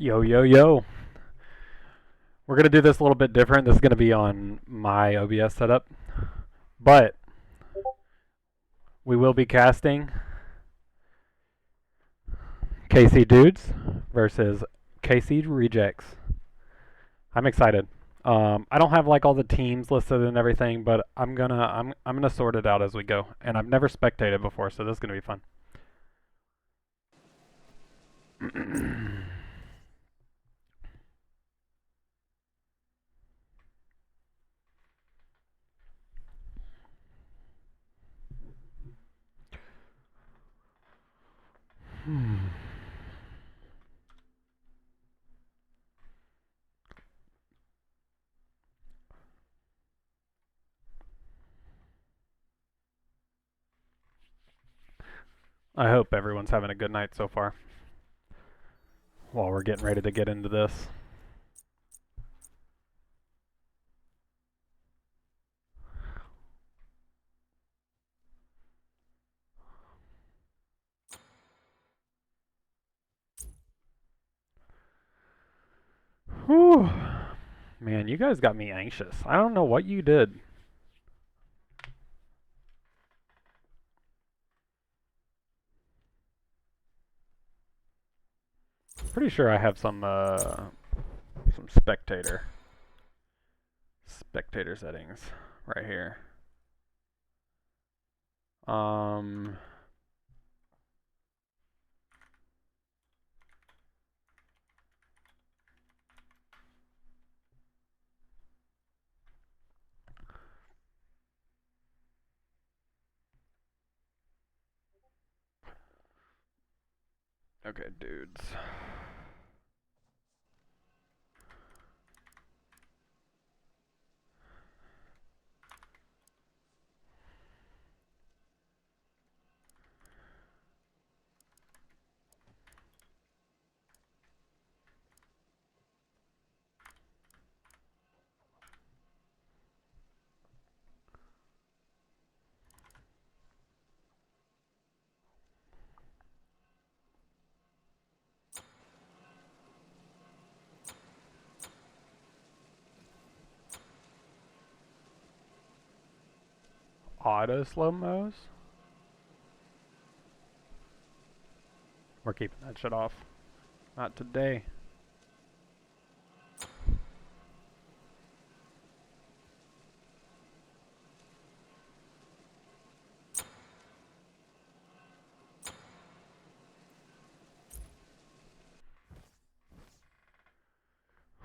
Yo, yo, yo. We're going to do this a little bit different. This is going to be on my OBS setup. But we will be casting KC Dudes versus KC Rejects. I'm excited. I don't have like all the teams listed and everything, but I'm gonna sort it out as we go. And I've never spectated before, so this is gonna be fun. I hope everyone's having a good night so far while we're getting ready to get into this. Whew. Man, you guys got me anxious. I don't know what you did. Pretty sure I have some spectator settings right here. Okay, dudes. Auto slow-mos? We're keeping that shit off. Not today.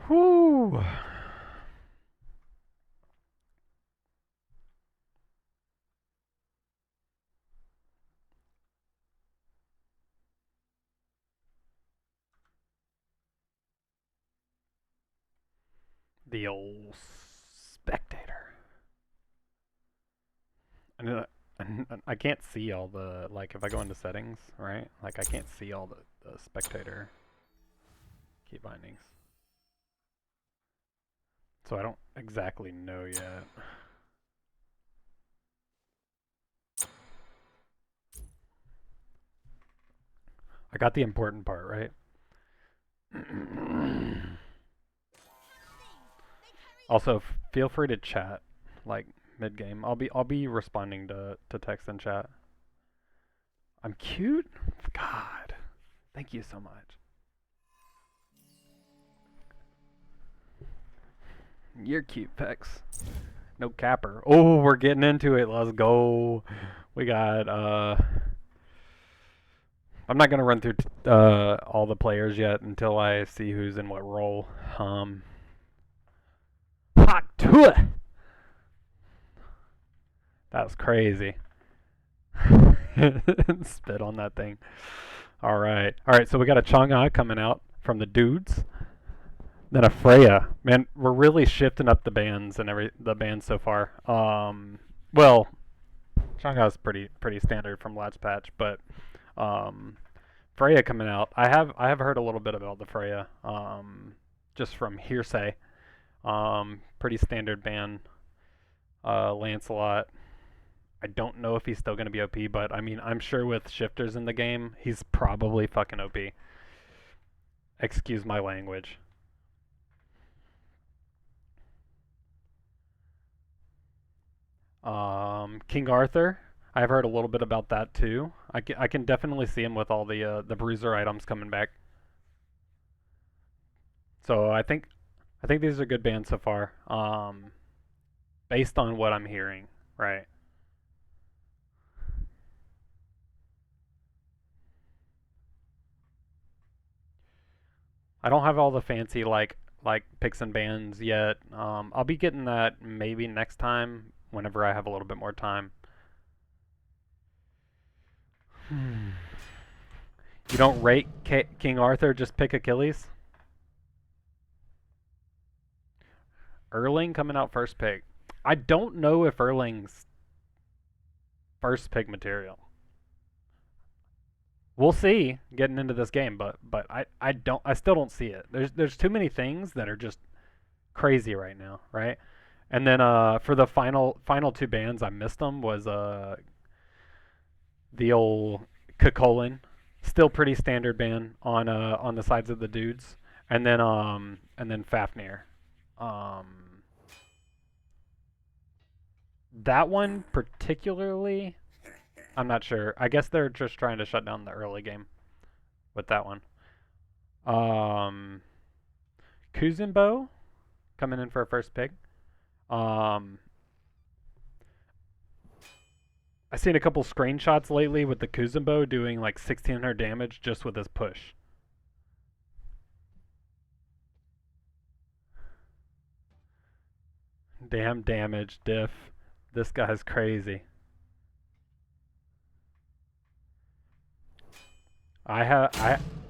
Whew. The old spectator. I can't see all the, like, if I go into settings, right? Like, I can't see all the spectator key bindings. So I don't exactly know yet. I got the important part, right? Also, feel free to chat, like, mid-game. I'll be responding to text and chat. I'm cute? God. Thank you so much. You're cute, Pex. No capper. Oh, we're getting into it. Let's go. We got, I'm not going to run through all the players yet until I see who's in what role. Hot tour! That was crazy. Spit on that thing. Alright. Alright, so we got a Chang'e coming out from the dudes. Then a Freya. Man, we're really shifting up the bands and the bands so far. Well, Chang'e's pretty standard from last patch, but Freya coming out. I have heard a little bit about the Freya, just from hearsay. Pretty standard band. Lancelot. I don't know if he's still going to be OP, but I mean, I'm sure with shifters in the game, he's probably fucking OP. Excuse my language. King Arthur. I've heard a little bit about that too. I can definitely see him with all the bruiser items coming back. So I think these are good bands so far. Based on what I'm hearing, right? I don't have all the fancy like picks and bans yet. I'll be getting that maybe next time whenever I have a little bit more time. Hmm. You don't rate King Arthur, just pick Achilles? Erling coming out first pick. I don't know if Erling's first pick material. We'll see getting into this game, but I still don't see it. There's too many things that are just crazy right now, right? And then for the final two bands, I missed them was the old Kakolin, still pretty standard band on the sides of the dudes, and then Fafnir. Um, that one particularly, I'm not sure. I guess they're just trying to shut down the early game with that one. Um, Kuzenbo coming in for a first pick. Um, I've seen a couple screenshots lately with the Kuzenbo doing like 1600 damage just with his push. Damn damage diff. This guy's crazy. I have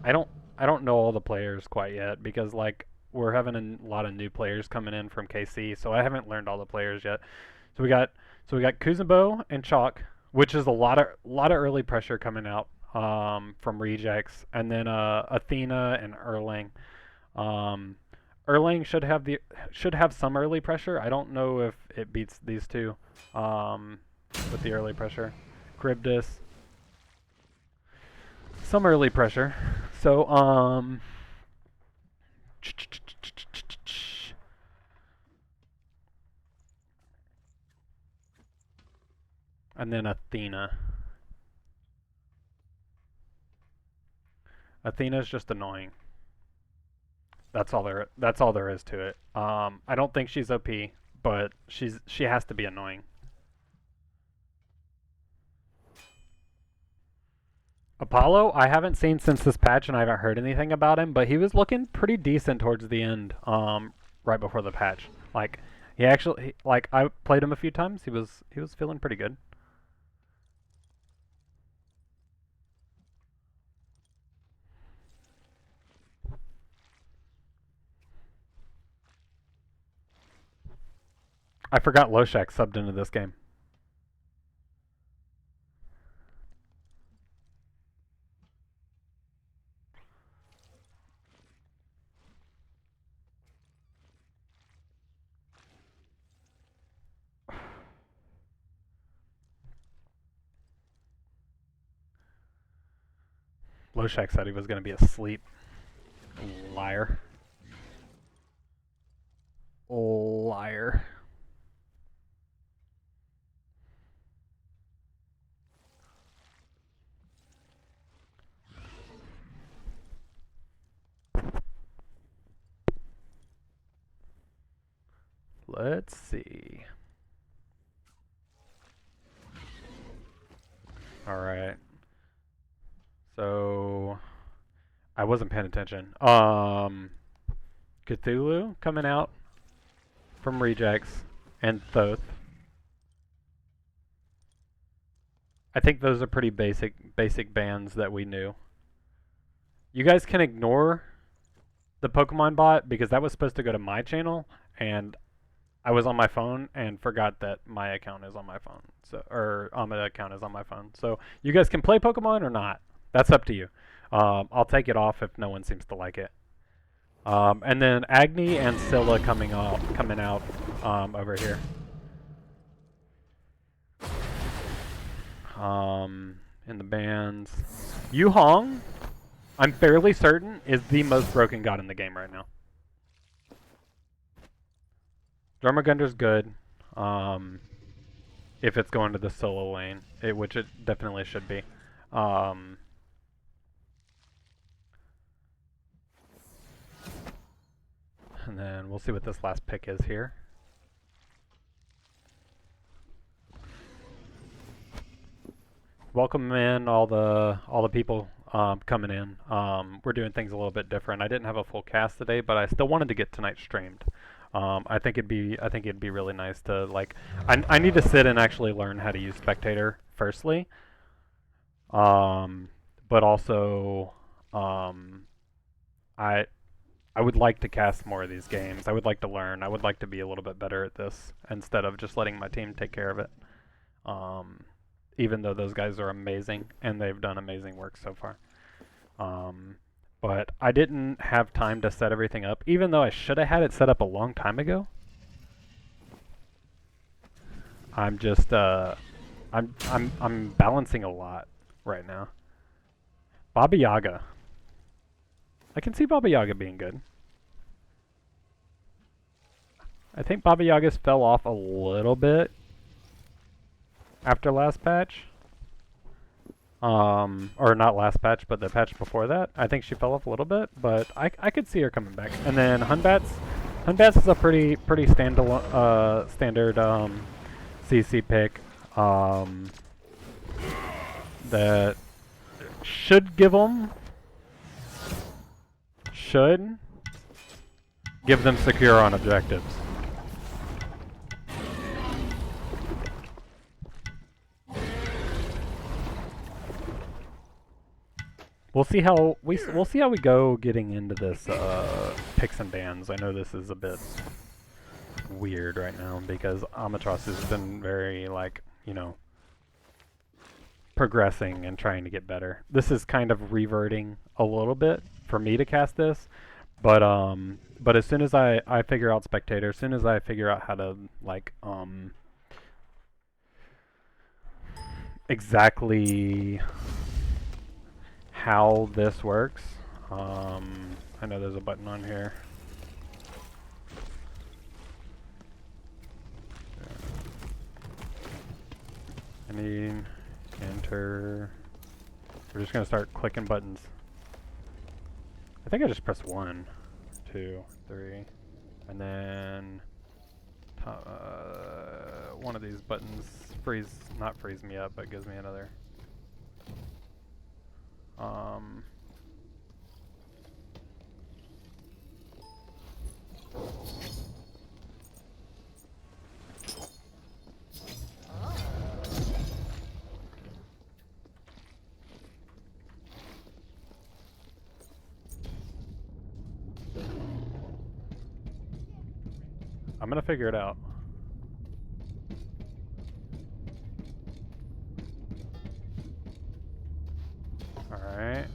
I don't know all the players quite yet because like we're having a lot of new players coming in from KC, so I haven't learned all the players yet. So we got Kuzenbo and Chalk, which is a lot of early pressure coming out from rejects, and then Athena and Erling. Um, Erling should have some early pressure. I don't know if it beats these two with the early pressure. Charybdis, some early pressure. So and then Athena. Athena's just annoying. That's all there is to it. I don't think she's OP, but she has to be annoying. Apollo, I haven't seen since this patch and I haven't heard anything about him, but he was looking pretty decent towards the end, right before the patch. Like like I played him a few times. He was feeling pretty good. I forgot Loshak subbed into this game. Loshak said he was going to be asleep. Liar. Liar. Let's see. All right. So I wasn't paying attention. Cthulhu coming out from rejects and Thoth. I think those are pretty basic bands that we knew. You guys can ignore the Pokemon bot because that was supposed to go to my channel and I was on my phone and forgot that my account is on my phone. So or Amada account is on my phone. So you guys can play Pokemon or not. That's up to you. I'll take it off if no one seems to like it. And then Agni and Scylla coming out over here. In the bands, Yu Hong I'm fairly certain is the most broken god in the game right now. Jormungandr's good. If it's going to the solo lane, which it definitely should be. And then we'll see what this last pick is here. Welcome in all the people coming in. We're doing things a little bit different. I didn't have a full cast today, but I still wanted to get tonight streamed. I think it'd be really nice to like. I need to sit and actually learn how to use spectator firstly. But also, I would like to cast more of these games. I would like to learn. I would like to be a little bit better at this instead of just letting my team take care of it. Even though those guys are amazing and they've done amazing work so far. But I didn't have time to set everything up, even though I should have had it set up a long time ago. I'm just I'm balancing a lot right now. Baba Yaga. I can see Baba Yaga being good. I think Baba Yaga's fell off a little bit after last patch. Or not last patch, but the patch before that. I think she fell off a little bit, but I could see her coming back. And then Hunbats is a pretty standard CC pick that should give them secure on objectives. We'll see how we go getting into this picks and bans. I know this is a bit weird right now because Amatros has been very progressing and trying to get better. This is kind of reverting a little bit for me to cast this, but as soon as I figure out spectator, as soon as I figure out how to exactly how this works. I know there's a button on here. I need enter. We're just gonna start clicking buttons. I think I just press 1, 2, 3, and then one of these buttons not freeze me up, but gives me another. I'm gonna figure it out. Alright.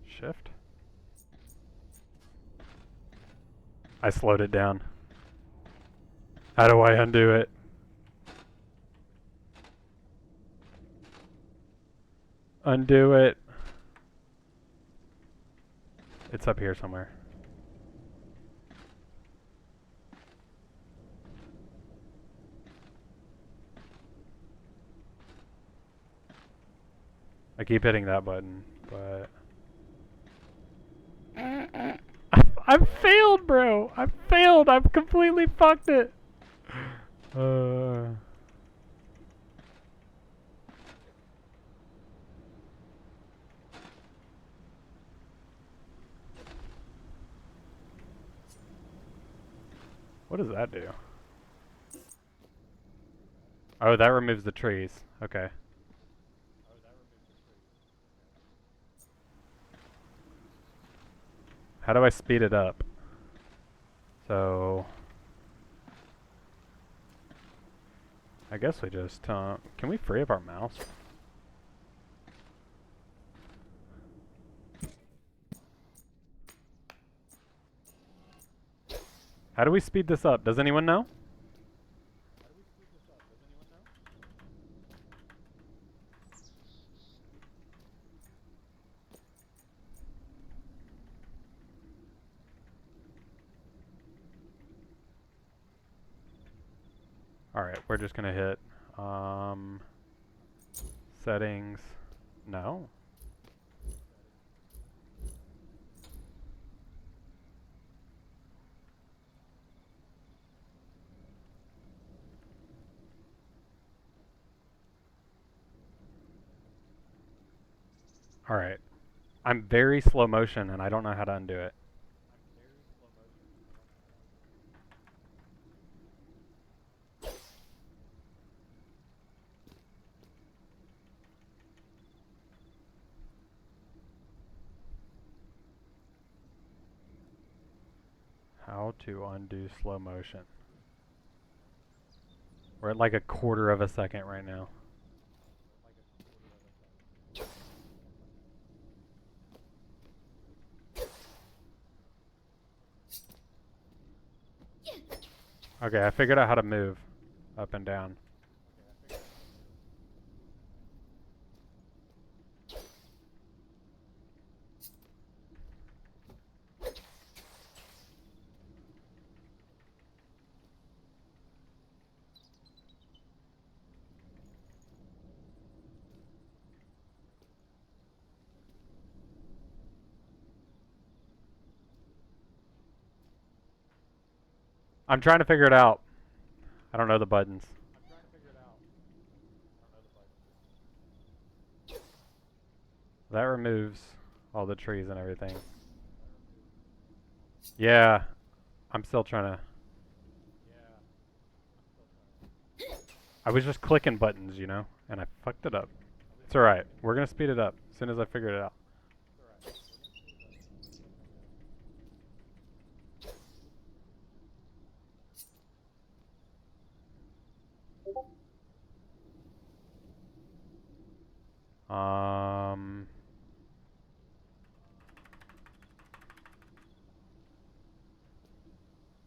Shift. I slowed it down. How do I undo it? Undo it. It's up here somewhere. I keep hitting that button, but I've failed, bro. I've failed. I've completely fucked it. What does that do? Oh, that removes the trees. Okay. How do I speed it up? So I guess we just can we free up our mouse? How do we speed this up? Does anyone know? Alright, we're just gonna hit settings. No. Alright. I'm very slow motion and I don't know how to undo it. How to undo slow motion. We're at like a quarter of a second right now. Okay, I figured out how to move up and down. I'm trying to figure it out. I don't know the buttons. That removes all the trees and everything. Yeah, I'm still trying to... I was just clicking buttons, you know, and I fucked it up. It's alright. We're gonna speed it up as soon as I figure it out.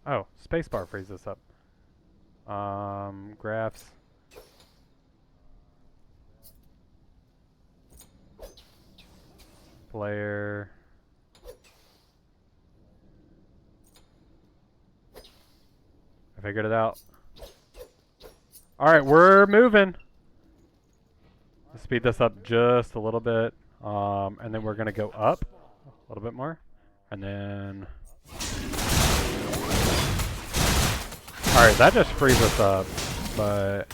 Oh, spacebar frees this up. Graphs. Player. I figured it out. Alright, we're moving. Let's speed this up just a little bit. And then we're going to go up a little bit more. And then... Alright, that just frees us up. But...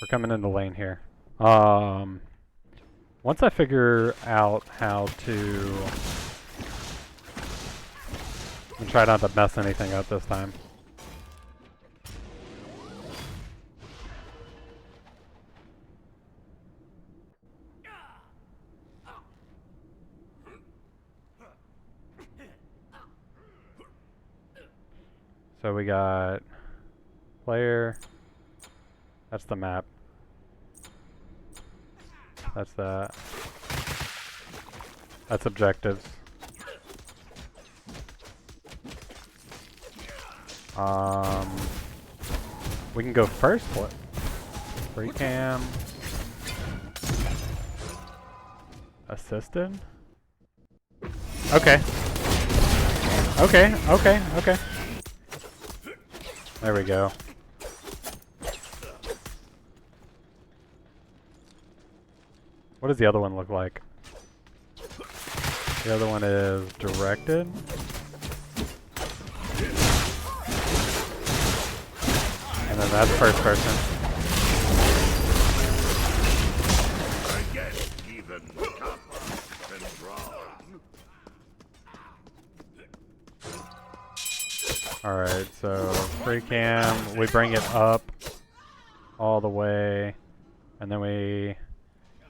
We're coming in the lane here. Once I figure out how to... I'm try not to mess anything up this time. So we got player. That's the map. That's that. That's objectives. We can go first. What? Free cam. Assisted. Okay. Okay. There we go. What does the other one look like? The other one is directed. And then that's first person. Alright, so free cam, we bring it up all the way, and then we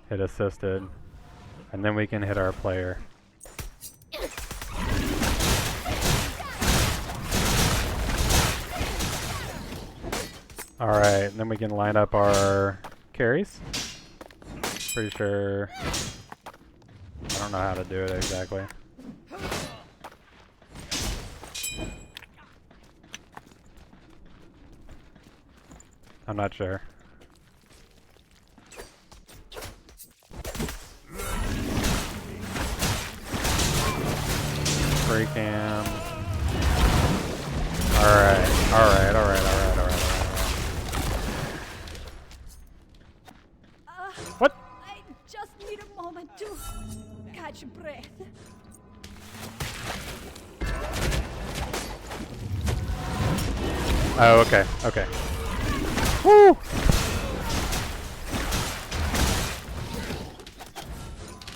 hit assisted, and then we can hit our player. Alright, and then we can line up our carries. Pretty sure... I don't know how to do it exactly. I'm not sure. free cam. Alright, alright, alright, alright, alright, alright. What? I just need a moment to catch breath. Oh, okay, okay. Woo!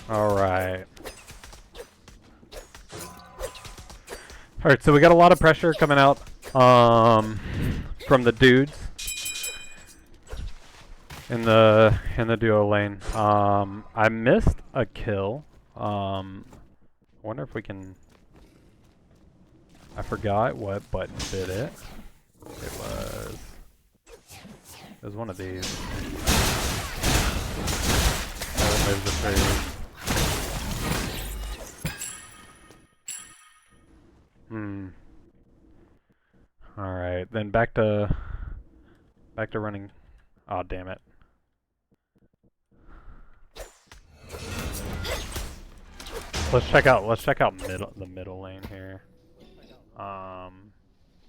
Alright. Alright, so we got a lot of pressure coming out from the dudes in the duo lane. I missed a kill. Wonder if we can. I forgot what button did it. It was one of these. Oh, maybe the tree. Alright, then back to running. Oh, damn it. Let's check out the middle lane here.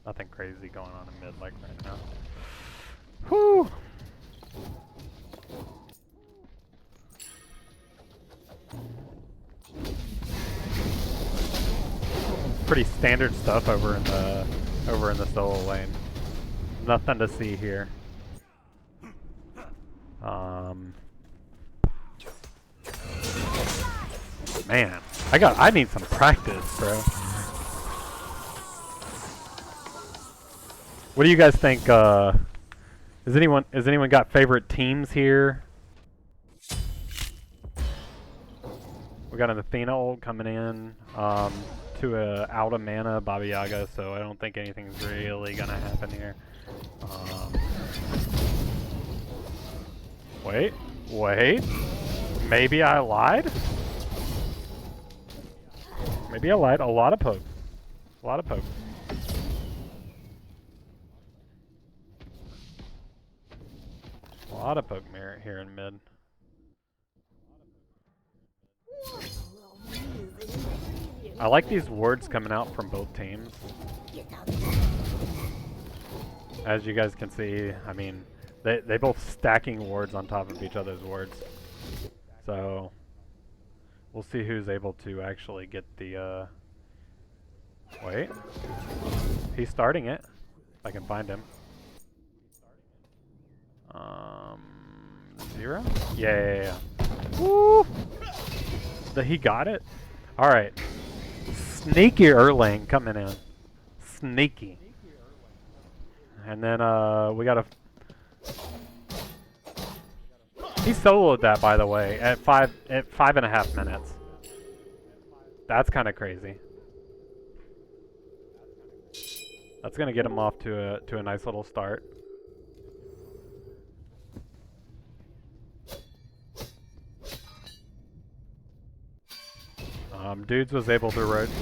Nothing crazy going on in mid like right now. Whew. Pretty standard stuff over in the solo lane. Nothing to see here. Man, I need some practice, bro. What do you guys think? Has anyone got favorite teams here? We got an Athena ult coming in to a out of mana Baba Yaga, so I don't think anything's really gonna happen here. Wait, maybe I lied? Maybe I lied. A lot of poke. A lot of poke. A lot of poke merit here in mid. I like these wards coming out from both teams. As you guys can see, I mean, they both stacking wards on top of each other's wards. So we'll see who's able to actually get the wait. He's starting it. If I can find him. 0? Yeah. Woo! He got it? Alright. Sneaky Erlang coming in. Sneaky. And then we got a. He soloed that, by the way, at 5.5 minutes. That's kind of crazy. That's gonna get him off to a nice little start. Dudes was able to rotate.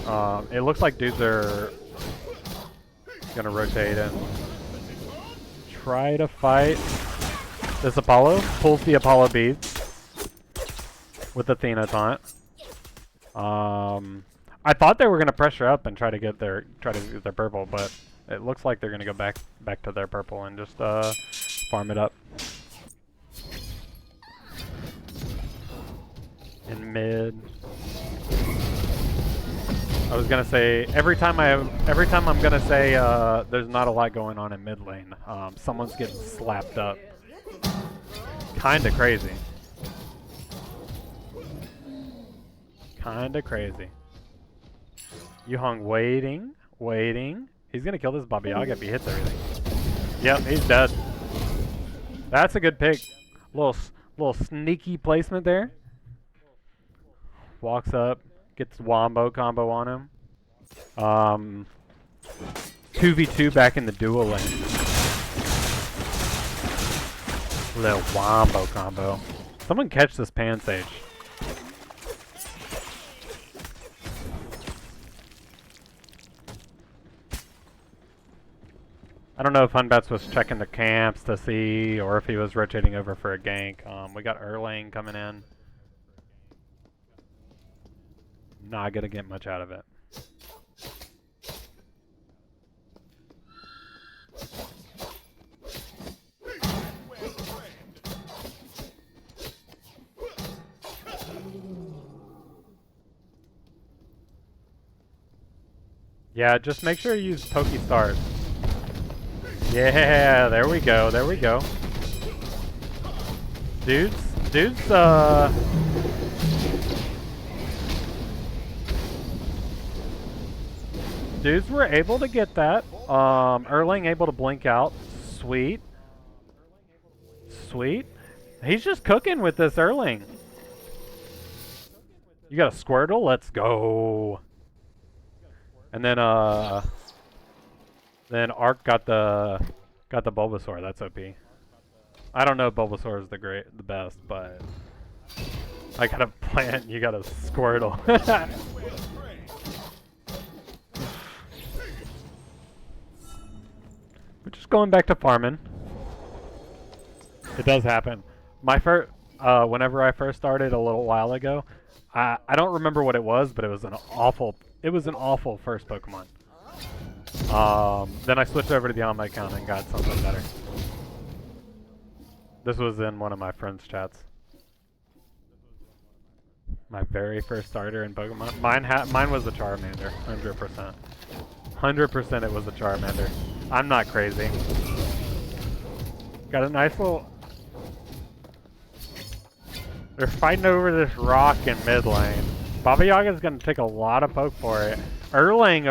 It looks like dudes are gonna rotate and try to fight this Apollo. Pulls the Apollo beads with Athena taunt. I thought they were gonna pressure up and try to get their purple, but it looks like they're gonna go back to their purple and just farm it up. In mid. I was gonna say every time I'm gonna say there's not a lot going on in mid lane, someone's getting slapped up. Kinda crazy. Kinda crazy. Yuhong waiting. He's gonna kill this Baba Yaga if he hits everything. Yep, he's dead. That's a good pick. Little sneaky placement there. Walks up. Gets Wombo combo on him. 2v2 back in the dual lane. Little Wombo combo. Someone catch this Pan Sage. I don't know if Hunbats was checking the camps to see, or if he was rotating over for a gank. We got Erlang coming in. Not gonna get much out of it. Yeah, just make sure you use Pokey Stars. Yeah, there we go, there we go. Dudes, dudes were able to get that. Erling able to blink out. Sweet. Sweet. He's just cooking with this Erling. You got a Squirtle? Let's go. And then Ark got the Bulbasaur. That's OP. I don't know if Bulbasaur is the best, but I got a plant. You got a Squirtle. We're just going back to farming. It does happen. Whenever I first started a little while ago, I don't remember what it was, but it was an awful first Pokemon. Then I switched over to the Alma account and got something better. This was in one of my friends' chats. My very first starter in Pokemon. Mine was the Charmander, 100%. 100% it was the Charmander. I'm not crazy. Got a nice little... They're fighting over this rock in mid lane. Baba Yaga's gonna take a lot of poke for it. Erling is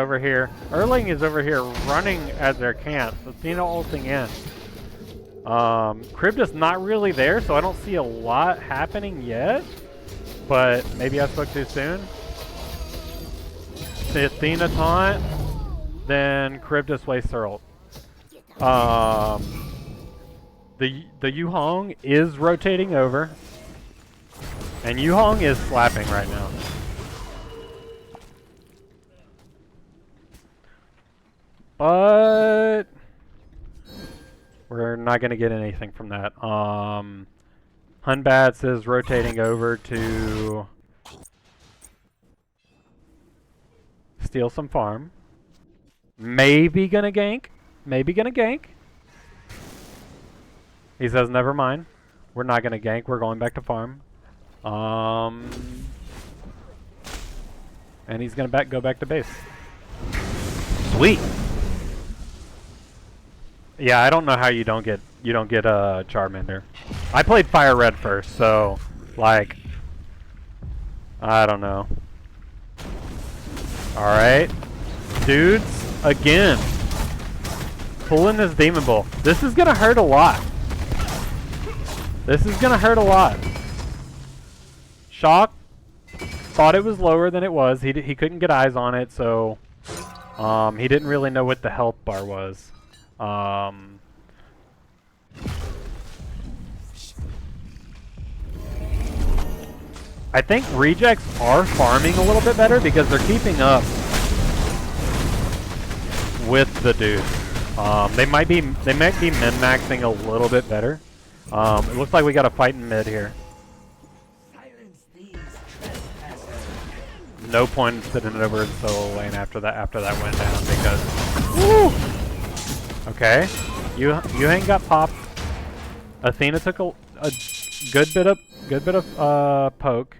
over here running as their camp. Athena ulting in. Crypto's not really there, so I don't see a lot happening yet. But maybe I spoke too soon. The Athena taunt, then Cryptus wastes her ult. The Yuhong is rotating over. And Yuhong is slapping right now. But we're not going to get anything from that. Hunbats is rotating over to steal some farm. Maybe gonna gank. Maybe gonna gank. He says, never mind. We're not gonna gank. We're going back to farm. And he's gonna go back to base. Sweet. Yeah, I don't know how you don't get a Charmander. I played Fire Red first, so like I don't know. All right, dudes, again, pulling this Demon Bull. This is gonna hurt a lot. This is gonna hurt a lot. Shock thought it was lower than it was. He couldn't get eyes on it, so he didn't really know what the health bar was. I think rejects are farming a little bit better because they're keeping up with the dude. They might be min-maxing a little bit better. It looks like we got a fight in mid here. No point in sitting it over in solo lane after that went down because woo! Okay, you ain't got popped. Athena took a good bit of poke.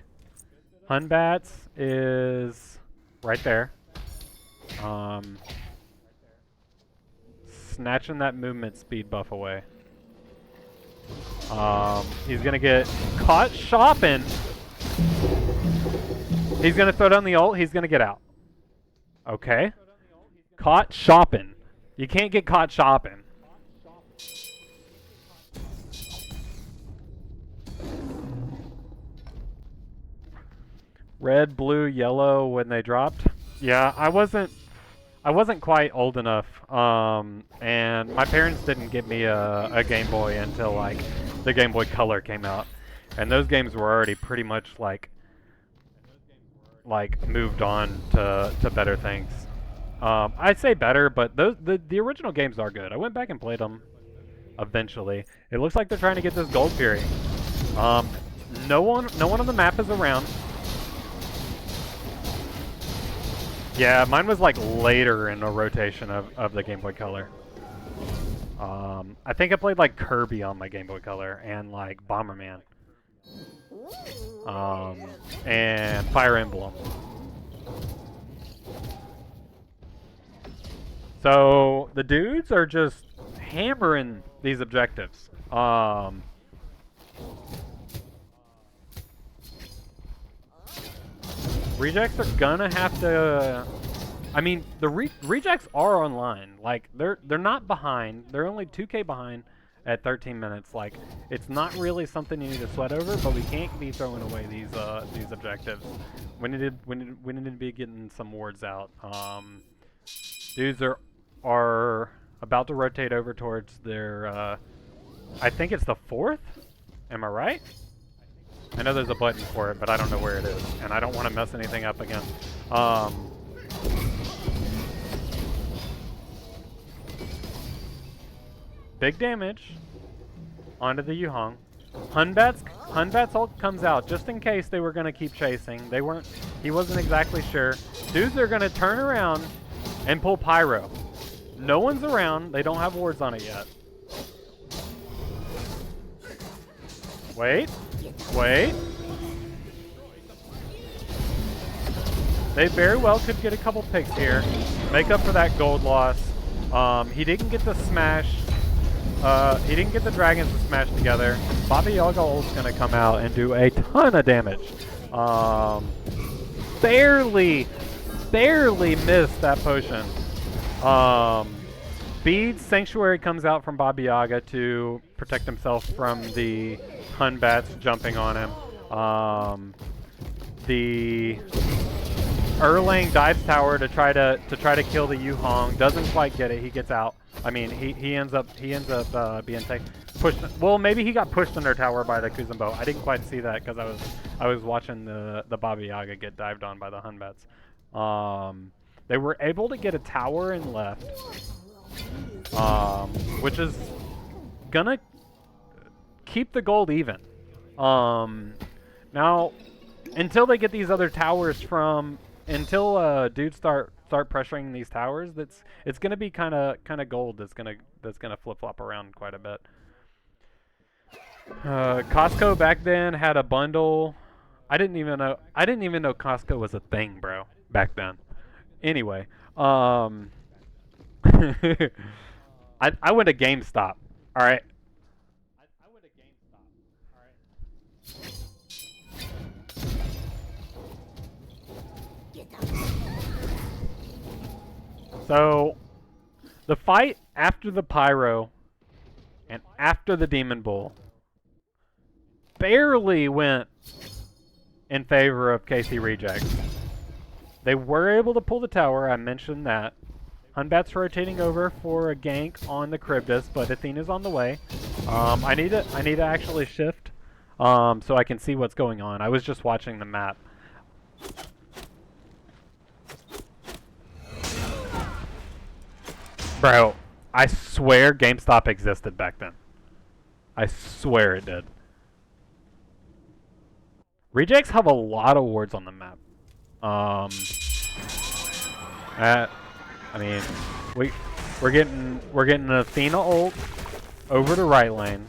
Hunbats is right there. Snatching that movement speed buff away. He's gonna get caught shopping. He's gonna throw down the ult. He's gonna get out. Okay. Caught shopping. You can't get caught shopping. Red, blue, yellow when they dropped. Yeah, I wasn't quite old enough. And my parents didn't get me a Game Boy until like the Game Boy Color came out. And those games were already pretty much like moved on to better things. I'd say better, but the original games are good. I went back and played them eventually. It looks like they're trying to get this Gold Fury. No one on the map is around. Yeah, mine was like later in a rotation of the Game Boy Color. I think I played like Kirby on my Game Boy Color and like Bomberman. And Fire Emblem. So the dudes are just hammering these objectives. Rejects are gonna have to. I mean, the rejects are online. Like they're not behind. They're only 2K behind at 13 minutes. Like it's not really something you need to sweat over. But we can't be throwing away these objectives. We need to be getting some wards out. Dudes are about to rotate over towards their. I think it's the 4th. Am I right? I know there's a button for it, but I don't know where it is, and I don't want to mess anything up again. Big damage onto the Yuhong. Hunbat's ult comes out just in case they were going to keep chasing. He wasn't exactly sure. Dudes are going to turn around and pull Pyro. No one's around. They don't have wards on it yet. Wait. They very well could get a couple picks here. Make up for that gold loss. He didn't get the smash. He didn't get the dragons to smash together. Baba Yaga ult's gonna come out and do a ton of damage. Barely missed that potion. Bede's Sanctuary comes out from Baba Yaga to protect himself from the Hunbats jumping on him. The Erlang dives tower to try to kill the Yuhong. Doesn't quite get it. He gets out. I mean, he ends up being pushed. Well, maybe he got pushed under tower by the Kuzumbo. I didn't quite see that because I was watching the Baba Yaga get dived on by the Hunbats. They were able to get a tower in left, which is gonna keep the gold even. Now, until they get these other towers until dudes start pressuring these towers, it's gonna be kind of gold that's gonna flip flop around quite a bit. Costco back then had a bundle. I didn't even know Costco was a thing, bro, back then. Anyway, I went to GameStop. All right. So, the fight after the Pyro and after the Demon Bull barely went in favor of KC Rejects. They were able to pull the tower, I mentioned that. Hunbat's rotating over for a gank on the Cryptus, but Athena's on the way. I need to actually shift so I can see what's going on. I was just watching the map. Bro, I swear GameStop existed back then. I swear it did. Rejects have a lot of wards on the map. I mean, we're getting an Athena ult over to right lane.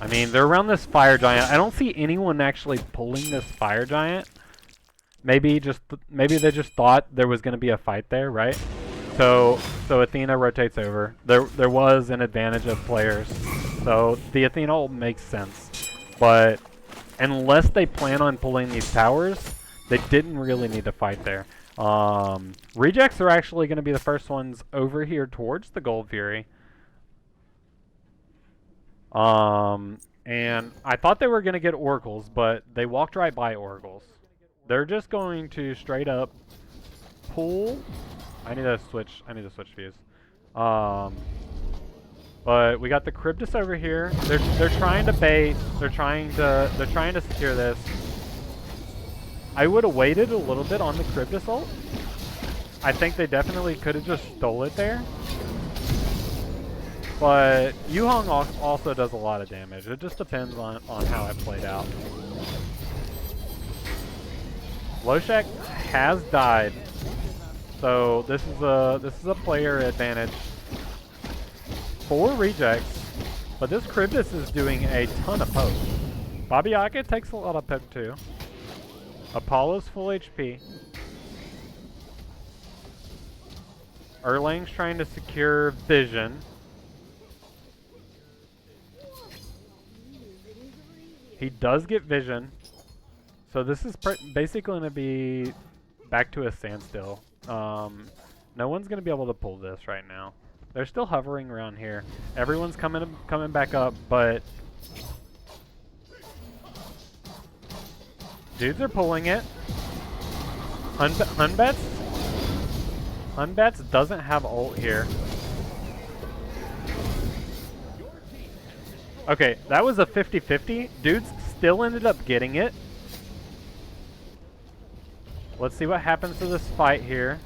I mean, they're around this fire giant. I don't see anyone actually pulling this fire giant. Maybe they just thought there was going to be a fight there, right? So Athena rotates over. There was an advantage of players, so the Athena ult makes sense. But unless they plan on pulling these towers, they didn't really need to fight there. Rejects are actually going to be the first ones over here towards the Gold Fury. And I thought they were going to get Oracles, but they walked right by Oracles. They're just going to straight up pull. I need to switch views. But we got the Cryptus over here. They're trying to bait. They're trying to secure this. I would have waited a little bit on the Cryptus ult. I think they definitely could have just stole it there. But Yuhong also does a lot of damage. It just depends on how it played out. Loshek has died, so this is a player advantage for Rejects. But this Cryptus is doing a ton of poke. Baba Yaga takes a lot of poke too. Apollo's full HP. Erlang's trying to secure vision. He does get vision. So this is basically going to be back to a standstill. No one's going to be able to pull this right now. They're still hovering around here. Everyone's coming back up, but dudes are pulling it. Hunbets doesn't have ult here. Okay, that was a 50-50. Dudes still ended up getting it. Let's see what happens to this fight here.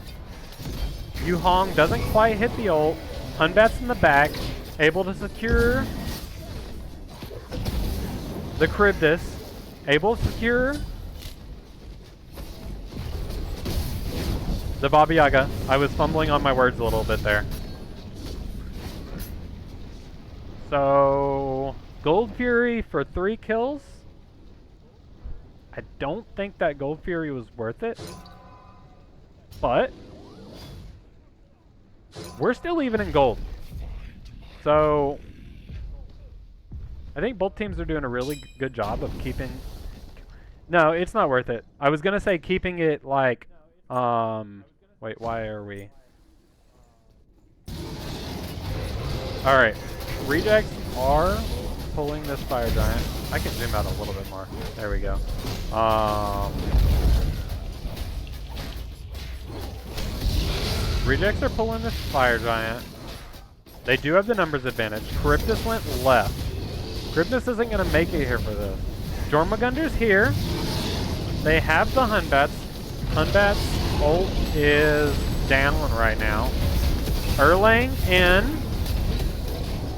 Yu Hong doesn't quite hit the ult. Hunbat's in the back, able to secure the Charybdis. Able to secure the Baba Yaga. I was fumbling on my words a little bit there. So, Gold Fury for 3 kills. I don't think that Gold Fury was worth it. But we're still even in gold. So, I think both teams are doing a really good job of keeping... No, it's not worth it. I was going to say keeping it like... Wait, why are we... Alright. Rejects are pulling this fire giant. I can zoom out a little bit more. There we go. Rejects are pulling this fire giant. They do have the numbers advantage. Charybdis went left. Charybdis isn't going to make it here for this. Jormungandr's here. They have the Hunbats. Hunbat's ult is down right now. Erlang in.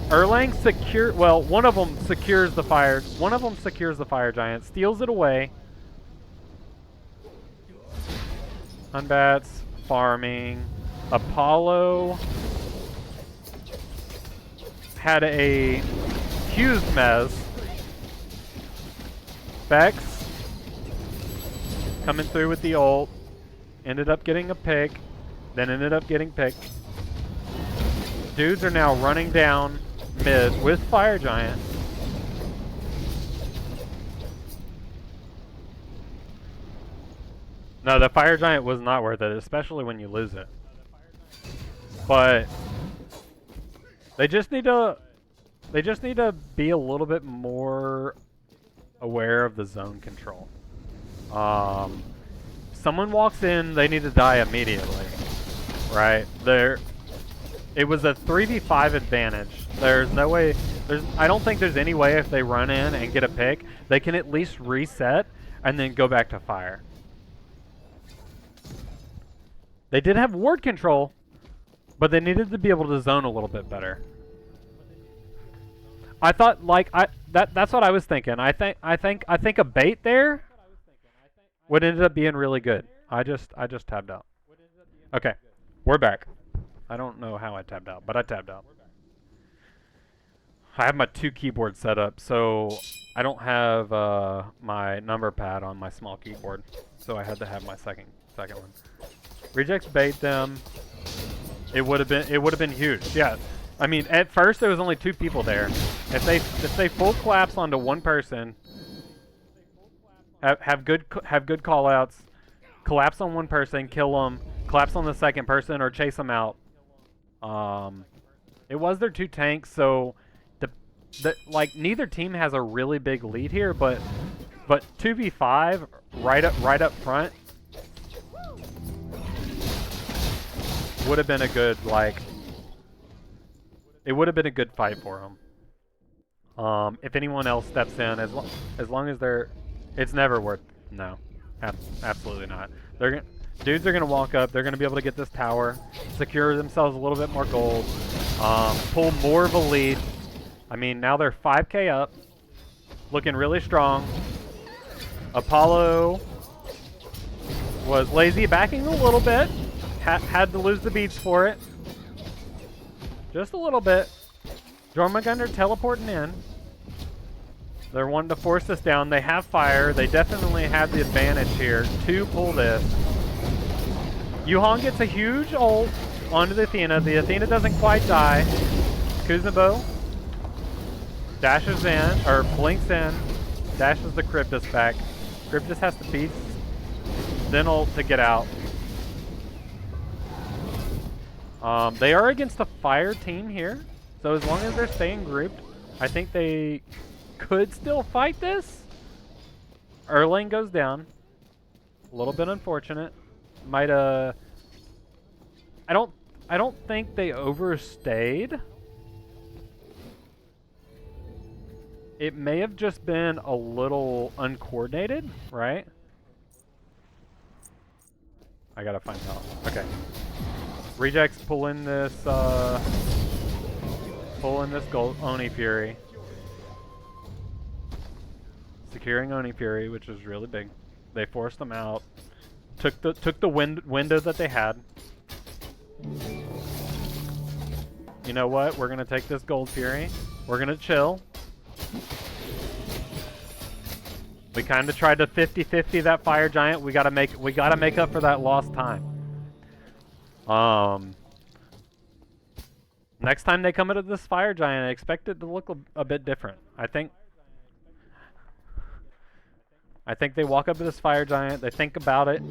Erlang secure. Well, one of them secures the fire. One of them secures the fire giant, steals it away. Hunbats farming. Apollo had a huge mess. Vex coming through with the ult. Ended up getting a pick. Then ended up getting picked. Dudes are now running down mid with Fire Giant. No, the Fire Giant was not worth it, especially when you lose it. But they just need to be a little bit more aware of the zone control. Someone walks in, they need to die immediately, right? It was a 3v5 advantage. There's no way, I don't think there's any way if they run in and get a pick, they can at least reset and then go back to fire. They did have ward control, but they needed to be able to zone a little bit better. I thought that's what I was thinking. I think a bait there would end up being really good. I just tabbed out. Okay, we're back. I don't know how I tabbed out, but I tabbed out. I have my 2 keyboards set up, so I don't have my number pad on my small keyboard, so I had to have my second one. Rejects bait them. It would have been huge. Yeah. I mean, at first there was only 2 people there. If they full collapse onto one person, have good call outs, collapse on one person, kill them, collapse on the second person, or chase them out. It was their 2 tanks, so neither team has a really big lead here, but 2v5 right up front would have been a good it would have been a good fight for them. If anyone else steps in, as long as they're, it's never worth. No, absolutely not. Dudes are gonna walk up. They're gonna be able to get this tower, secure themselves a little bit more gold, pull more of a lead. I mean, now they're 5k up, looking really strong. Apollo was lazy, backing a little bit. Had to lose the beats for it. Just a little bit. Jormungandr teleporting in. They're wanting to force this down. They have fire. They definitely have the advantage here to pull this. Yuhong gets a huge ult. onto the Athena. The Athena doesn't quite die. Kuzenbo dashes in, or blinks in, dashes the Cryptus back. Cryptus has to beat, then ult to get out. They are against a fire team here, so as long as they're staying grouped, I think they could still fight this. Erlang goes down. A little bit unfortunate. Might I don't think they overstayed. It may have just been a little uncoordinated, right? I gotta find out. Okay. Rejects pulling this gold Oni Fury. Securing Oni Fury, which is really big. They forced them out. Took the window that they had. You know what? We're gonna take this Gold Fury. We're gonna chill. We kind of tried to 50-50 that Fire Giant. We gotta make up for that lost time. Next time they come into this Fire Giant, I expect it to look a bit different. I think they walk up to this Fire Giant, they think about it.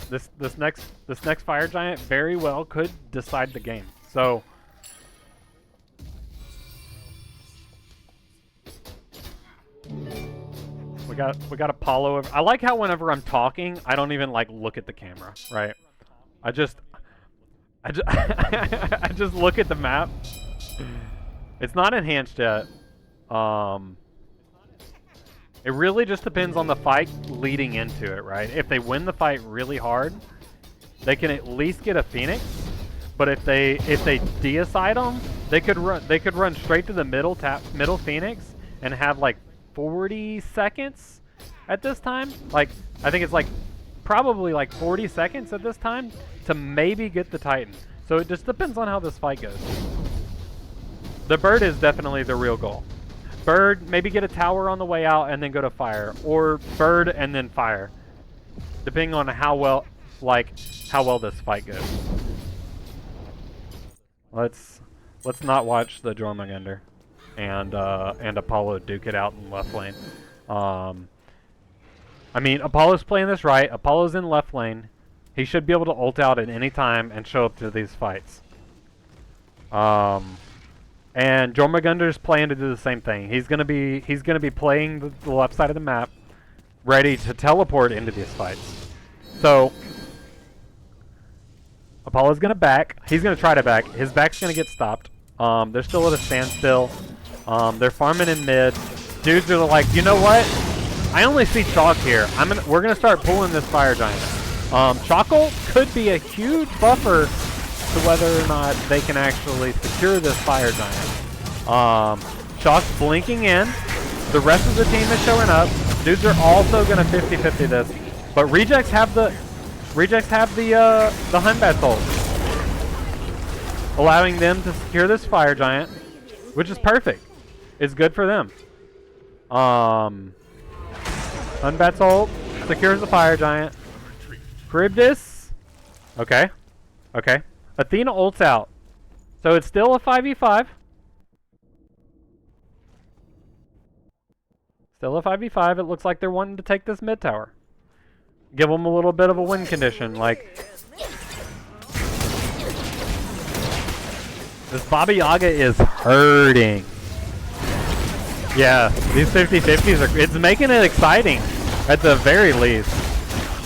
This next Fire Giant very well could decide the game. So we got Apollo. I like how whenever I'm talking, I don't even like look at the camera, right? I just I just look at the map. It's not enhanced yet. It really just depends on the fight leading into it, right? If they win the fight really hard, they can at least get a Phoenix. But if they deicide them, they could run straight to the middle Phoenix and have like 40 seconds at this time. Like I think it's like probably like 40 seconds at this time to maybe get the Titan. So it just depends on how this fight goes. The bird is definitely the real goal. Bird, maybe get a tower on the way out and then go to fire, or bird and then fire, depending on how well this fight goes. Let's not watch the Jormungandr and Apollo duke it out in left lane. I mean, Apollo's playing this right. Apollo's in left lane. He should be able to ult out at any time and show up to these fights. And Jormungandr's playing to do the same thing. He's gonna be playing the left side of the map, ready to teleport into these fights. So Apollo's gonna back. He's gonna try to back. His back's gonna get stopped. They're still at a standstill. They're farming in mid. Dudes are like, you know what? I only see Chalk here. We're gonna start pulling this Fire Giant. Chalkle could be a huge buffer to whether or not they can actually secure this Fire Giant. Chalk's blinking in. The rest of the team is showing up. Dudes are also gonna 50-50 this, but Rejects have the Hunbat ult, allowing them to secure this Fire Giant, which is perfect. It's good for them. Hunbat's ult secures the Fire Giant. Charybdis. Okay. Okay. Athena ults out. So it's still a 5v5. Still a 5v5. It looks like they're wanting to take this mid tower. Give them a little bit of a win condition. Like, this Baba Yaga is hurting. Yeah, these 50-50s it's making it exciting at the very least.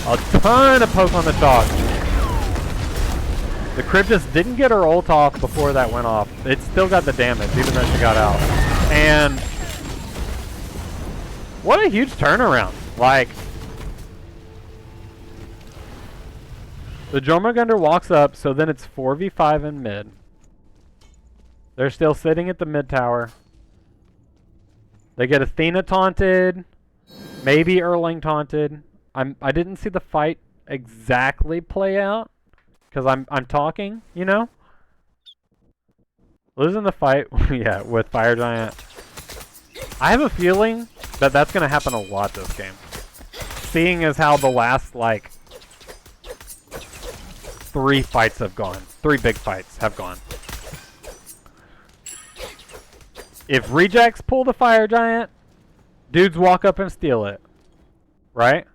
A ton of poke on the chalk. The Cryptus didn't get her ult off before that went off. It still got the damage, even though she got out. And what a huge turnaround. Like, the Jormungandr walks up, so then it's 4v5 in mid. They're still sitting at the mid tower. They get Athena taunted, maybe Erlang taunted. I didn't see the fight exactly play out because I'm talking, you know. Losing the fight, yeah, with Fire Giant. I have a feeling that that's gonna happen a lot this game, seeing as how the last like 3 fights have gone. 3 big fights have gone. If rejects pull the fire giant, dudes walk up and steal it. Right?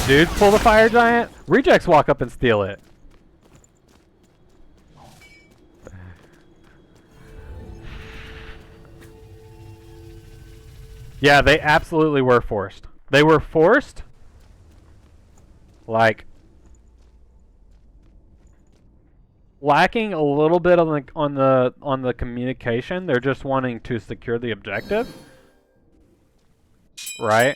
Dudes pull the fire giant, rejects walk up and steal it. Yeah, they absolutely were forced. They were forced. Like, lacking a little bit on the communication. They're just wanting to secure the objective, right?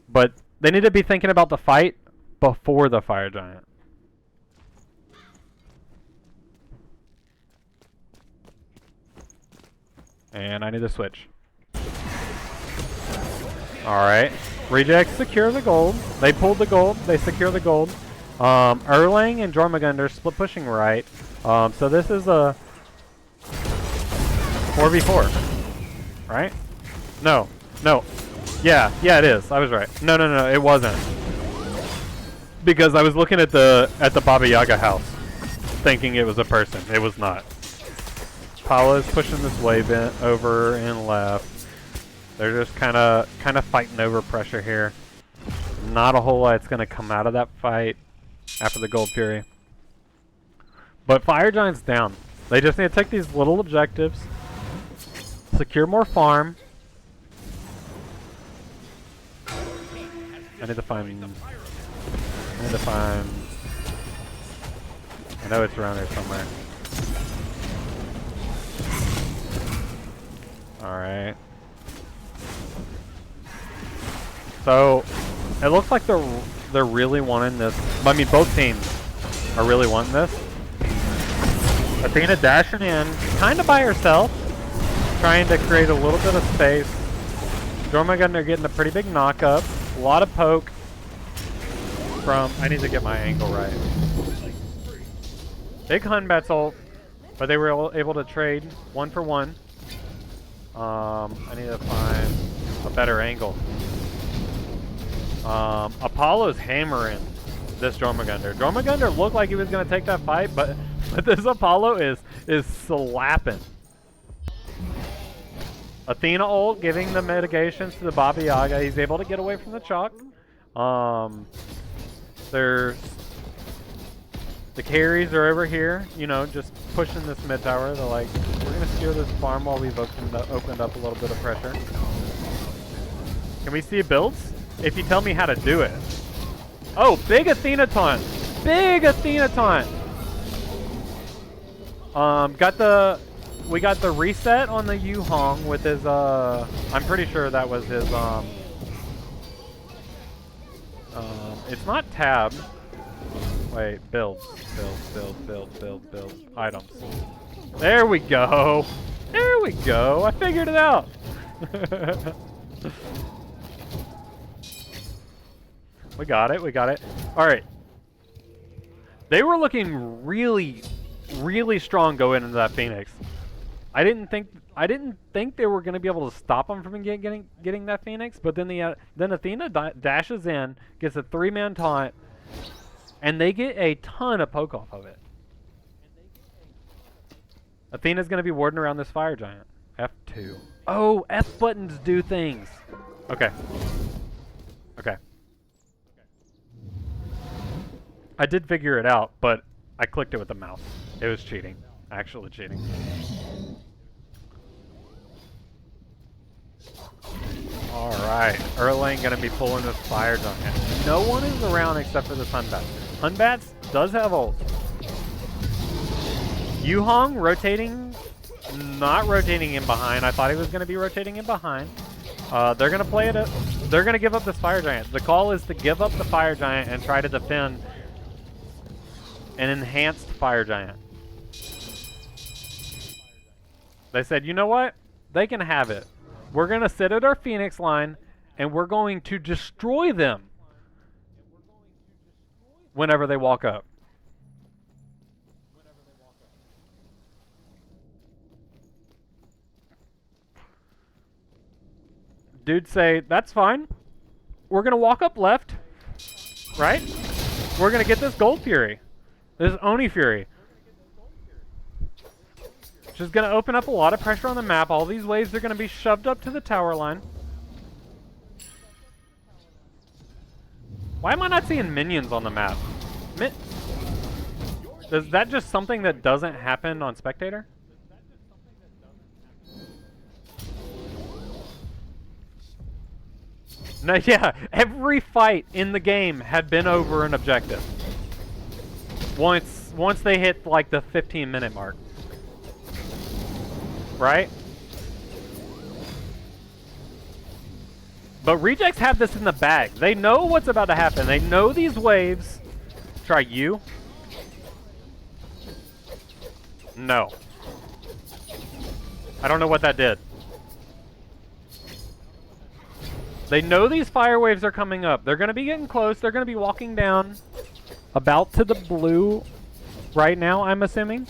But they need to be thinking about the fight before the fire giant. And I need to switch. Alright. Rejects secure the gold. They pulled the gold. They secure the gold. Erlang and Jormungandr split pushing right. So this is a 4v4. Right? No. No. Yeah, it is. I was right. No, it wasn't. Because I was looking at the Baba Yaga house, thinking it was a person. It was not. Paula's pushing this wave in, over and left. They're just kind of fighting over pressure here. Not a whole lot's going to come out of that fight after the Gold Fury. But Fire Giant's down. They just need to take these little objectives, secure more farm. I know it's around here somewhere. Alright. So, it looks like they're really wanting this. I mean, both teams are really wanting this. Athena dashing in, kind of by herself, trying to create a little bit of space. Jormungandr getting a pretty big knock-up. A lot of poke from... I need to get my angle right. Big Hunbat's ult, but they were able to trade 1 for 1. I need to find a better angle. Apollo's hammering this Jormungandr. Jormungandr looked like he was going to take that fight, but this Apollo is slapping. Athena ult giving the mitigations to the Baba Yaga. He's able to get away from the chalk. There's the carries are over here, you know, just pushing this mid tower. They're like, we're gonna steer this farm while we've opened up a little bit of pressure. Can we see builds? If you tell me how to do it. Oh, big Athena taunt! Big Athena taunt! We got the reset on the Yu Hong with his, I'm pretty sure that was his, it's not tab. Wait, build. Items. There we go! There we go! I figured it out! We got it. Alright. They were looking really, really strong going into that Phoenix. I didn't think they were going to be able to stop them from getting that Phoenix, but then Athena dashes in, gets a 3-man taunt, and they get a ton of poke off of it. Athena's going to be warding around this fire giant. F2. Oh, F buttons do things. Okay. I did figure it out, but I clicked it with the mouse. It was cheating. Actually cheating. Alright, Erlang gonna be pulling this fire giant. No one is around except for this Hunbat. Hunbat does have ult. Yu Hong rotating, not rotating in behind. I thought he was gonna be rotating in behind. They're gonna play it. They're gonna give up this fire giant. The call is to give up the fire giant and try to defend an enhanced fire giant. They said, you know what? They can have it. We're going to sit at our Phoenix line, and we're going to destroy them whenever they walk up. Dudes say, that's fine. We're going to walk up left, right? we're gonna get this Gold Fury. This Oni Fury. Which is gonna open up a lot of pressure on the map. All these waves are gonna be shoved up to the tower line. Why am I not seeing minions on the map? Is that just something that doesn't happen on Spectator? No, yeah, every fight in the game had been over an objective. Once they hit like the 15-minute mark. Right? But Rejects have this in the bag. They know what's about to happen. They know these waves. Try you. No. I don't know what that did. They know these fire waves are coming up. They're going to be getting close. They're going to be walking down about to the blue right now, I'm assuming.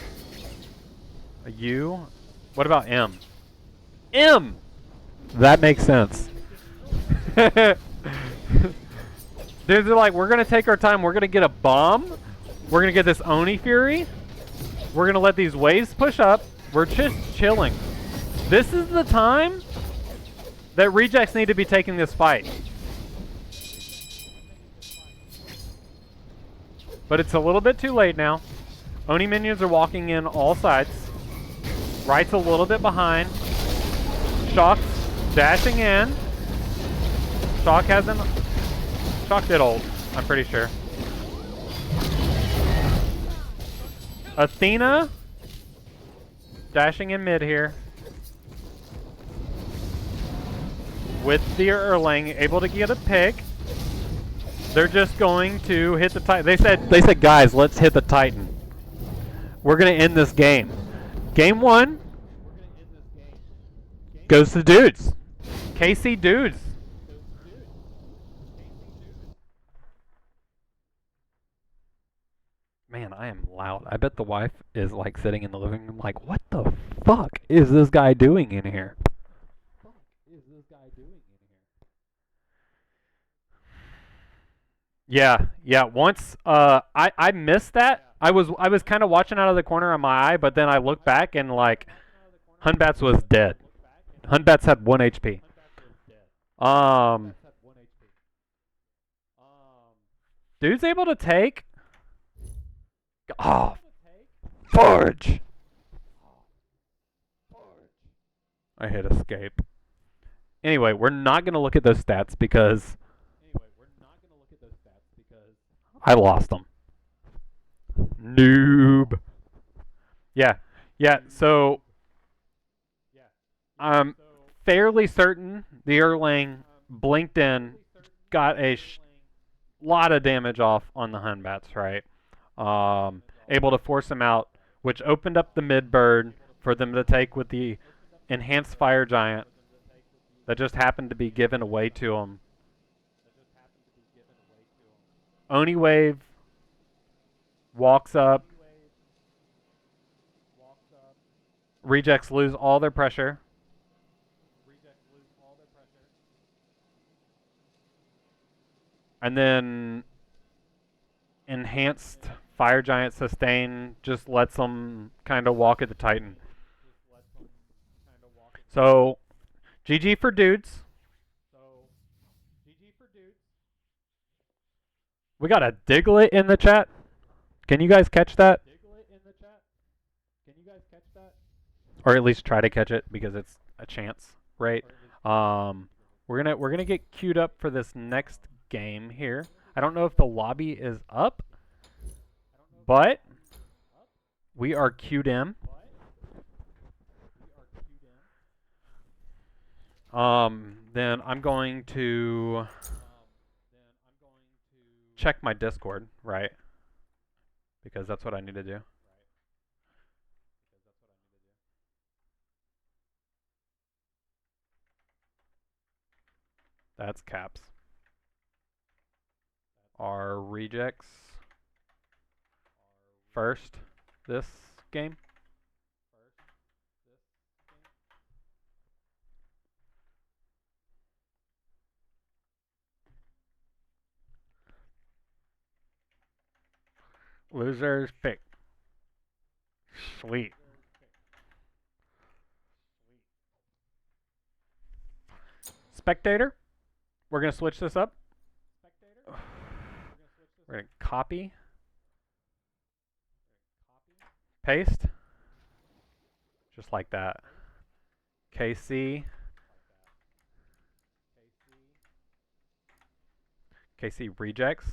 A U. What about M? M! That makes sense. Dudes are like, we're going to take our time. We're going to get a bomb. We're going to get this Oni Fury. We're going to let these waves push up. We're just chilling. This is the time that Rejects need to be taking this fight. But it's a little bit too late now. Oni minions are walking in all sides. Right's a little bit behind. Shock's dashing in. Shock hasn't... Shock did ult, I'm pretty sure. Athena dashing in mid here. With the Erlang, able to get a pick. They're just going to hit the Titan. They said, guys, let's hit the Titan. We're gonna end this game. Game 1 goes to Dudes. KC Dudes. Man, I am loud. I bet the wife is like sitting in the living room like, what the fuck is this guy doing in here? Yeah. Once I missed that. I was kind of watching out of the corner of my eye, but then I looked back and like Hunbats was dead. Hunbats had 1 HP. Dude's able to take. Oh, Forge! I hit escape. Anyway, we're not going to look at those stats because I lost them. Noob. Yeah, so I'm fairly certain the Erlang blinked in, got a lot of damage off on the Hunbats, right? Able to force them out, which opened up the mid bird for them to take with the enhanced fire giant that just happened to be given away to them. Oni wave walks up. Rejects lose all their pressure. And then enhanced fire giant sustain just lets them kind of walk at the Titan. So, GG for Dudes. We got a Diglett in the chat. Can you guys catch that? Or at least try to catch it because it's a chance, right? We're gonna get queued up for this next game here. I don't know if the lobby is up, but we are queued in. Then I'm going to check my Discord, right? Because that's what I need to do. That's caps. Are rejects first this game? Losers pick. Sweet. Spectator. We're gonna switch this up. We're gonna copy. Paste. Just like that. KC. KC rejects.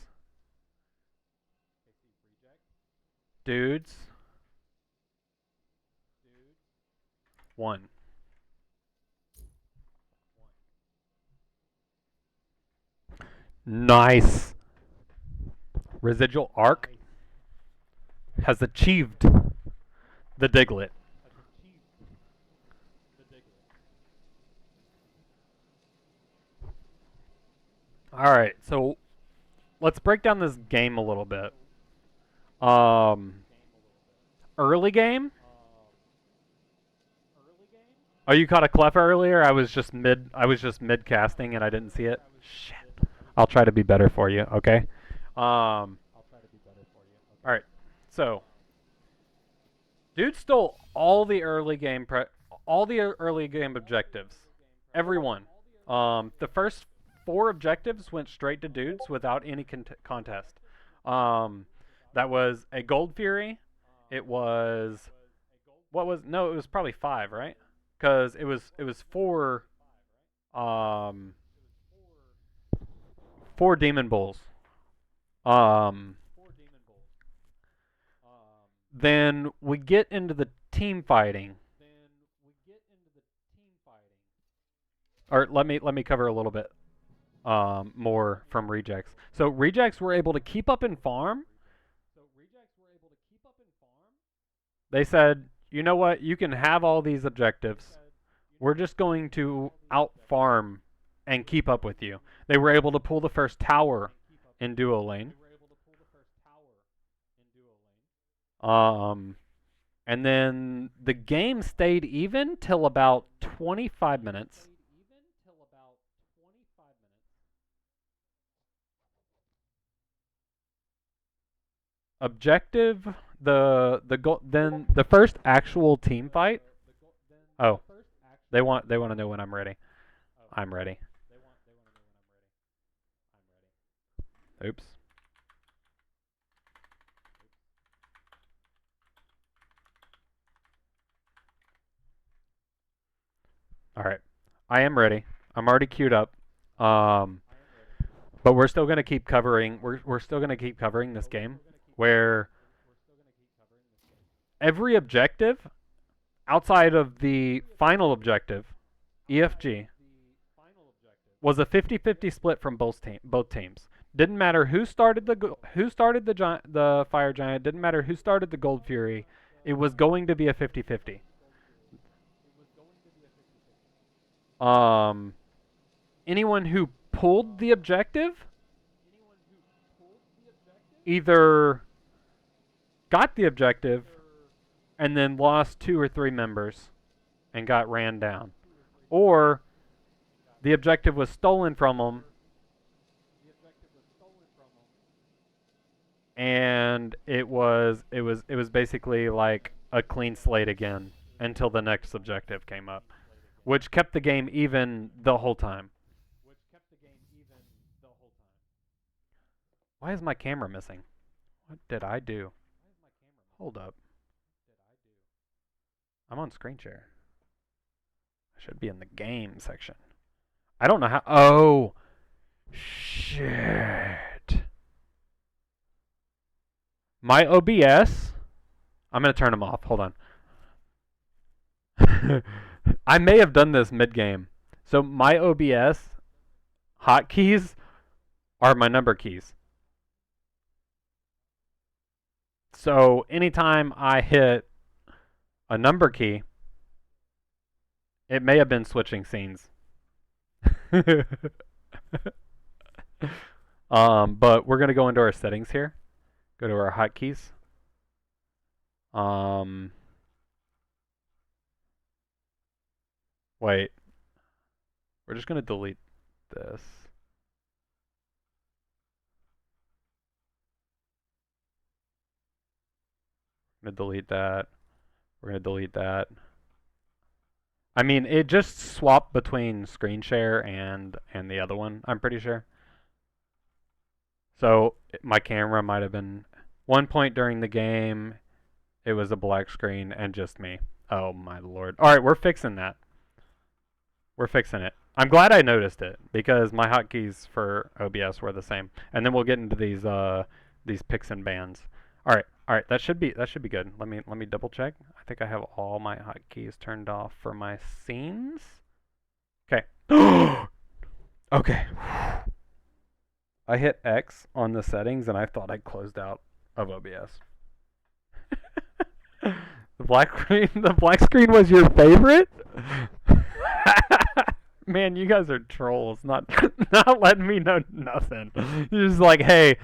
Dudes. 1. Nice. Residual arc has achieved the Diglett. Alright, so let's break down this game a little bit. Early game? Oh, you caught a clef earlier? I was just mid casting and I didn't see it. Shit. I'll try to be better for you, okay? Alright. So dude stole all the early game objectives. Every one. The first 4 objectives went straight to dudes without any contest. That was a Gold Fury. It was it was probably 5, right? Because it was 4 4 Demon Bulls. Then we get into the team fighting. Or let me cover a little bit more from rejects. So rejects were able to keep up in farm. They said, you know what? You can have all these objectives. We're just going to out farm and keep up with you. They were able to pull the first tower in duo lane. And then the game stayed even till about 25 minutes. Objective, then the first actual team fight. Oh, they want to know when I'm ready. I'm ready. Oops. All right, I am ready. I'm already queued up. But we're still gonna keep covering. We're still gonna keep covering this game, where every objective outside of the final objective, EFG, was a 50-50 split from both teams. Didn't matter who started the Fire Giant. Didn't matter who started the Gold Fury. It was going to be a 50-50. Anyone who pulled the objective either got the objective and then lost 2 or 3 members and got ran down, or the objective was stolen from them and it was basically like a clean slate again until the next objective came up, which kept the game even the whole time. Why is my camera missing? What did I do? Hold up. I'm on screen share. I should be in the game section. I don't know how. Oh, shit. My OBS. I'm going to turn them off. Hold on. I may have done this mid-game. So my OBS hotkeys are my number keys. So anytime I hit a number key, it may have been switching scenes. But we're going to go into our settings here. Go to our hotkeys. Wait. We're just going to delete this. . gonna delete that. We're gonna delete that. I mean, it just swapped between screen share and the other one, I'm pretty sure. So my camera might have been one point during the game. It was a black screen and just me. Oh my lord! All right, we're fixing that. We're fixing it. I'm glad I noticed it because my hotkeys for OBS were the same. And then we'll get into these picks and bans. All right, that should be good. Let me double check. I think I have all my hotkeys turned off for my scenes. Okay. Okay. I hit X on the settings and I thought I closed out of OBS. The black screen was your favorite? Man, you guys are trolls, not letting me know nothing. You're just like, hey,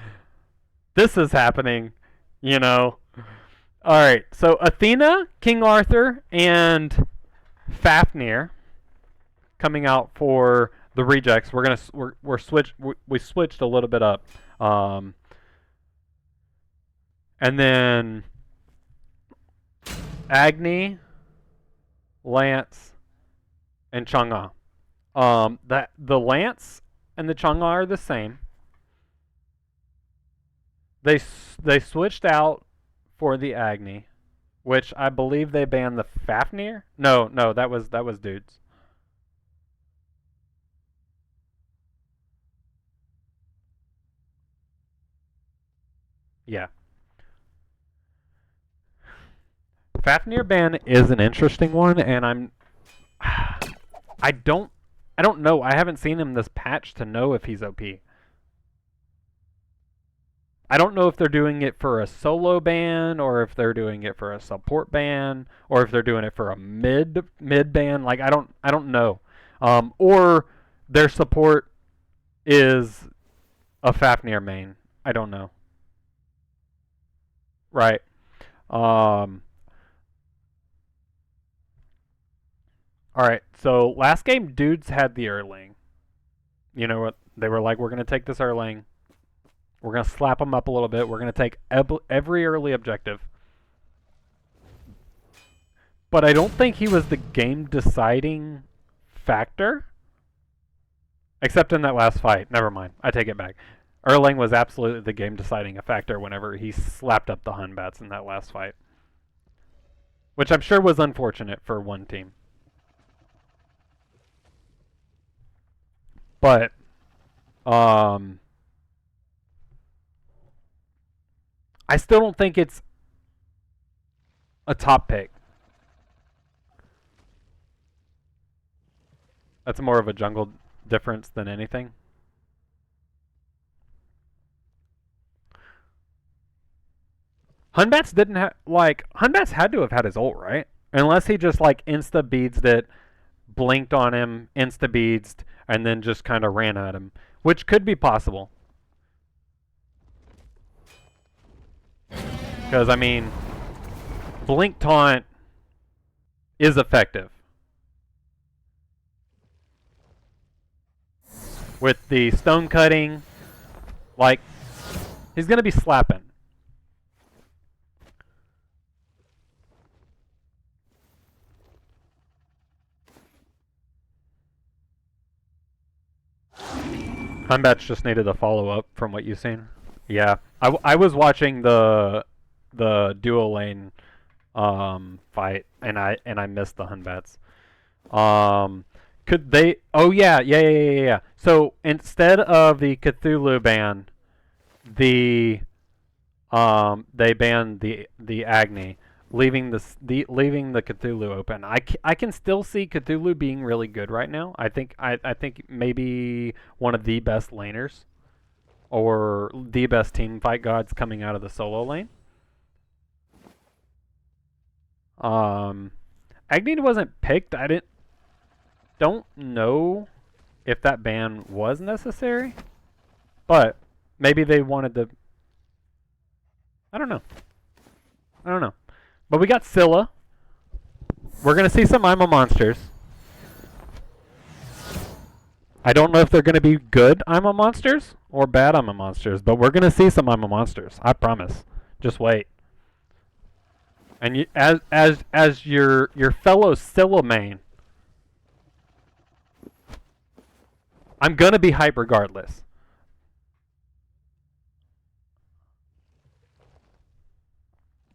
this is happening, you know. Alright, so Athena, King Arthur, and Fafnir coming out for the rejects. We switched a little bit up. And then Agni, Lance, and Chang'e. That the Lance and the Chang'e are the same. They switched out for the Agni, which I believe they banned the Fafnir. No, that was dudes. Yeah. Fafnir ban is an interesting one, and I don't know. I haven't seen him this patch to know if he's OP. I don't know if they're doing it for a solo ban, or if they're doing it for a support ban, or if they're doing it for a mid ban. Like I don't know. Or their support is a Fafnir main. I don't know. Right. All right. So last game, dudes had the Erling. You know what? They were like, we're gonna take this Erling. We're going to slap them up a little bit. We're going to take every early objective. But I don't think he was the game-deciding factor. Except in that last fight. Never mind. I take it back. Erling was absolutely the game-deciding factor whenever he slapped up the Hun Bats in that last fight. Which I'm sure was unfortunate for one team. But, I still don't think it's a top pick. That's more of a jungle difference than anything. Hunbats didn't have, Hunbats had to have had his ult, right? Unless he just, insta-beads it, blinked on him, insta-beads, and then just kind of ran at him. Which could be possible. Because, I mean, Blink Taunt is effective. With the stone cutting, he's going to be slapping. Hunbats just needed a follow-up from what you've seen. Yeah, I was watching the duo lane fight, and I missed the Hunbats. Could they? Oh yeah. So instead of the Cthulhu ban, they banned the Agni, leaving the Cthulhu open. I can still see Cthulhu being really good right now. I think maybe one of the best laners, or the best team fight gods coming out of the solo lane. Agni wasn't picked. Don't know if that ban was necessary, but maybe they wanted to. I don't know. But we got Scylla. We're gonna see some Ima monsters. I don't know if they're gonna be good Ima monsters or bad Ima monsters, but we're gonna see some Ima monsters. I promise. Just wait. And you, as your fellow Scylla main, I'm gonna be hype regardless.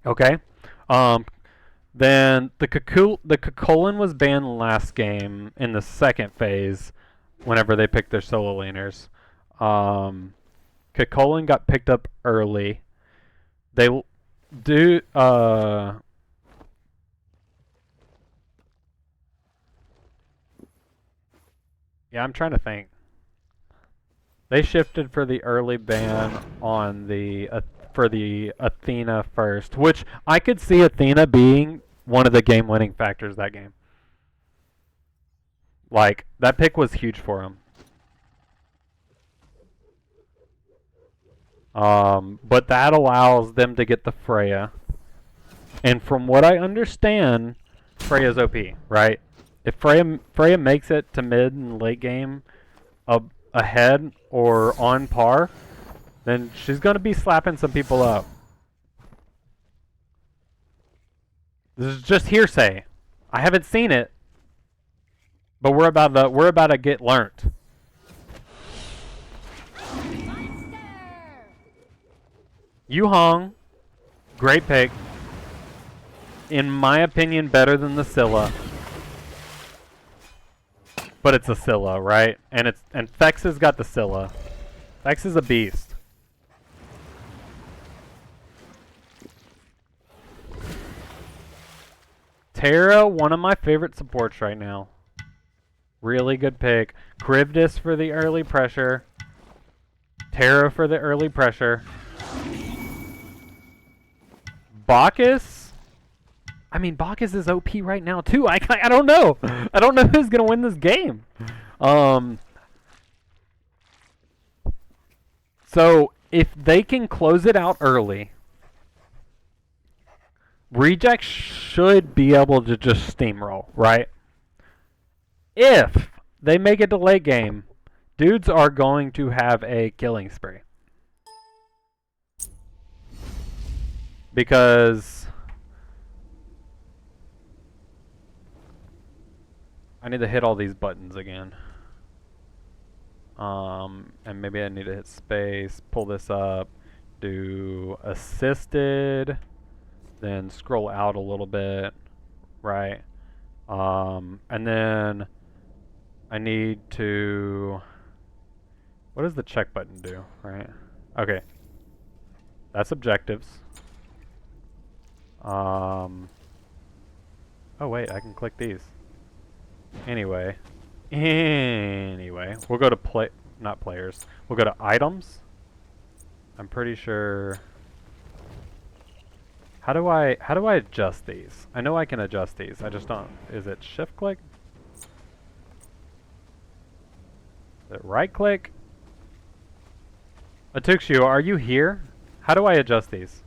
Okay. Then the Kakolin was banned last game in the second phase, whenever they picked their solo laners. Kakolin got picked up early. They do yeah, I'm trying to think. They shifted for the early ban on the for the Athena first, which I could see Athena being one of the game-winning factors that game. Like, that pick was huge for him. But that allows them to get the Freya. And from what I understand, Freya's OP, right? If Freya makes it to mid and late game ahead or on par, then she's going to be slapping some people up. This is just hearsay. I haven't seen it, but we're about to get learnt. Yu Hong, great pick. In my opinion, better than the Scylla. But it's a Scylla, right? And Fex has got the Scylla. Fex is a beast. Terra, one of my favorite supports right now. Really good pick. Krivdis for the early pressure. Terra for the early pressure. Bacchus. I mean, Bacchus is OP right now too. I don't know. I don't know who's gonna win this game. So if they can close it out early, Reject should be able to just steamroll, right? If they make it to late game, dudes are going to have a killing spree. Because I need to hit all these buttons again. And maybe I need to hit space, pull this up, do assisted, then scroll out a little bit, right? And then I need to, what does the check button do, right? Okay. That's objectives. Oh wait, I can click these. Anyway, we'll go to not players. We'll go to items. I'm pretty sure. How do I adjust these? I know I can adjust these. I just don't. Is it shift click? Is it right click? Atuxio, are you here? How do I adjust these?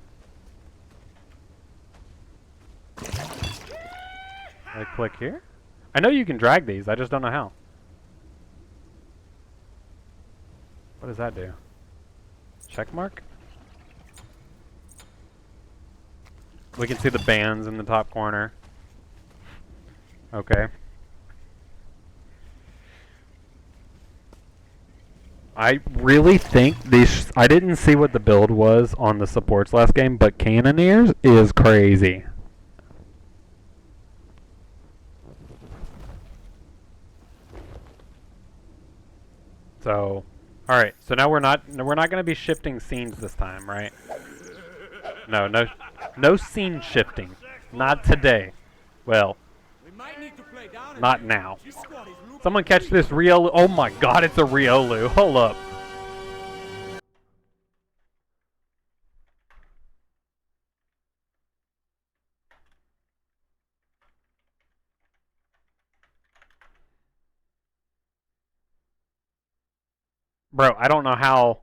I click here? I know you can drag these, I just don't know how. What does that do? Check mark? We can see the bands in the top corner. Okay. I really think these. I didn't see what the build was on the supports last game, but Cannoneers is crazy. So, all right. So now we're not going to be shifting scenes this time, right? No scene shifting. Not today. Well, not now. Someone catch this Riolu. Oh my god, it's a Riolu. Hold up. Bro, I don't know how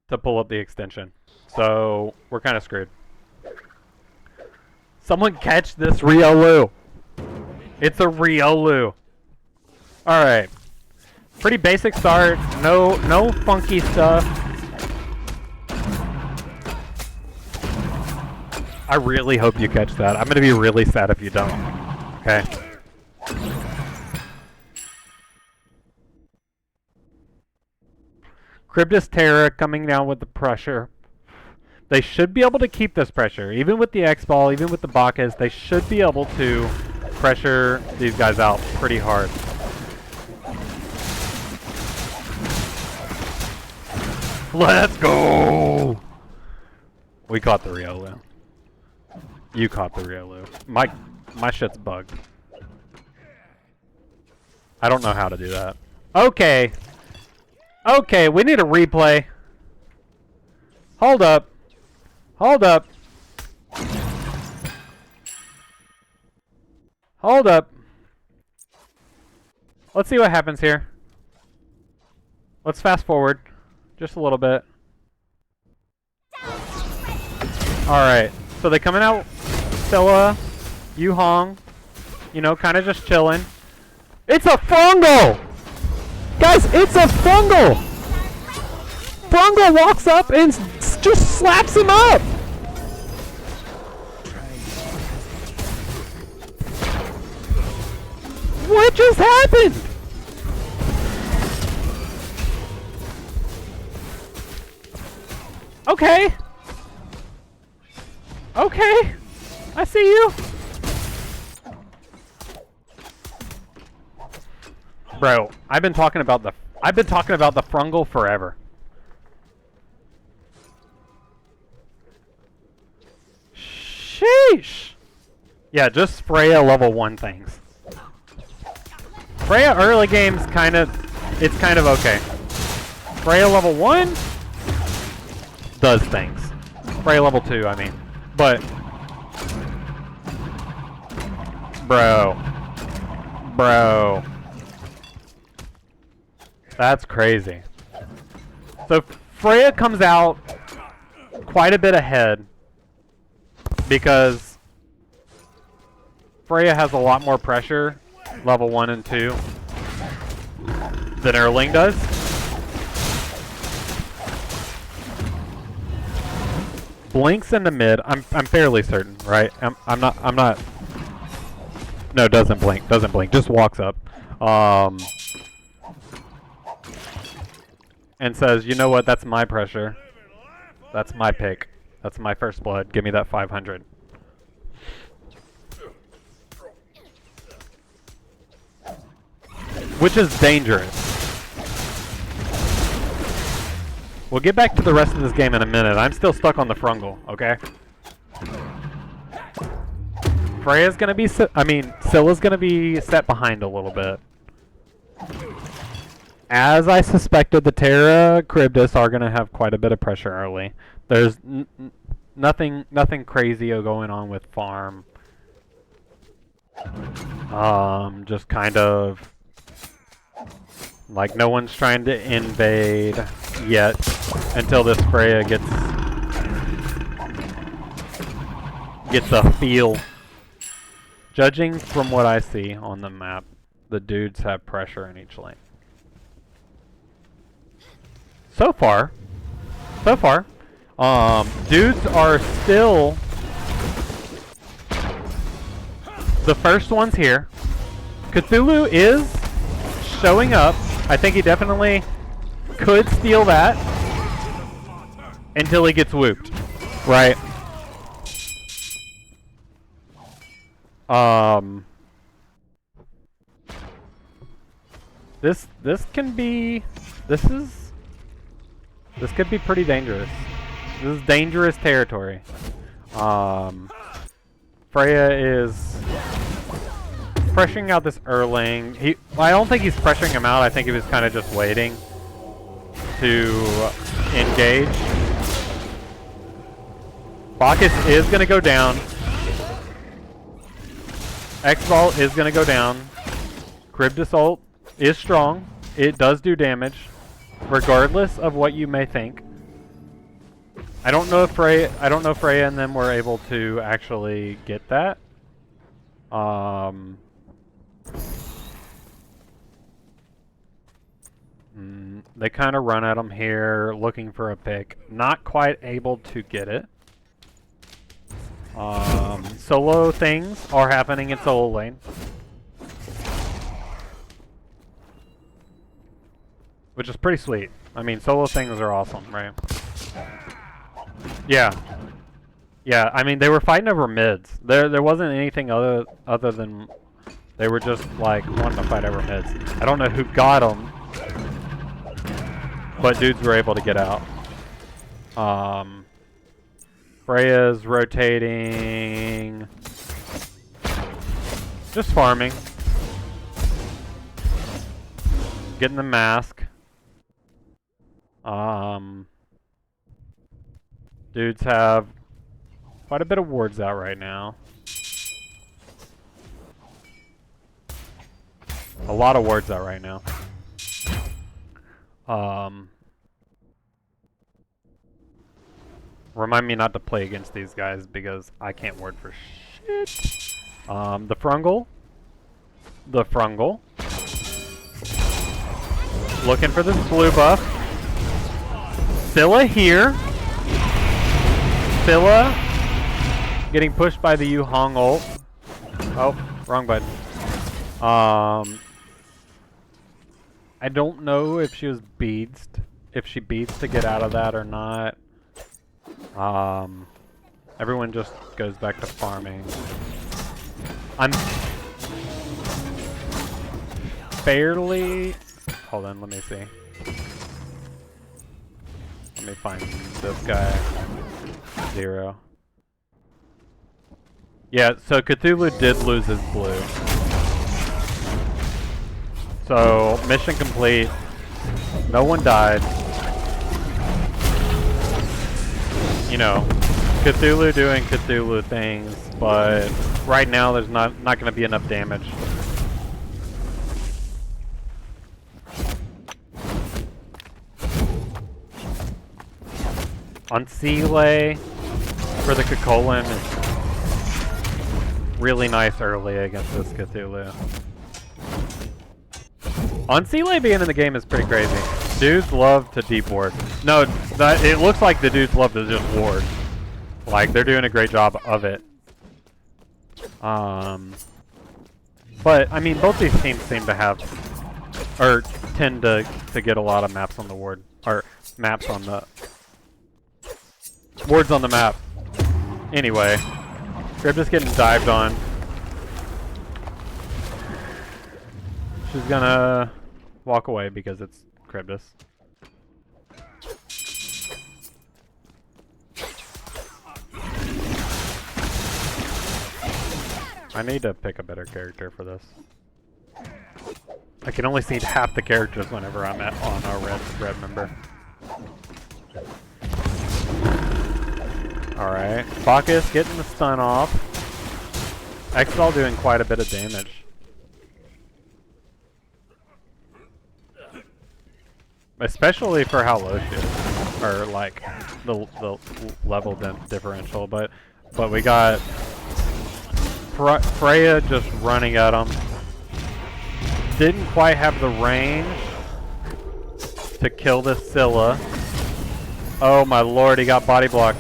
to pull up the extension. So, we're kind of screwed. Someone catch this Riolu. It's a Riolu. Alright. Pretty basic start. No funky stuff. I really hope you catch that. I'm gonna be really sad if you don't. Okay. Cryptus Terra coming down with the pressure. They should be able to keep this pressure. Even with the X-Ball, even with the Bacchus, they should be able to pressure these guys out pretty hard. Let's go! We caught the Riolu. You caught the Riolu. My shit's bugged. I don't know how to do that. Okay. Okay, we need a replay. Hold up. Hold up. Hold up. Let's see what happens here. Let's fast forward just a little bit. Alright, so they coming out, Scylla, Yu Hong, you know, kind of just chilling. It's a fungal! Guys, it's a fungal! Fungal walks up and just slaps him up! What just happened? Okay. Okay. I see you. Bro, I've been talking about the fungal forever. Sheesh. Yeah, just Freya level 1 things. Freya early game's it's kind of okay. Freya level 1 does things. Freya level 2, I mean. But bro. That's crazy. So Freya comes out quite a bit ahead because Freya has a lot more pressure, level 1 and 2, than Erling does. Blinks in the mid. I'm fairly certain, right? I'm not. No, doesn't blink. Just walks up, and says, "You know what? That's my pressure. That's my pick. That's my first blood. Give me that 500." Which is dangerous. We'll get back to the rest of this game in a minute. I'm still stuck on the Frungle, okay? Freya's gonna be, Scylla's gonna be set behind a little bit. As I suspected, the Terra Cryptus are gonna have quite a bit of pressure early. There's nothing crazy going on with farm. Just kind of like no one's trying to invade yet until this Freya gets a feel. Judging from what I see on the map, the dudes have pressure in each lane. So far, dudes are still the first ones here. Cthulhu is showing up. I think he definitely could steal that until he gets whooped, right? This could be pretty dangerous. This is dangerous territory. Freya is pressuring out this Erling. I don't think he's pressuring him out. I think he was kind of just waiting to engage. Bacchus is going to go down. X-Ball is going to go down. Cryptus ult is strong. It does do damage, regardless of what you may think. I don't know if Freya and them were able to actually get that. They kind of run at him here, looking for a pick. Not quite able to get it. Solo things are happening in solo lane. Which is pretty sweet. I mean, solo things are awesome, right? Yeah. Yeah, I mean, they were fighting over mids. There wasn't anything other than they were just, like, wanting to fight over mids. I don't know who got them, but dudes were able to get out. Freya's rotating. Just farming. Getting the mask. Dudes have quite a bit of wards out right now. A lot of wards out right now. Remind me not to play against these guys because I can't ward for shit. The Frungle. The Frungle. Looking for this blue buff. Scylla here. Scylla getting pushed by the Yu Hong ult. Oh, wrong button. I don't know if she was beads, if she beads to get out of that or not. Everyone just goes back to farming. I'm fairly... Hold on, let me see. Let me find this guy. 0. Yeah, so Cthulhu did lose his blue. So, mission complete. No one died. You know, Cthulhu doing Cthulhu things, but right now there's not going to be enough damage. On Sealay for the Kakolin is really nice early against this Cthulhu. On Sealay being in the game is pretty crazy. Dudes love to deep ward. No, it looks like the dudes love to just ward. Like, they're doing a great job of it. But, I mean, both these teams seem to have, or tend to get a lot of maps on the ward. Or, maps on the... Wards on the map. Anyway. Cryptus getting dived on. She's gonna walk away because it's Cryptus. I need to pick a better character for this. I can only see half the characters whenever I'm on a red member. Alright, Bacchus getting the stun off. Exval doing quite a bit of damage. Especially for how low she is. Or like, the level differential. But we got Freya just running at him. Didn't quite have the range to kill this Scylla. Oh my lord, he got body blocked.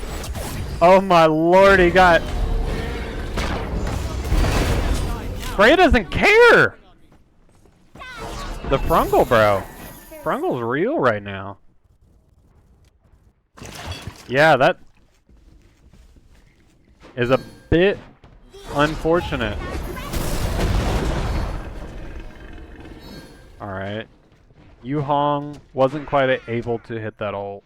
Oh my lord, he got... Freya doesn't care! The Frungle, bro. Frungle's real right now. Yeah, that is a bit unfortunate. Alright. Yu Hong wasn't quite able to hit that ult.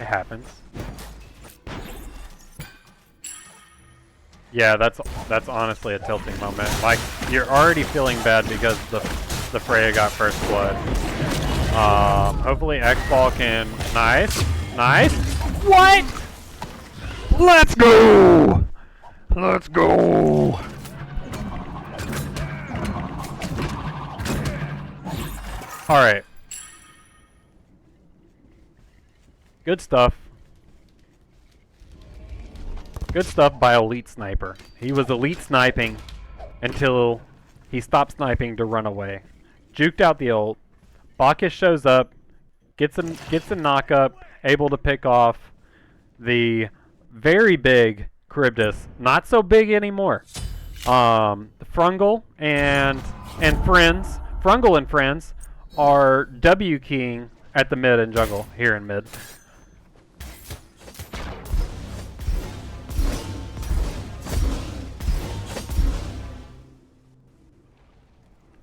It happens. Yeah, that's honestly a tilting moment. Like, you're already feeling bad because the Freya got first blood. Hopefully X-Ball can... Nice. Nice. What? Let's go! Let's go! Alright. Good stuff. Good stuff by Elite Sniper. He was elite sniping until he stopped sniping to run away. juked out the ult. Bacchus shows up, gets a knock up, able to pick off the very big Charybdis. Not so big anymore. The Frungle and friends, Frungle and friends are W keying at the mid and jungle here in mid.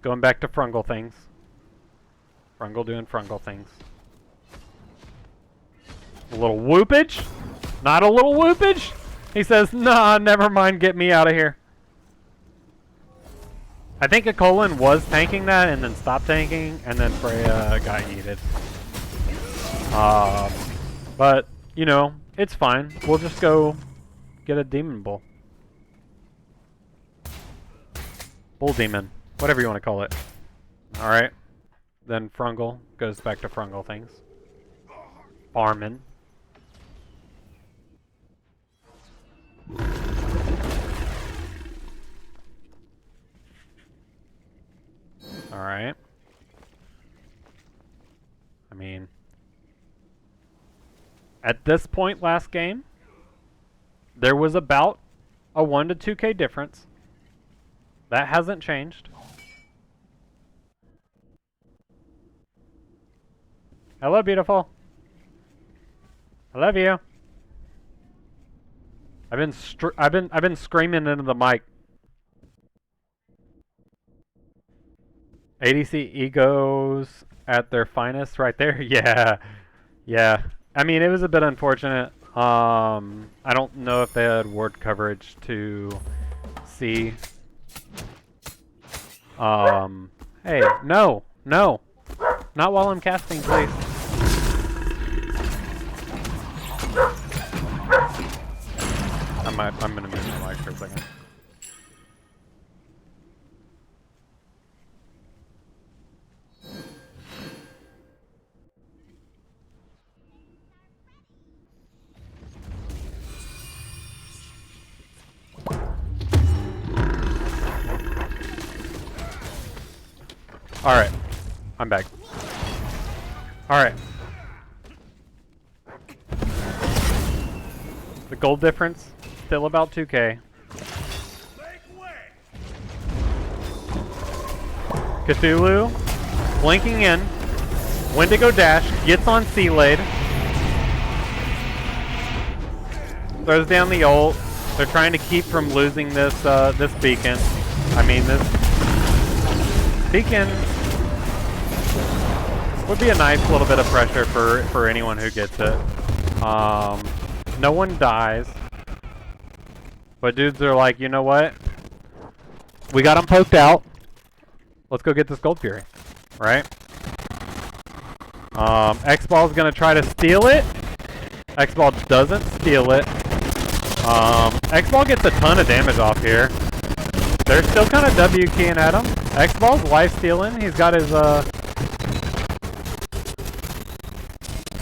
Going back to Frungle things. Frungle doing Frungle things. A little whoopage? Not a little whoopage? He says, nah, never mind, get me out of here. I think Akolin was tanking that and then stopped tanking, and then Freya got yeeted. But, you know, it's fine. We'll just go get a Demon Bull. Bull Demon. Whatever you want to call it. Alright. Then Frungle goes back to Frungle things. Farmin. Alright. I mean, at this point last game, there was about a 1 to 2k difference. That hasn't changed. Hello, beautiful. I love you. I've been screaming into the mic. ADC egos at their finest right there. Yeah. Yeah. I mean, it was a bit unfortunate. I don't know if they had ward coverage to see. Hey, no. No. Not while I'm casting, please. I'm gonna move my mic for a second. Alright. I'm back. Alright. The gold difference, still about 2k. Cthulhu, blinking in. Wendigo dash, gets on Sealade. Throws down the ult. They're trying to keep from losing this this beacon. I mean, this beacon would be a nice little bit of pressure for anyone who gets it. No one dies. But dudes are like, you know what? We got them poked out. Let's go get this Gold Fury. Right? X-Ball's gonna try to steal it. X-Ball doesn't steal it. X-Ball gets a ton of damage off here. They're still kind of W keying at him. X-Ball's life stealing. He's got his I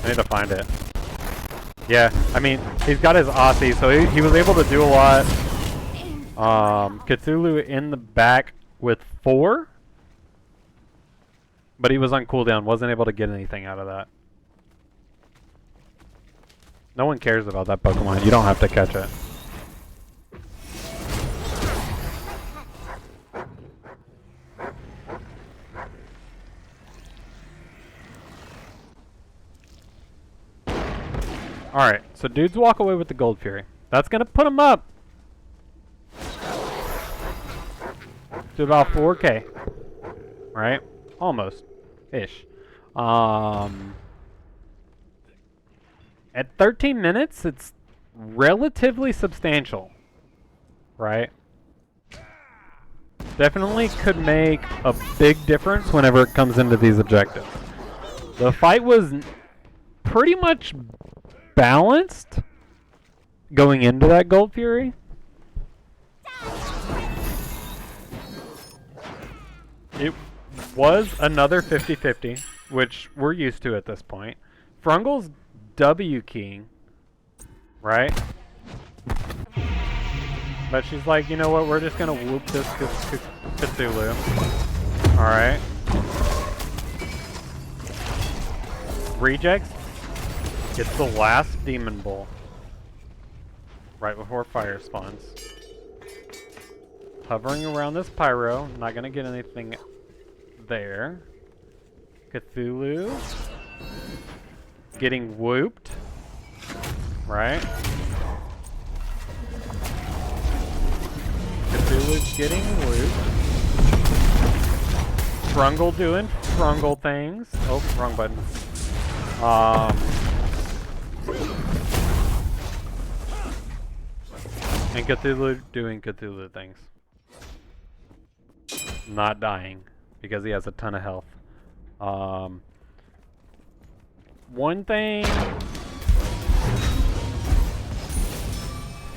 need to find it. Yeah, I mean, he's got his Aussie, so he was able to do a lot. Cthulhu in the back with 4. But he was on cooldown, wasn't able to get anything out of that. No one cares about that Pokemon. You don't have to catch it. Alright, so dudes walk away with the Gold Fury. That's going to put him up to about 4k. Right? Almost. Ish. At 13 minutes, it's relatively substantial. Right? Definitely could make a big difference whenever it comes into these objectives. The fight was pretty much balanced going into that Gold Fury. It was another 50-50, which we're used to at this point. Frungle's W keying, right? But she's like, you know what, we're just gonna whoop this Cthulhu. Alright. Rejects gets the last demon bowl right before fire spawns. Hovering around this pyro, not gonna get anything there. Cthulhu getting whooped, right? Cthulhu's getting whooped. Frungle doing Frungle things. Oh, wrong button. And Cthulhu doing Cthulhu things. Not dying because he has a ton of health. One thing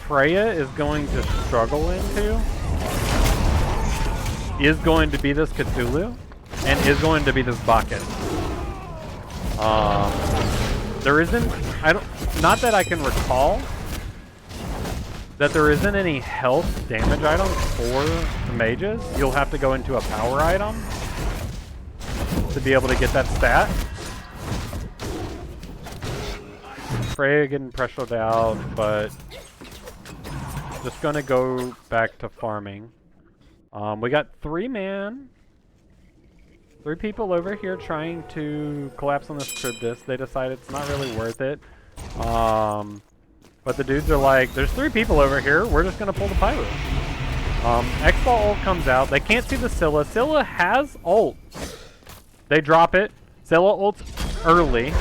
Freya is going to struggle into is going to be this Cthulhu and is going to be this Bacchus. There isn't, not that I can recall, that there isn't any health damage items for the mages. You'll have to go into a power item to be able to get that stat. Freya getting pressured out, but just gonna go back to farming. We got 3 people over here trying to collapse on this Cryptus. They decide it's not really worth it. But the dudes are like, there's 3 people over here, we're just gonna pull the pyro. X-Ball ult comes out. They can't see the Scylla. Scylla has ult. They drop it. Scylla ult's early.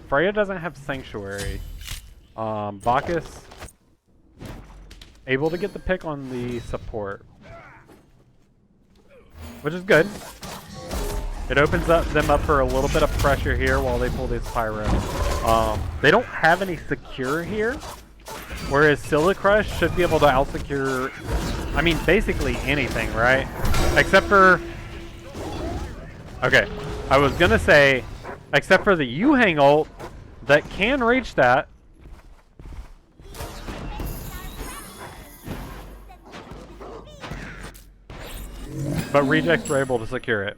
Freya doesn't have Sanctuary. Bacchus able to get the pick on the support, which is good. It opens them up for a little bit of pressure here while they pull this pyro. They don't have any secure here, whereas Scylla Crush should be able to out-secure, I mean, basically anything, right? Except for, okay, I was gonna say, except for the Yu-Hang ult that can reach that. But Rejects were able to secure it.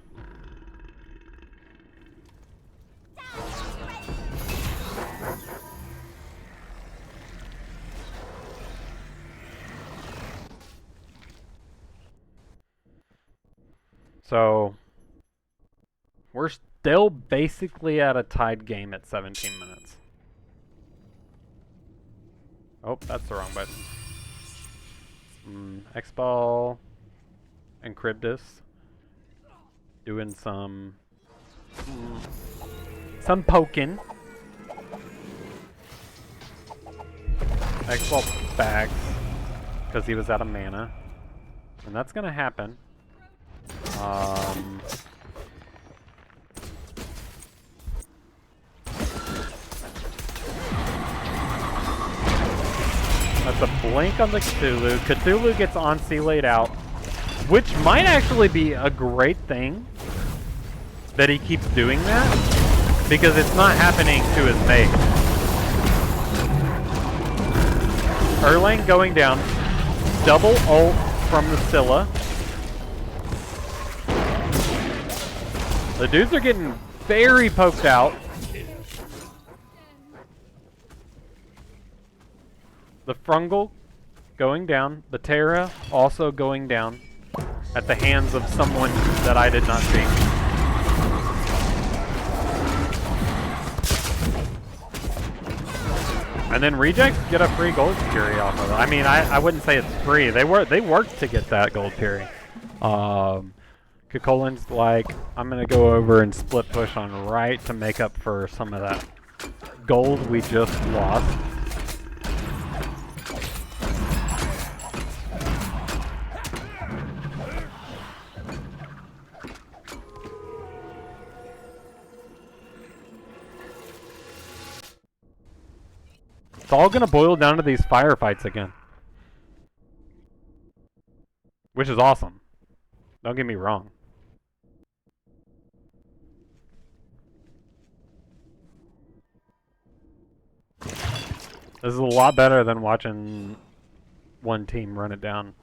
So, we're still basically at a tied game at 17 minutes. Oh, that's the wrong button. X-Ball and Cryptus doing some poking. X-Ball backs because he was out of mana, and that's gonna happen. That's a blink on the Cthulhu. Cthulhu gets on-C laid out, which might actually be a great thing that he keeps doing that, because it's not happening to his mate. Erlang going down. Double ult from the Scylla. The dudes are getting very poked out. The Frungle going down. The Terra also going down at the hands of someone that I did not see. And then Rejects get a free Gold Fury off of it. I mean, I wouldn't say it's free. They worked to get that Gold Fury. Kukolin's like, I'm gonna go over and split push on right to make up for some of that gold we just lost. It's all gonna boil down to these firefights again, which is awesome. Don't get me wrong. This is a lot better than watching one team run it down.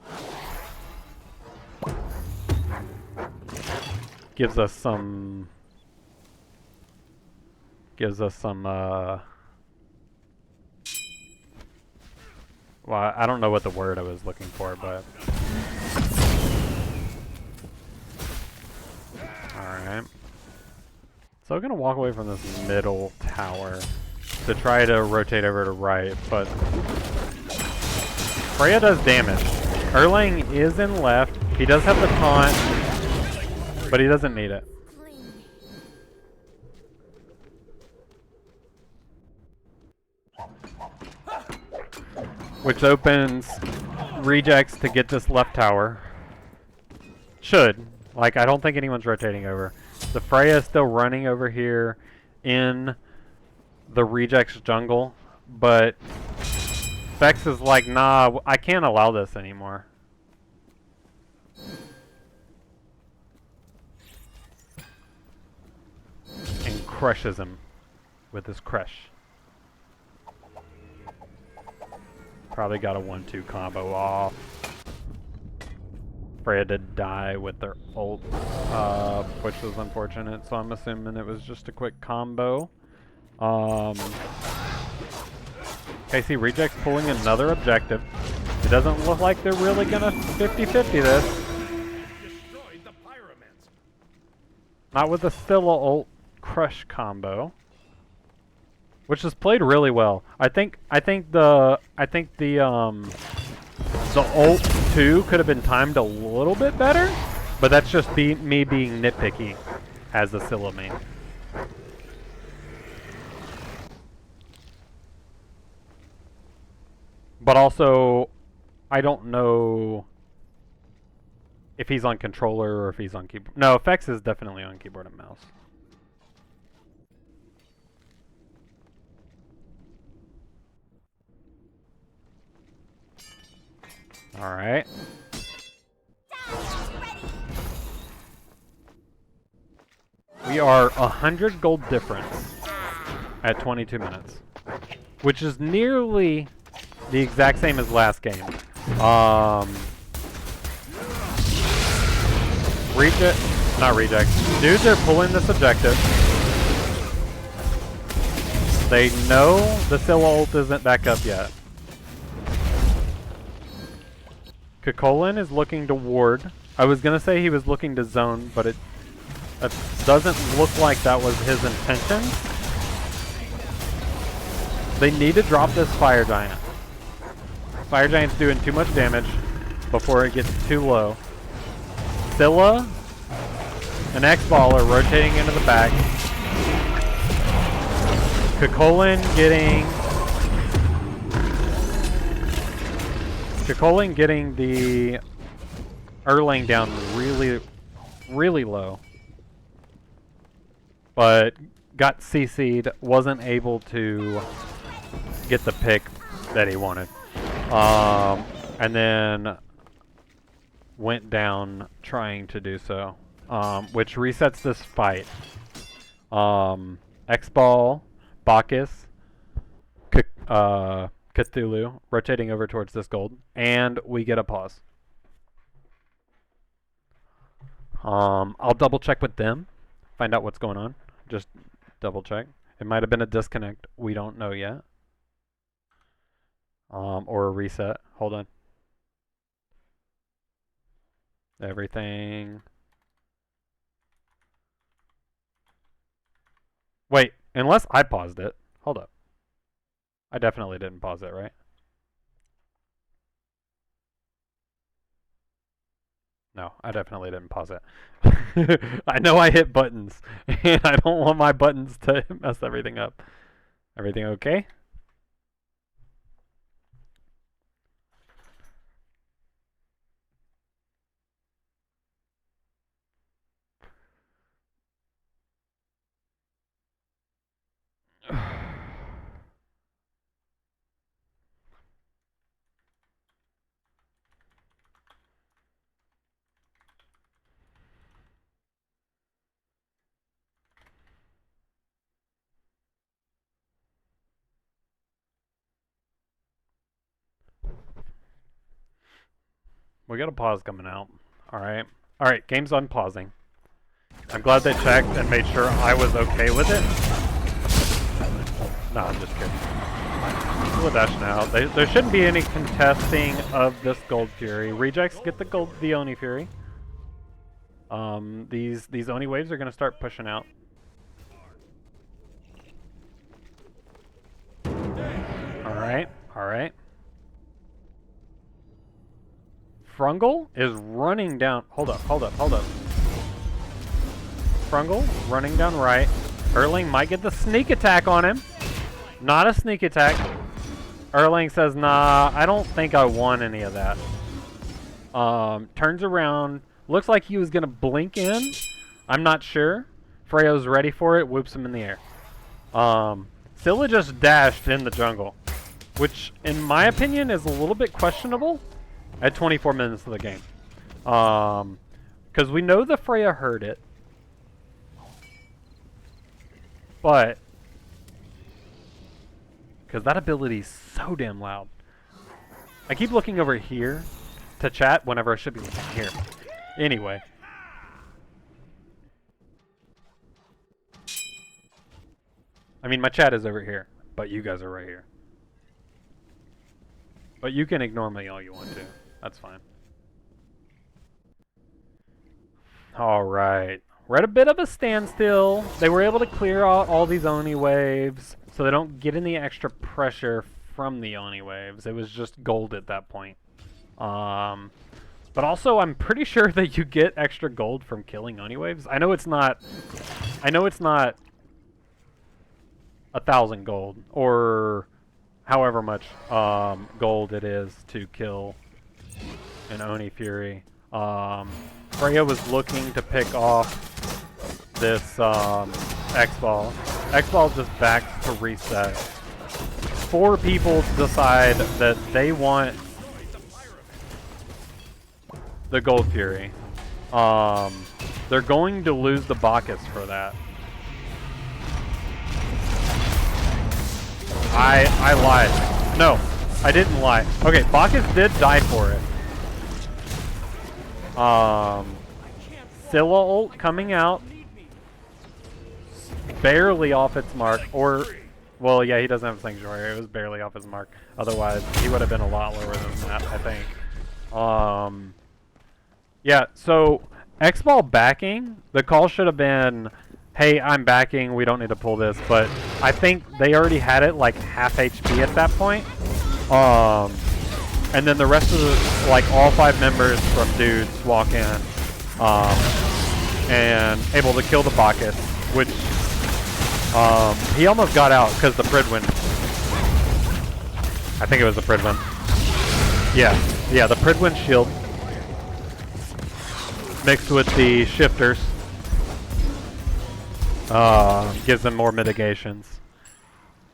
Gives us some well, I don't know what the word I was looking for, but alright. So I'm gonna walk away from this middle tower to try to rotate over to right, but Freya does damage. Erlang is in left. He does have the taunt, but he doesn't need it. Which opens rejects to get this left tower. Should. Like, I don't think anyone's rotating over. The Freya is still running over here in the rejects jungle, but Vex is like, nah, I can't allow this anymore. And crushes him with his crush. Probably got a 1-2 combo off. Freya did die with their ult, which was unfortunate, so I'm assuming it was just a quick combo. KC Rejects pulling another objective. It doesn't look like they're really gonna 50-50 this. Not with the Scylla ult crush combo, which is played really well. I think the ult too could have been timed a little bit better, but that's just me being nitpicky as the Scylla main. But also, I don't know if he's on controller or if he's on keyboard. No, Fex is definitely on keyboard and mouse. Alright. We are 100 gold difference at 22 minutes, which is nearly the exact same as last game. Dudes are pulling this objective. They know the Scylla ult isn't back up yet. Kokolin is looking to ward. I was gonna say he was looking to zone, but it doesn't look like that was his intention. They need to drop this Fire Giant. Fire Giant's doing too much damage before it gets too low. Scylla and X-Ball are rotating into the back. Kokolin getting the Erlang down really low. But got CC'd, wasn't able to get the pick that he wanted. And then went down trying to do so, which resets this fight. X-Ball, Bacchus, Cthulhu rotating over towards this gold, and we get a pause. I'll double check with them, find out what's going on. Just double check. It might have been a disconnect. We don't know yet. Or a reset. Hold on. Everything. Wait, unless I paused it. Hold up. I definitely didn't pause it, right? No, I definitely didn't pause it. I know I hit buttons, and I don't want my buttons to mess everything up. Everything okay? We got a pause coming out. Alright. Alright, game's unpausing. I'm glad they checked and made sure I was okay with it. No, I'm just kidding. We'll dash now. There shouldn't be any contesting of this Gold Fury. Rejects get the Oni Fury. These Oni waves are gonna start pushing out. Alright, alright. Frungle is running down. Hold up. Frungle running down right. Erling might get the sneak attack on him. Not a sneak attack. Erling says, nah, I don't think I want any of that. Turns around. Looks like he was going to blink in. I'm not sure. Freya's ready for it. Whoops him in the air. Scylla just dashed in the jungle. Which, in my opinion, is a little bit questionable at 24 minutes of the game. Because we know the Freya heard it. But, because that ability is so damn loud. I keep looking over here to chat whenever I should be looking here. Anyway. I mean, my chat is over here, but you guys are right here. But you can ignore me all you want to. That's fine. Alright. We're at a bit of a standstill. They were able to clear out all these Oni waves, so they don't get any extra pressure from the Oni waves. It was just gold at that point. But also, I'm pretty sure that you get extra gold from killing Oni waves. I know it's not 1,000 gold, or however much gold it is to kill an Oni Fury. Freya was looking to pick off this X-Ball. X-Ball just backs to reset. 4 people decide that they want the Gold Fury. They're going to lose the Bacchus for that. I lied. No, I didn't lie. Okay, Bacchus did die for it. Scylla ult coming out. Barely off its mark. Or, well, yeah, he doesn't have Sanctuary. It was barely off his mark. Otherwise, he would have been a lot lower than that, I think. Yeah, so X-Ball backing, the call should have been, hey, I'm backing, we don't need to pull this, but I think they already had it like half HP at that point. And then the rest of the, like all 5 members from Dudes walk in, and able to kill the Bacchus, which he almost got out because the Pridwin. I think it was the Pridwin. Yeah, the Pridwin shield mixed with the shifters gives them more mitigations.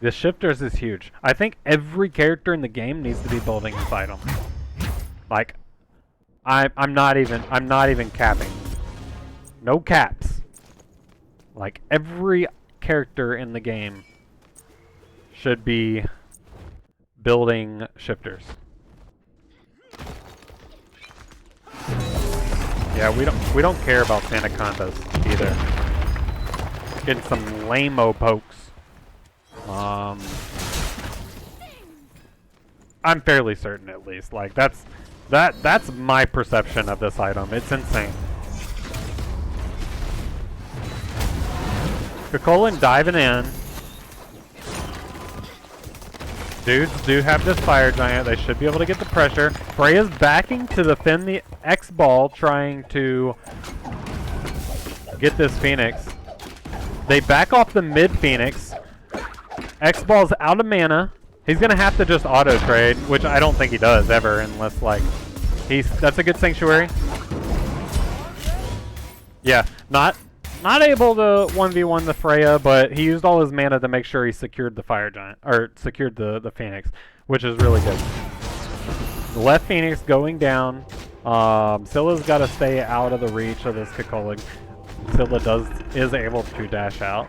The shifters is huge. I think every character in the game needs to be building this item. Like, I'm not even capping. No caps. Like, every character in the game should be building shifters. Yeah, we don't care about Sanacondas either. Getting some lame-o pokes. I'm fairly certain, at least. Like that's my perception of this item. It's insane. Kokolin diving in. Dudes do have this fire giant. They should be able to get the pressure. Freya's backing to defend the X-Ball, trying to get this Phoenix. They back off the mid Phoenix. X-Ball's out of mana. He's gonna have to just auto trade, which I don't think he does ever, unless like that's a good Sanctuary. Yeah, not able to 1v1 the Freya, but he used all his mana to make sure he secured the fire giant, or secured the Phoenix, which is really good. The left Phoenix going down. Scylla's got to stay out of the reach of this Kokolin. Scylla is able to dash out.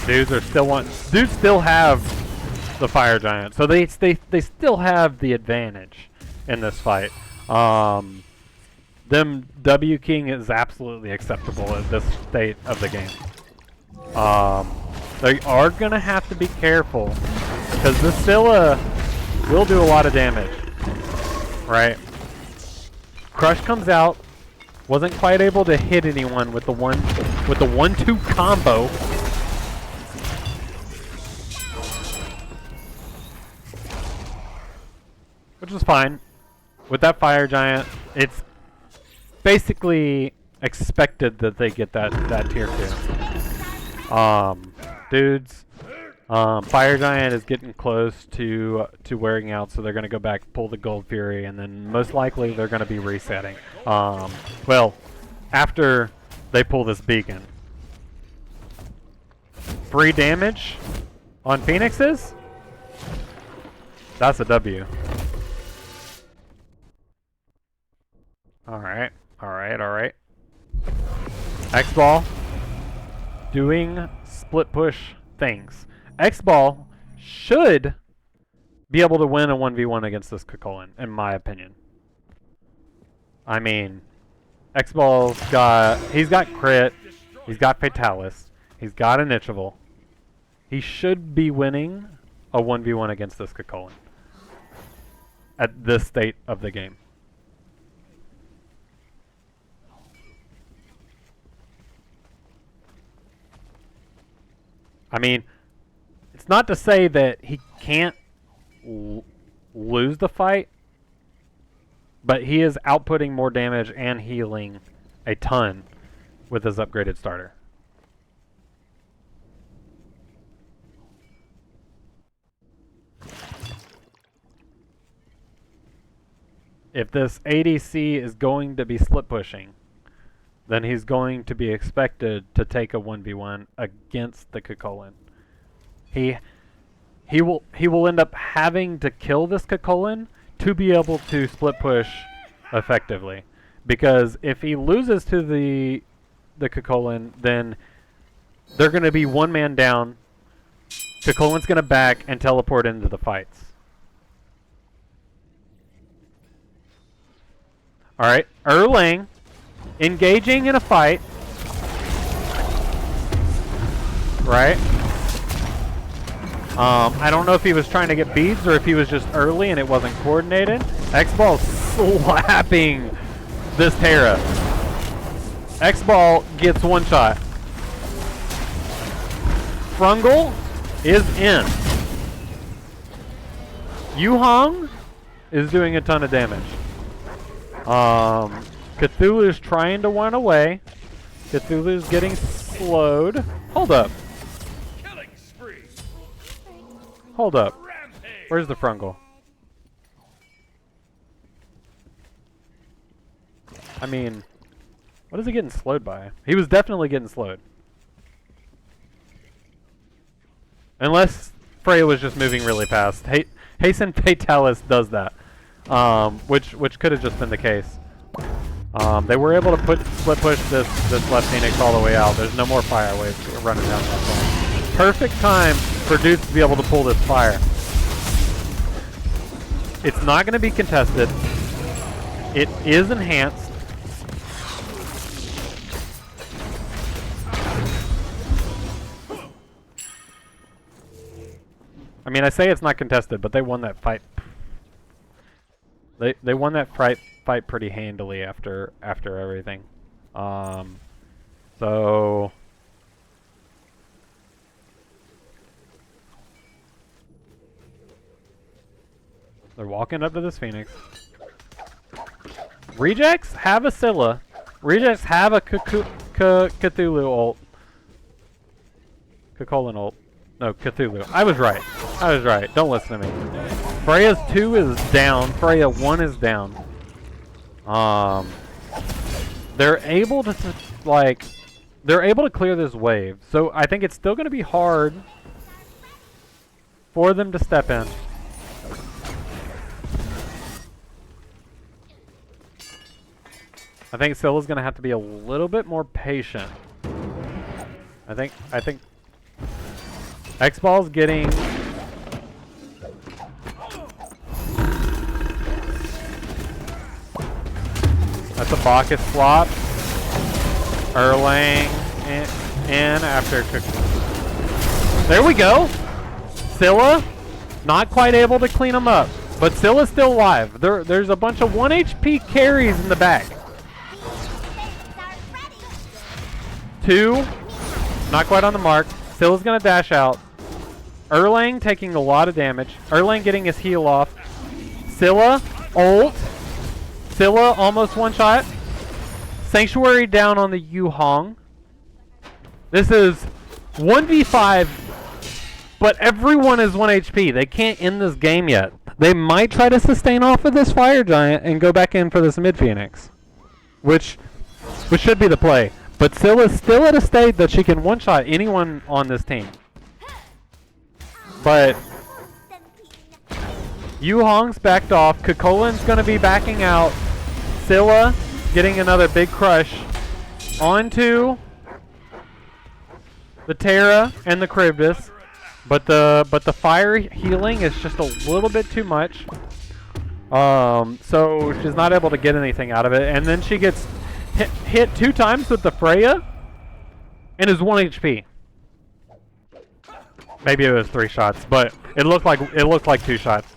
Dudes still have the fire giant, so they still have the advantage in this fight. Them W King is absolutely acceptable at this state of the game. They are gonna have to be careful because this Scylla will do a lot of damage, right? Crush comes out, wasn't quite able to hit anyone with the 1-2 combo. Which is fine. With that fire giant, it's basically expected that they get that tier 2. Dudes, fire giant is getting close to wearing out, so they're gonna go back, pull the Gold Fury, and then most likely they're gonna be resetting. Well, after they pull this beacon. 3 damage on Phoenixes? That's a W. Alright, alright, alright. X-Ball doing split push things. X-Ball should be able to win a 1v1 against this Kukulkan, in my opinion. I mean, X-Ball's he's got crit, he's got Fatalis, he's got Initiable. He should be winning a 1v1 against this Kukulkan at this state of the game. I mean, it's not to say that he can't lose the fight, but he is outputting more damage and healing a ton with his upgraded starter. If this ADC is going to be split pushing, then he's going to be expected to take a 1v1 against the Kukulkan. He will end up having to kill this Kukulkan to be able to split push effectively. Because if he loses to the Kukulkan, then they're going to be one man down. Kukulkan's going to back and teleport into the fights. Alright, Erlang engaging in a fight. Right? I don't know if he was trying to get beads or if he was just early and it wasn't coordinated. X-Ball slapping this Terra. X-Ball gets one shot. Frungle is in. Yu-Hong is doing a ton of damage. Cthulhu's trying to run away. Cthulhu's getting slowed. Hold up. Hold up. Where's the Frungle? I mean, what is he getting slowed by? He was definitely getting slowed. Unless Freya was just moving really fast. Hasten Fatalis does that. Which could have just been the case. They were able to split push this left Phoenix all the way out. There's no more fire waves running down that side. Perfect time for Dudes to be able to pull this fire. It's not going to be contested. It is enhanced. I mean, I say it's not contested, but they won that fight. They won that fight pretty handily after everything. So they're walking up to this Phoenix. Rejects have a Scylla. Rejects have a Cthulhu ult. Kukulkan ult. No, Cthulhu. I was right. Don't listen to me. Freya's 2 is down. Freya 1 is down. They're able to clear this wave. So I think it's still going to be hard for them to step in. I think Scylla's going to have to be a little bit more patient. I think X-Ball's getting... That's a Bacchus flop. Erlang in after... There we go! Scylla, not quite able to clean them up. But Scylla's still alive. There's a bunch of 1 HP carries in the back. 2, not quite on the mark. Scylla's gonna dash out. Erlang taking a lot of damage. Erlang getting his heal off. Scylla, ult. Scylla almost one shot. Sanctuary down on the Yu Hong. This is 1v5, but everyone is 1 HP. They can't end this game yet. They might try to sustain off of this Fire Giant and go back in for this mid Phoenix, which should be the play. But Scylla's still at a state that she can one-shot anyone on this team. But Yu Hong's backed off. Kukolin's going to be backing out. Scylla getting another big crush onto the Terra and the Charybdis. But the fire healing is just a little bit too much. So she's not able to get anything out of it. And then she gets hit 2 times with the Freya and is 1 HP. Maybe it was 3 shots, but it looked like 2 shots.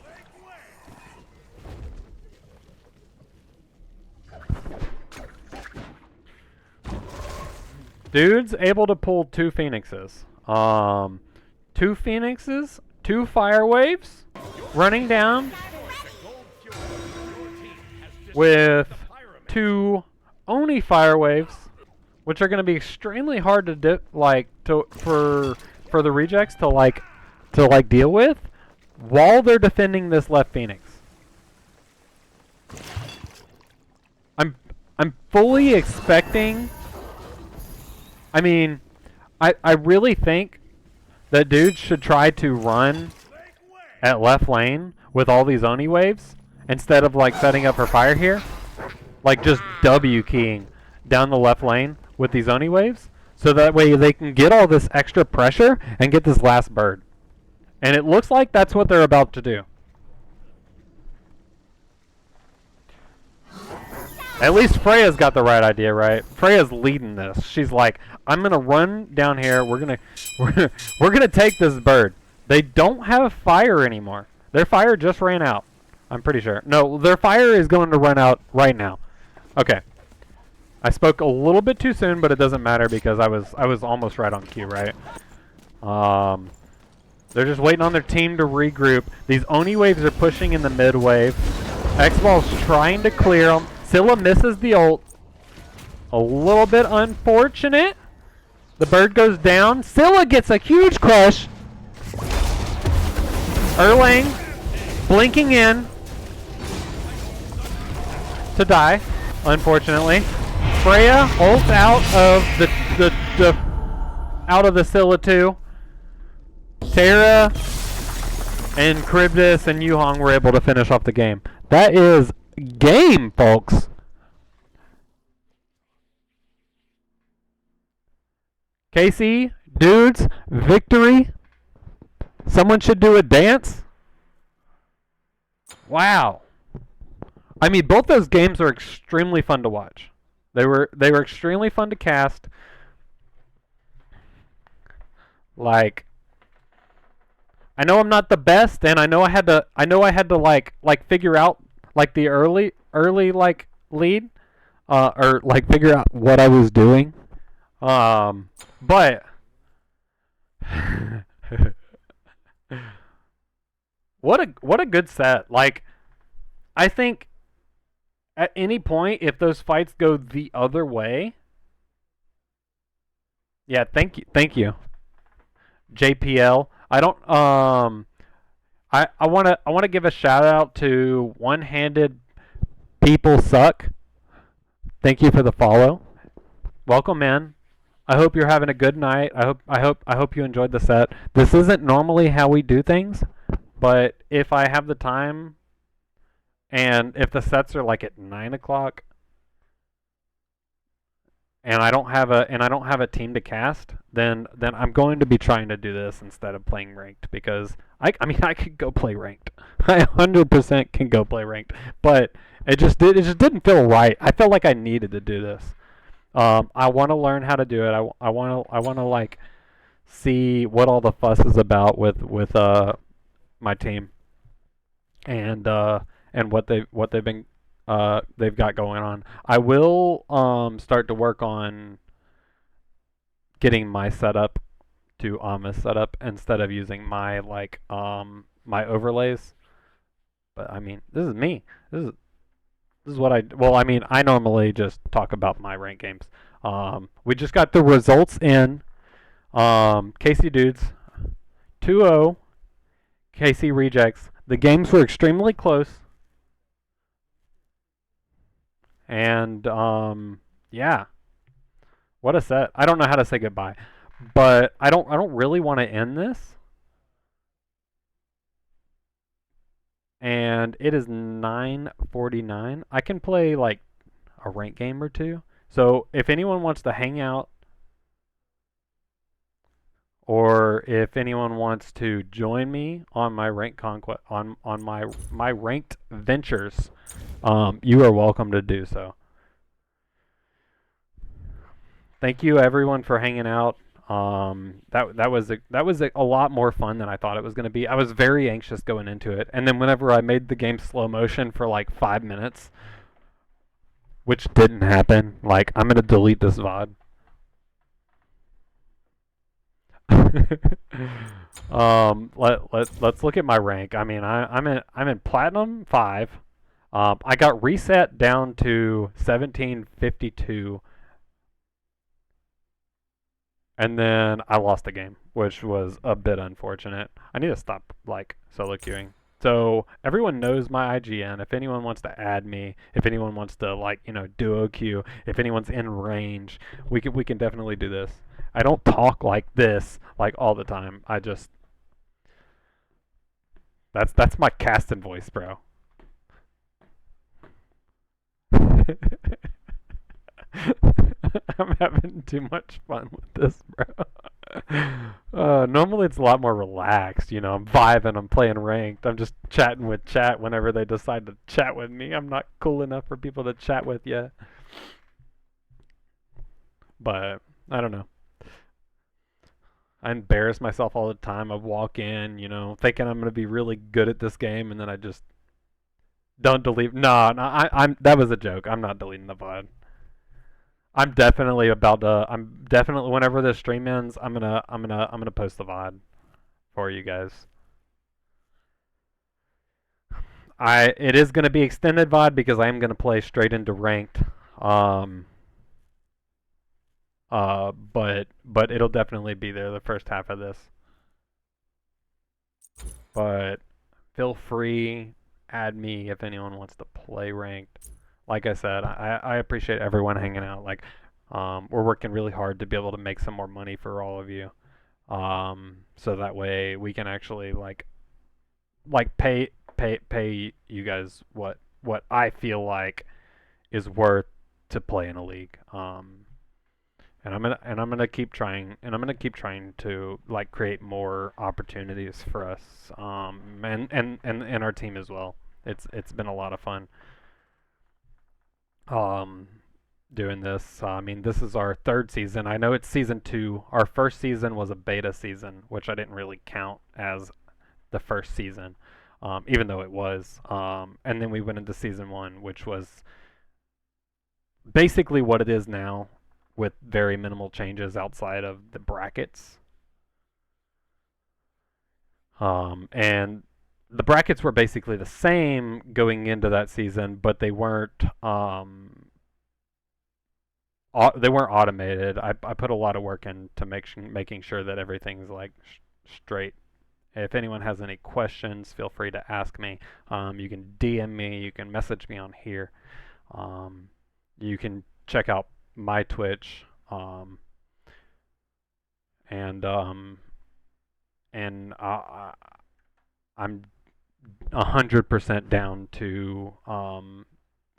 Dude's able to pull 2 Phoenixes. 2 Phoenixes, 2 Fire Waves, running down with 2 Oni Fire Waves, which are going to be extremely hard to for the rejects to deal with while they're defending this left Phoenix. I'm fully expecting. I mean, I really think that dudes should try to run at left lane with all these Oni waves instead of like setting up her fire here. Like just W keying down the left lane with these Oni waves, so that way they can get all this extra pressure and get this last bird. And it looks like that's what they're about to do. At least Freya's got the right idea, right? Freya's leading this. She's like, I'm gonna run down here. We're gonna take this bird. They don't have fire anymore. Their fire just ran out. I'm pretty sure. No, their fire is going to run out right now. Okay. I spoke a little bit too soon, but it doesn't matter because I was almost right on cue, right? They're just waiting on their team to regroup. These Oni waves are pushing in the mid wave. X-Ball's trying to clear them. Scylla misses the ult. A little bit unfortunate. The bird goes down. Scylla gets a huge crush. Erlang blinking in to die, unfortunately. Freya ults out of the Scylla 2. Terra and Charybdis and Yu Hong were able to finish off the game. That is game, folks. KC, dudes, victory. Someone should do a dance. Wow. I mean, both those games are extremely fun to watch. They were extremely fun to cast. Like, I know I'm not the best, and I know I had to like figure out like the early like lead, or like figure out what I was doing. But what a good set. Like, I think at any point if those fights go the other way, yeah, thank you. JPL. I don't I want to give a shout out to One-Handed People Suck. Thank you for the follow. Welcome in. I hope you're having a good night. I hope you enjoyed the set. This isn't normally how we do things, but if I have the time and if the sets are like at 9 o'clock and I don't have a team to cast, then I'm going to be trying to do this instead of playing ranked because I mean I could go play ranked. I 100% can go play ranked, but it just didn't feel right. I felt like I needed to do this. I want to learn how to do it. I want to like see what all the fuss is about with my team and what they've got going on. I will start to work on getting my setup to Ami's setup instead of using my my overlays. But I mean, this is me. This is what I well, I mean, I normally just talk about my rank games. We just got the results in. KC Dudes 2-0. KC Rejects. The games were extremely close. And yeah, what a set. I don't know how to say goodbye, but I don't really want to end this. And it is 9:49. I can play like a rank game or two. So if anyone wants to hang out or if anyone wants to join me on my rank conquest on my ranked ventures, you are welcome to do so. Thank you everyone for hanging out. That was a lot more fun than I thought it was going to be. I was very anxious going into it, and then whenever I made the game slow motion for like 5 minutes, which didn't happen, like I'm gonna delete this VOD. Let's look at my rank. I mean, I'm in Platinum 5. I got reset down to 1752, and then I lost a game, which was a bit unfortunate. I need to stop like solo queuing. So everyone knows my IGN. If anyone wants to add me, if anyone wants to like duo queue, if anyone's in range, we can definitely do this. I don't talk like this like all the time. I just that's my casting voice, bro. I'm having too much fun with this, bro. Normally it's a lot more relaxed, I'm vibing, I'm playing ranked, I'm just chatting with chat whenever they decide to chat with me. I'm not cool enough for people to chat with yet. But I don't know. I embarrass myself all the time. I walk in, thinking I'm gonna be really good at this game, and then I just don't delete. No, no, I'm. That was a joke. I'm not deleting the VOD. I'm definitely about to. I'm definitely whenever this stream ends, I'm gonna post the VOD for you guys. It is gonna be extended VOD because I am gonna play straight into ranked. Um, but it'll definitely be there the first half of this. But feel free, add me if anyone wants to play ranked. Like I said, I appreciate everyone hanging out. Like, we're working really hard to be able to make some more money for all of you. So that way we can actually like pay you guys what I feel like is worth to play in a league. And I'm gonna keep trying, and I'm gonna keep trying to like create more opportunities for us, and our team as well. It's been a lot of fun, um, doing this. I mean, this is our third season. I know it's season 2. Our first season was a beta season, which I didn't really count as the first season, even though it was. And then we went into season 1, which was basically what it is now, with very minimal changes outside of the brackets. And the brackets were basically the same going into that season, but they weren't automated. I put a lot of work into making sure that everything's like straight. If anyone has any questions, feel free to ask me. You can DM me. You can message me on here. You can check out my Twitch, and I'm 100% down to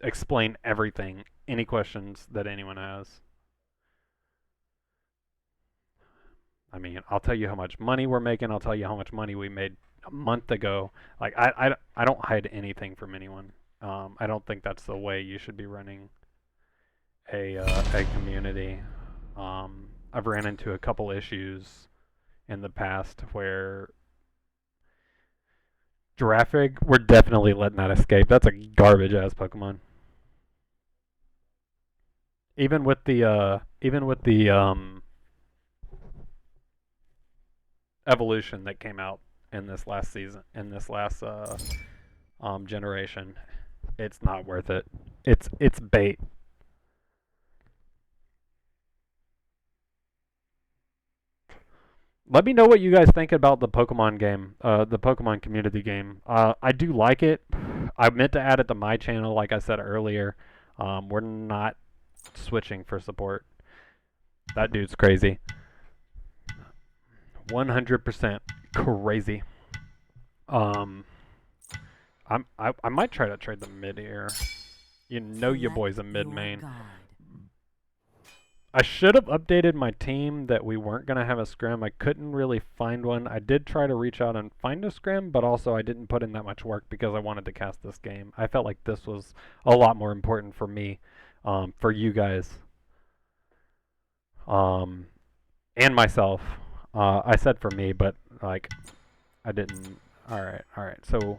explain everything. Any questions that anyone has. I mean, I'll tell you how much money we're making. I'll tell you how much money we made a month ago. Like, I don't hide anything from anyone. I don't think that's the way you should be running a community. I've ran into a couple issues in the past where Giraffig, we're definitely letting that escape. That's a garbage ass Pokemon. Even with the evolution that came out in this last season, in this last generation, it's not worth it. It's bait. Let me know what you guys think about the Pokemon game, the Pokemon community game. I do like it. I meant to add it to my channel, like I said earlier. We're not switching for support. That dude's crazy. 100% crazy. Um, I might try to trade the mid here. You know your boy's a mid main. I should have updated my team that we weren't going to have a scrim. I couldn't really find one. I did try to reach out and find a scrim, but also I didn't put in that much work because I wanted to cast this game. I felt like this was a lot more important for me, for you guys, um, and myself. I said for me, but like I didn't. All right, all right. So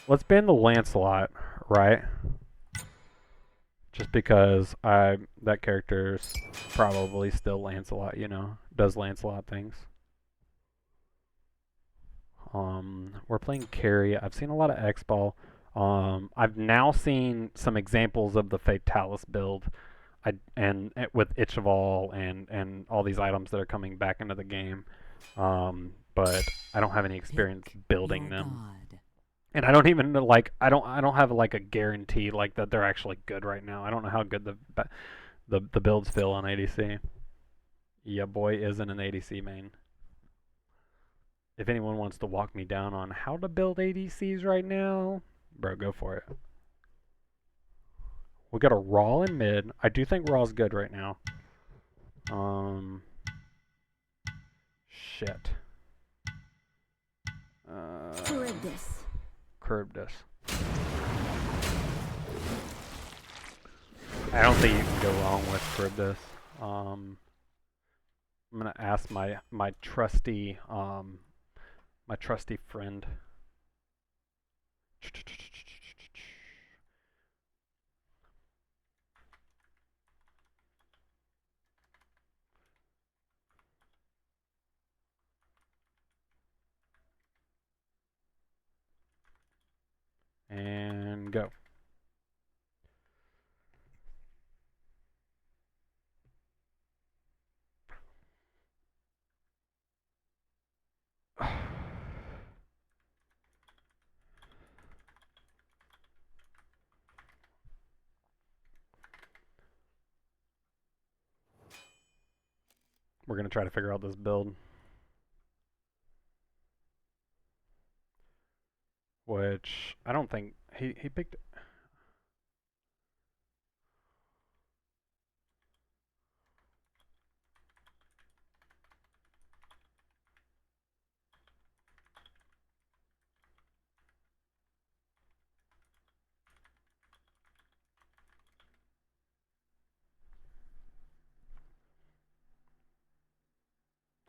let's ban the Lancelot, right? Just because that character's probably still Lancelot, you know, does Lancelot things. We're playing carry. I've seen a lot of X-Ball. I've now seen some examples of the Fatalis build, with Ichival and all these items that are coming back into the game. But I don't have any experience building them. And I don't even know, like I don't have like a guarantee like that they're actually good right now. I don't know how good the builds feel on ADC. Yeah, boy isn't an ADC main. If anyone wants to walk me down on how to build ADCs right now, bro, go for it. We got a Raw in mid. I do think Raw's good right now. Shit. Curb this. I don't think you can go wrong with Charybdis. I'm gonna ask my trusty friend. And go. We're gonna try to figure out this build. Which I don't think he picked.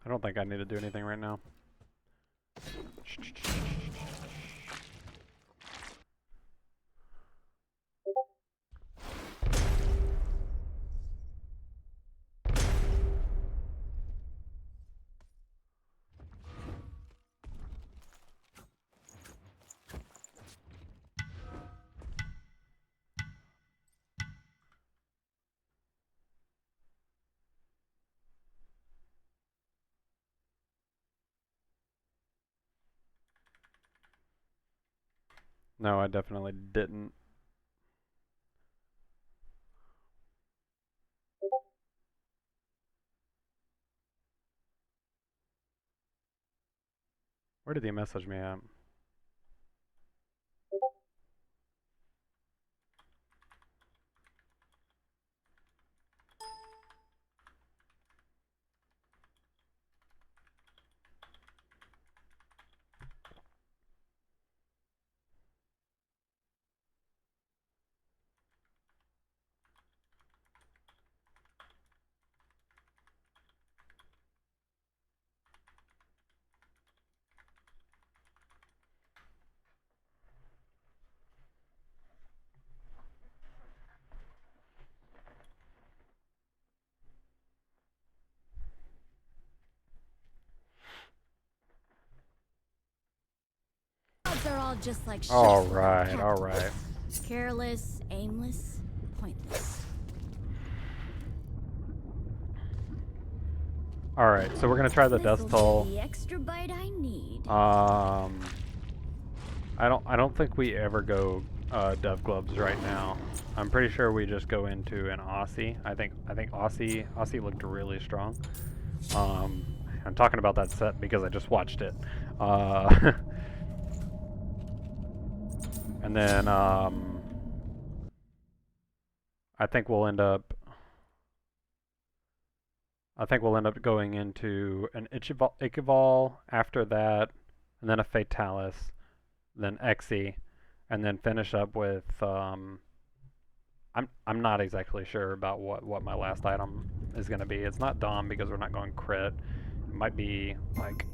I don't think I need to do anything right now. No, I definitely didn't. Where did he message me at? just like All ships right, without all captains. right. Careless, aimless, pointless. All right, so we're gonna try the death This'll toll. be the extra bite I need. I don't think we ever go dev gloves right now. I'm pretty sure we just go into an Aussie. I think Aussie looked really strong. I'm talking about that set because I just watched it. And then I think we'll end up going into an Ichval after that, and then a Fatalis, then Exy, and then finish up with I'm not exactly sure about what my last item is gonna be. It's not Dom because we're not going crit. It might be like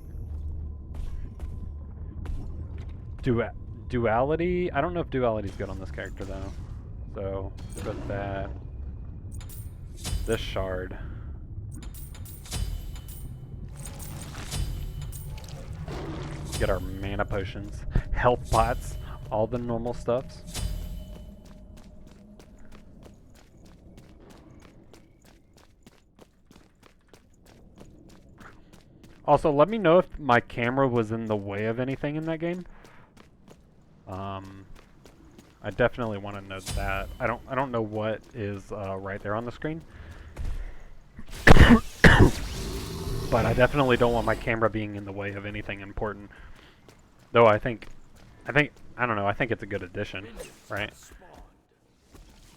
duality. I don't know if duality's good on this character though. So put that. This shard. Get our mana potions, health pots, all the normal stuffs. Also, let me know if my camera was in the way of anything in that game. I definitely want to know that. I don't know what is right there on the screen. But I definitely don't want my camera being in the way of anything important. Though I don't know, I think it's a good addition, right?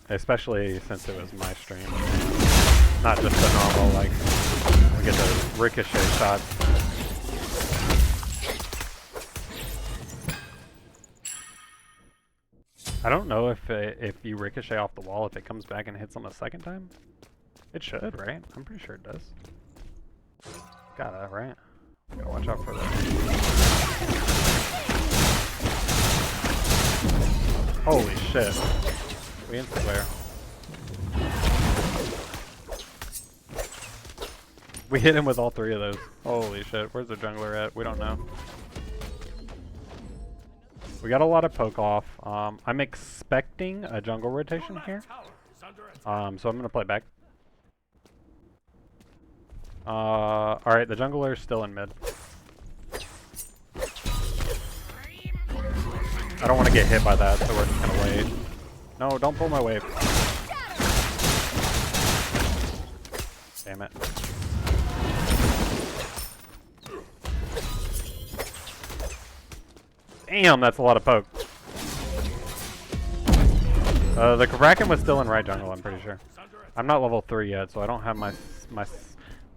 Especially since it was my stream. Not just the normal, like, we get those ricochet shots. I don't know if you ricochet off the wall, if it comes back and hits them a second time. It should, right? I'm pretty sure it does. Gotta, right? Gotta watch out for that. Holy shit. We insta-player. We hit him with all three of those. Holy shit. Where's the jungler at? We don't know. We got a lot of poke off. I'm expecting a jungle rotation here. So I'm gonna play back. Alright, the jungler's still in mid. I don't want to get hit by that, so we're just gonna wait. No, don't pull my wave. Damn it. Damn, that's a lot of poke. The Kraken was still in right jungle, I'm pretty sure. I'm not level 3 yet, so I don't have my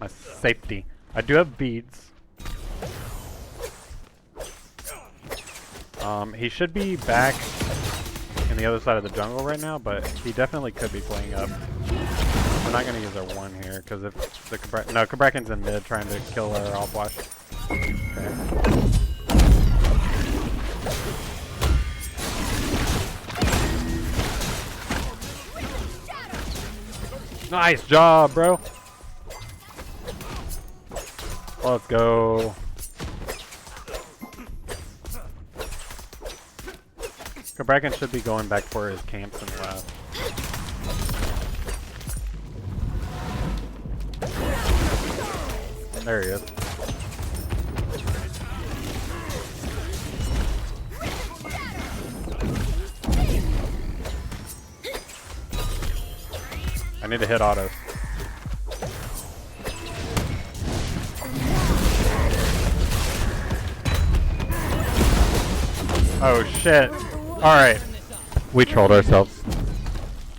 safety. I do have beads. He should be back in the other side of the jungle right now, but he definitely could be playing up. We're not gonna use our 1 here, because if the Kraken's in mid trying to kill our off-wash. Okay. Nice job, bro. Let's go. Kraken should be going back for his camps and left. There he is. I need to hit autos. Oh shit. Alright. We trolled ourselves.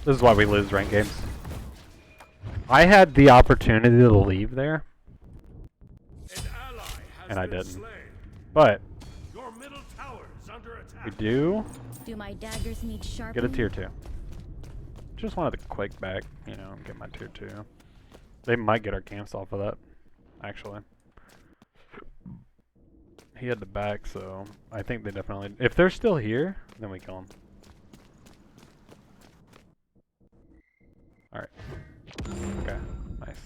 This is why we lose ranked games. I had the opportunity to leave there. And I didn't. But we do my daggers need get a sharpening? tier 2. Just wanted to quake back, you know, and get my tier 2. They might get our camps off of that, actually. He had the back, so I think they definitely... If they're still here, then we kill them. Alright. Okay, nice.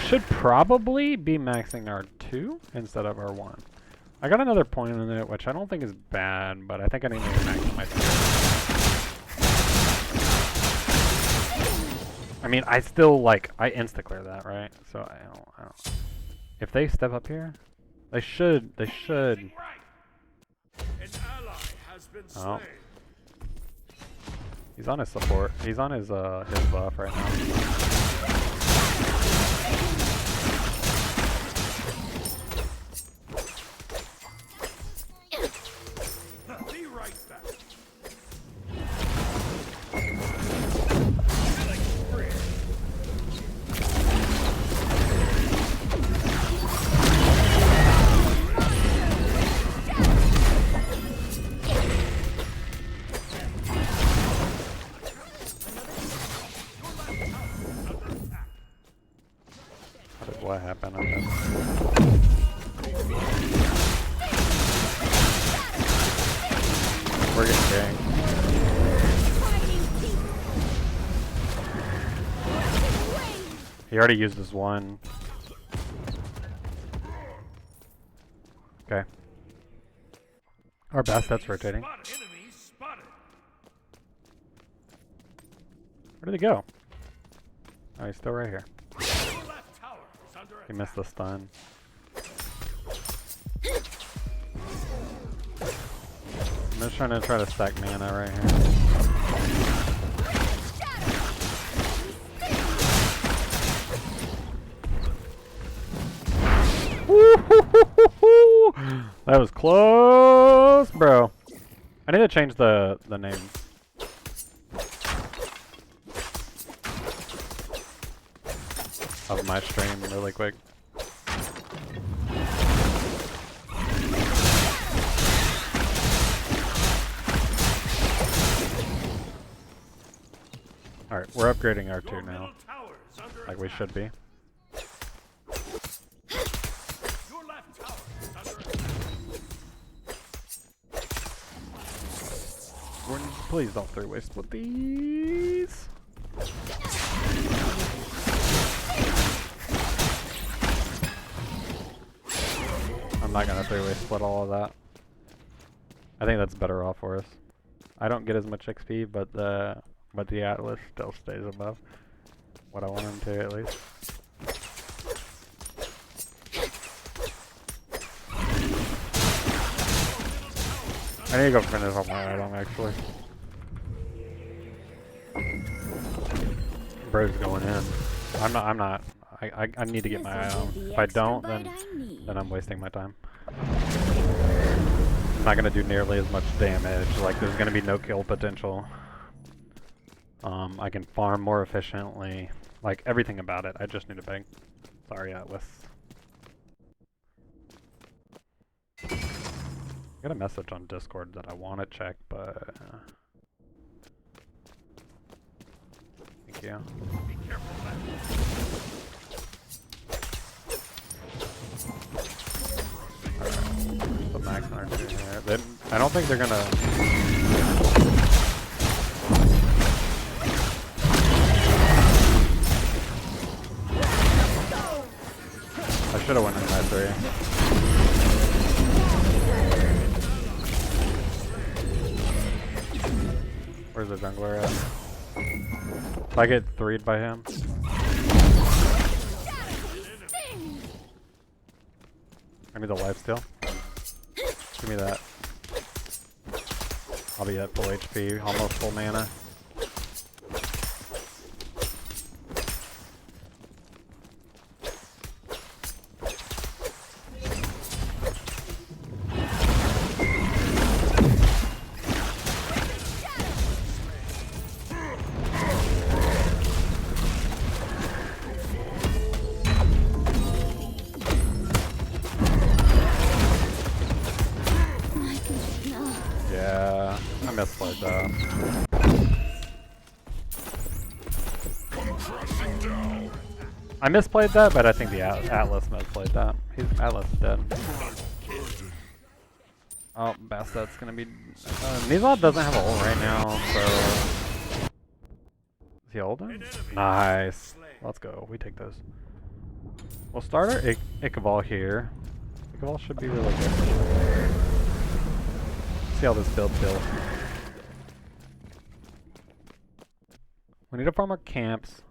should probably be maxing R2 instead of R1. I got another point in it, which I don't think is bad, but I think I need to max my 2. I mean, I still, like, I insta-clear that, right? So I don't. If they step up here, they should. An ally has been Oh. slain. He's on his support. He's on his buff right now. Be right back. What happened? I missed. We're getting ganked. He already used his one. Okay. Our Bastet's rotating. Enemy spotted. Where did he go? Oh, he's still right here. Your left tower is under He missed the stun. I'm just trying to stack mana right here. That was close, bro. I need to change the name. Of my stream really quick. Alright, we're upgrading R2 now. Like we should be. Your left tower is under Gordon, please don't 3-way split these. I'm not gonna 3-way split all of that. I think that's better off for us. I don't get as much XP, but the Atlas still stays above what I want him to at least. I need to go finish off my item actually. Bro's going in. I'm not. I need to get my item. If I don't, then I'm wasting my time. I'm not gonna do nearly as much damage. Like there's gonna be no kill potential. I can farm more efficiently. Like everything about it. I just need to bang. Sorry, Atlas. I got a message on Discord that I want to check, but thank you. Be careful, Alright, put max on R2 here. I don't think they're gonna. I should have went in that 3. Where's the jungler at? If I get 3'd by him. Give me the lifesteal. Give me that. I'll be at full HP, almost full mana. Yeah, I misplayed that. I misplayed that, but I think the Atlas misplayed that. Atlas is dead. Oh, Bastet's gonna be. Nizad doesn't have a ult right now, so. Is he ulting? Nice. Let's go. We take those. We'll start our Ichabal here. Ichabal should be really good. See how this build feels. We need to farm our camps.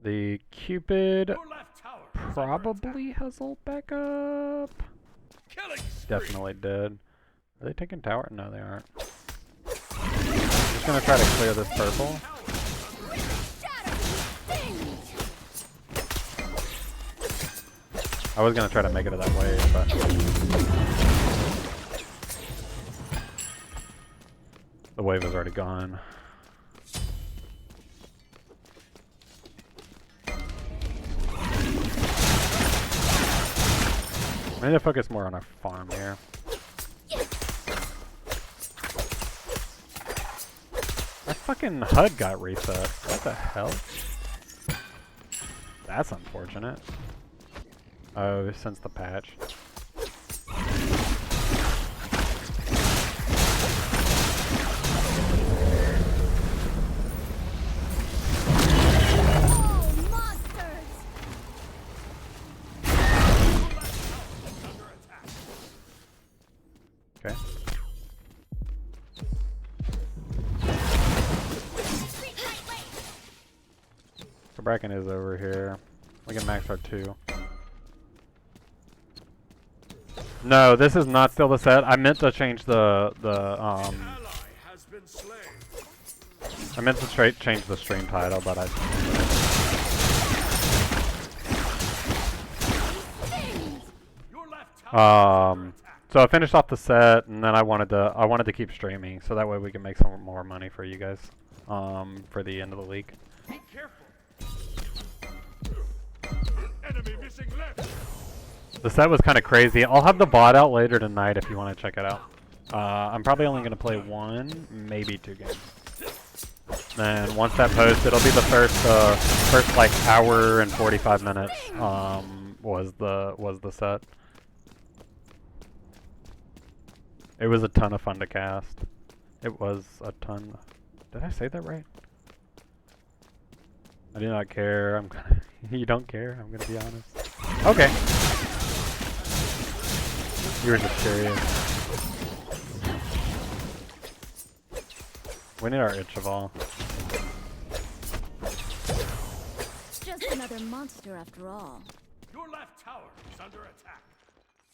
The Cupid Your left tower is under probably has ult back up. killing spree. Definitely did. Are they taking tower? No, they aren't. Just gonna try to clear this purple. I was gonna try to make it to that wave, but the wave is already gone. I need to focus more on our farm here. My fucking HUD got reset. What the hell? That's unfortunate. Oh, since the patch. Okay. The Bracken is over here. We can max our 2. No, this is not still the set. I meant to change Ally has been slain. I meant to change the stream title, but I Your left tower is under attack. so I finished off the set, and then I wanted to keep streaming, so that way we can make some more money for you guys, for the end of the league. Be careful. Enemy missing left. The set was kind of crazy. I'll have the bot out later tonight if you want to check it out. I'm probably only going to play 1, maybe 2 games. And once that posts, it'll be the first like hour and 45 minutes was the set. It was a ton of fun to cast. It was a ton. Did I say that right? I do not care. I'm gonna. You don't care. I'm gonna be honest. Okay. You were just curious. We need our Ichabal. Just another monster after all. Your left tower is under attack.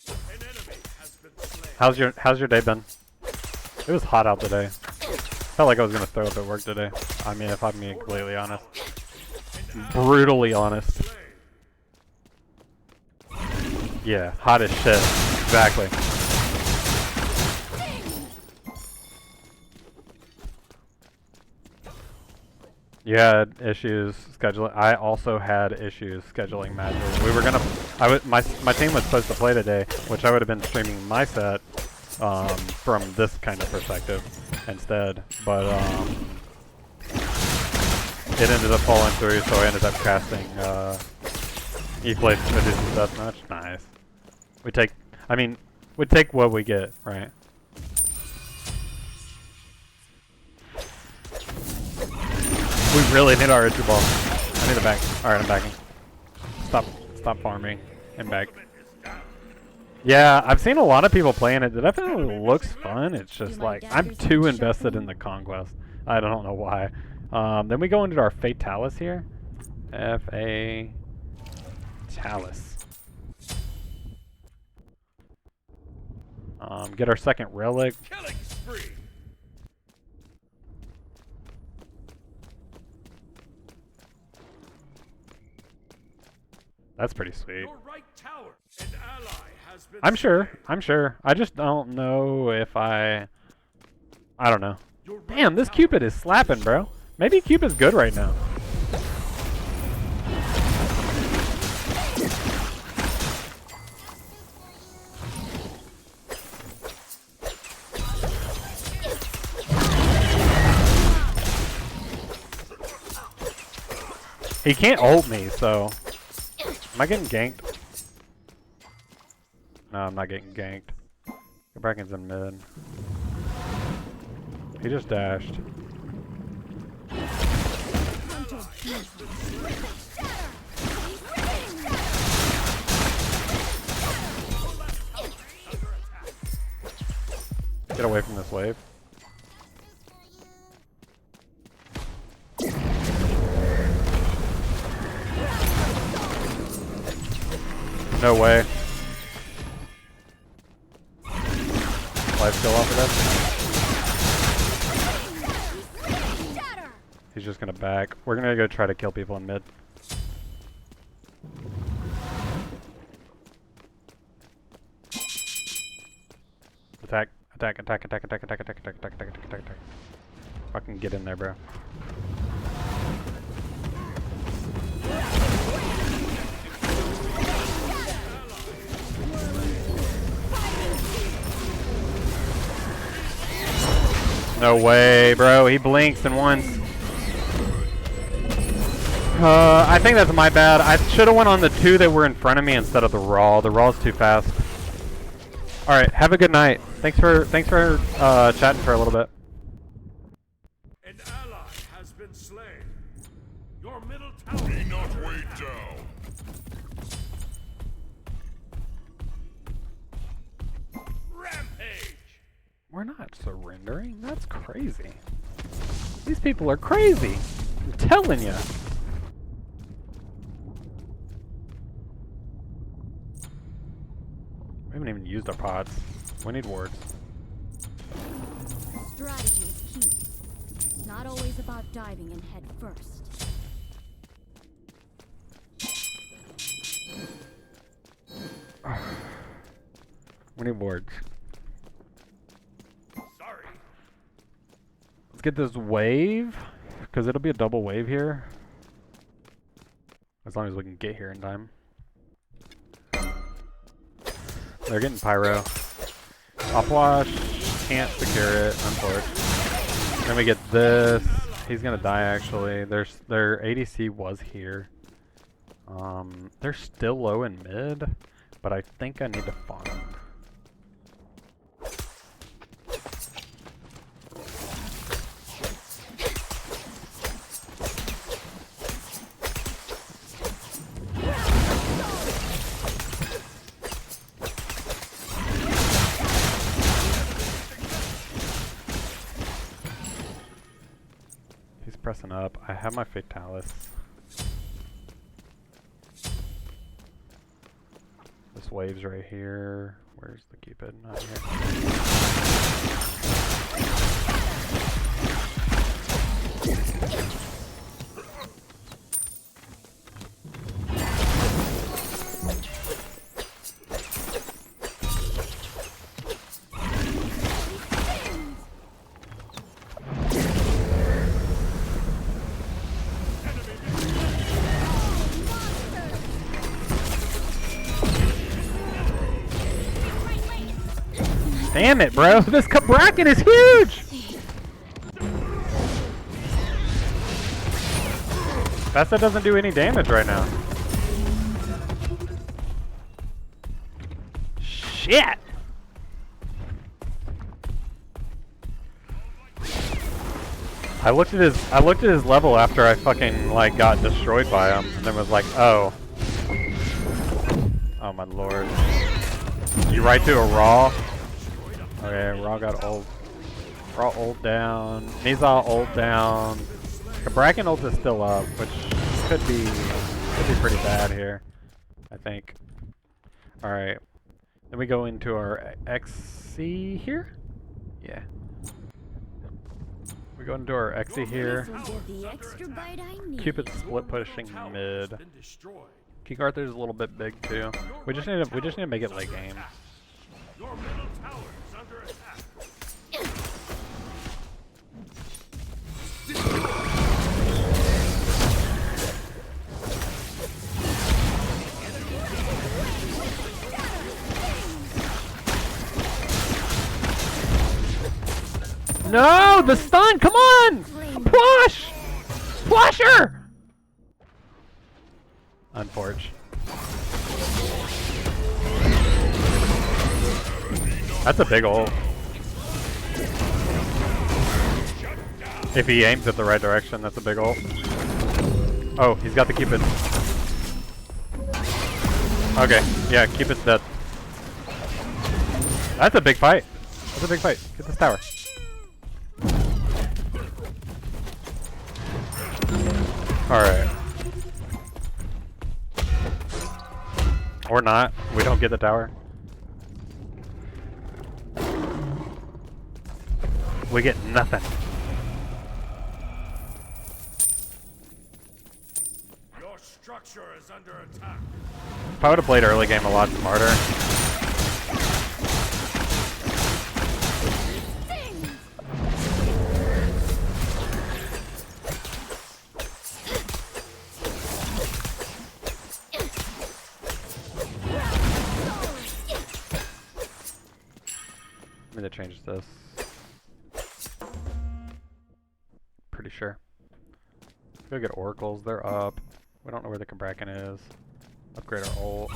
An enemy has been slain. How's your day been? It was hot out today. Felt like I was gonna throw up at work today. I mean, if I'm being completely honest. Brutally honest. Yeah, hot as shit. Exactly. You had issues scheduling. I also had issues scheduling matches. We were gonna. My team was supposed to play today, which I would have been streaming my set from this kind of perspective instead, but it ended up falling through, so I ended up casting E-Play Medusa's Deathmatch. Nice. We take what we get, right? We really need our Ichabal. I need a back. Alright, I'm backing. Stop farming. And back. Yeah, I've seen a lot of people playing it. It definitely looks fun. It's just like, I'm too invested in the conquest. I don't know why. Then we go into our Fatalis here. F-A... Talis. Get our second relic. Killing spree. That's pretty sweet. Your right tower. An ally has been I'm slain. sure. I just don't know if I don't know. Your right Damn, this tower Cupid is slapping, bro. Maybe Cupid's good right now. He can't ult me, so... Am I getting ganked? No, I'm not getting ganked. The Bracken's in mid. He just dashed. Get away from this wave. No way. Life still off of that? He's just gonna back. We're gonna go try to kill people in mid. Attack, attack, attack, attack, attack, attack, attack, attack, attack, attack, attack, attack. Fucking get in there, bro. No way, bro. He blinks and once. I think that's my bad. I should have went on the two that were in front of me instead of the raw. The raw's too fast. All right, have a good night. Thanks for chatting for a little bit. An ally has been slain. Your middle tower. Be not weighed down. Rampage. We're not surrendering. That's crazy. These people are crazy. I'm telling you. We haven't even used our pods. We need wards. Strategy is key. It's not always about diving in head first. We need wards. Sorry. Let's get this wave, because it'll be a double wave here. As long as we can get here in time. They're getting pyro. Upwash, can't secure it, unfortunately. Then we get this. He's gonna die actually. Their ADC was here. They're still low in mid, but I think I need to farm. Pressing up. I have my Fatalis. This wave's right here. Where's the Cupid? Not here. Damn it, bro! This bracket is huge! Vesta doesn't do any damage right now. Shit! I looked at his level after I fucking like got destroyed by him, and then was like, oh. Oh my lord. You right to a raw? Okay, Raw got ult. Raw ult down. Nizal ult down. The Bracken ult is still up, which could be pretty bad here, I think. Alright. Then we go into our XC here? Yeah. We go into our XC here. Cupid's split pushing mid. King Arthur's a little bit big too. We just need to make it late game. Your middle tower is under attack. No, the stun! Come on! Push! Flusher! Unforge. That's a big ult. If he aims it the right direction, that's a big ult. Oh, he's got the Cupid. Okay, yeah, Cupid's dead. That's a big fight. That's a big fight. Get this tower. Alright. Or not. We don't get the tower. We get nothing. Your structure is under attack. If I would have played early game a lot smarter. I mean, they changed this. Pretty sure. Let's go get oracles. They're up. We don't know where the Kraken is. Upgrade our ult.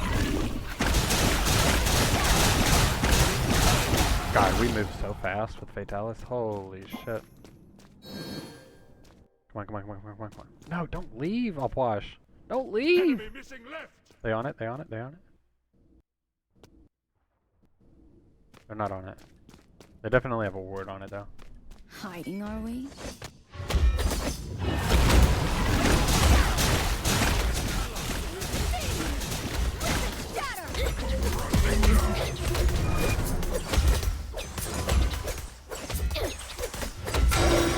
God, we move so fast with Fatalis. Holy shit. Come on, come on, come on, come on, come on, come on. No, don't leave, Alpwash. Don't leave! Enemy missing left. They on it, they on it, they on it. They're not on it. They definitely have a ward on it though. Hiding, are we?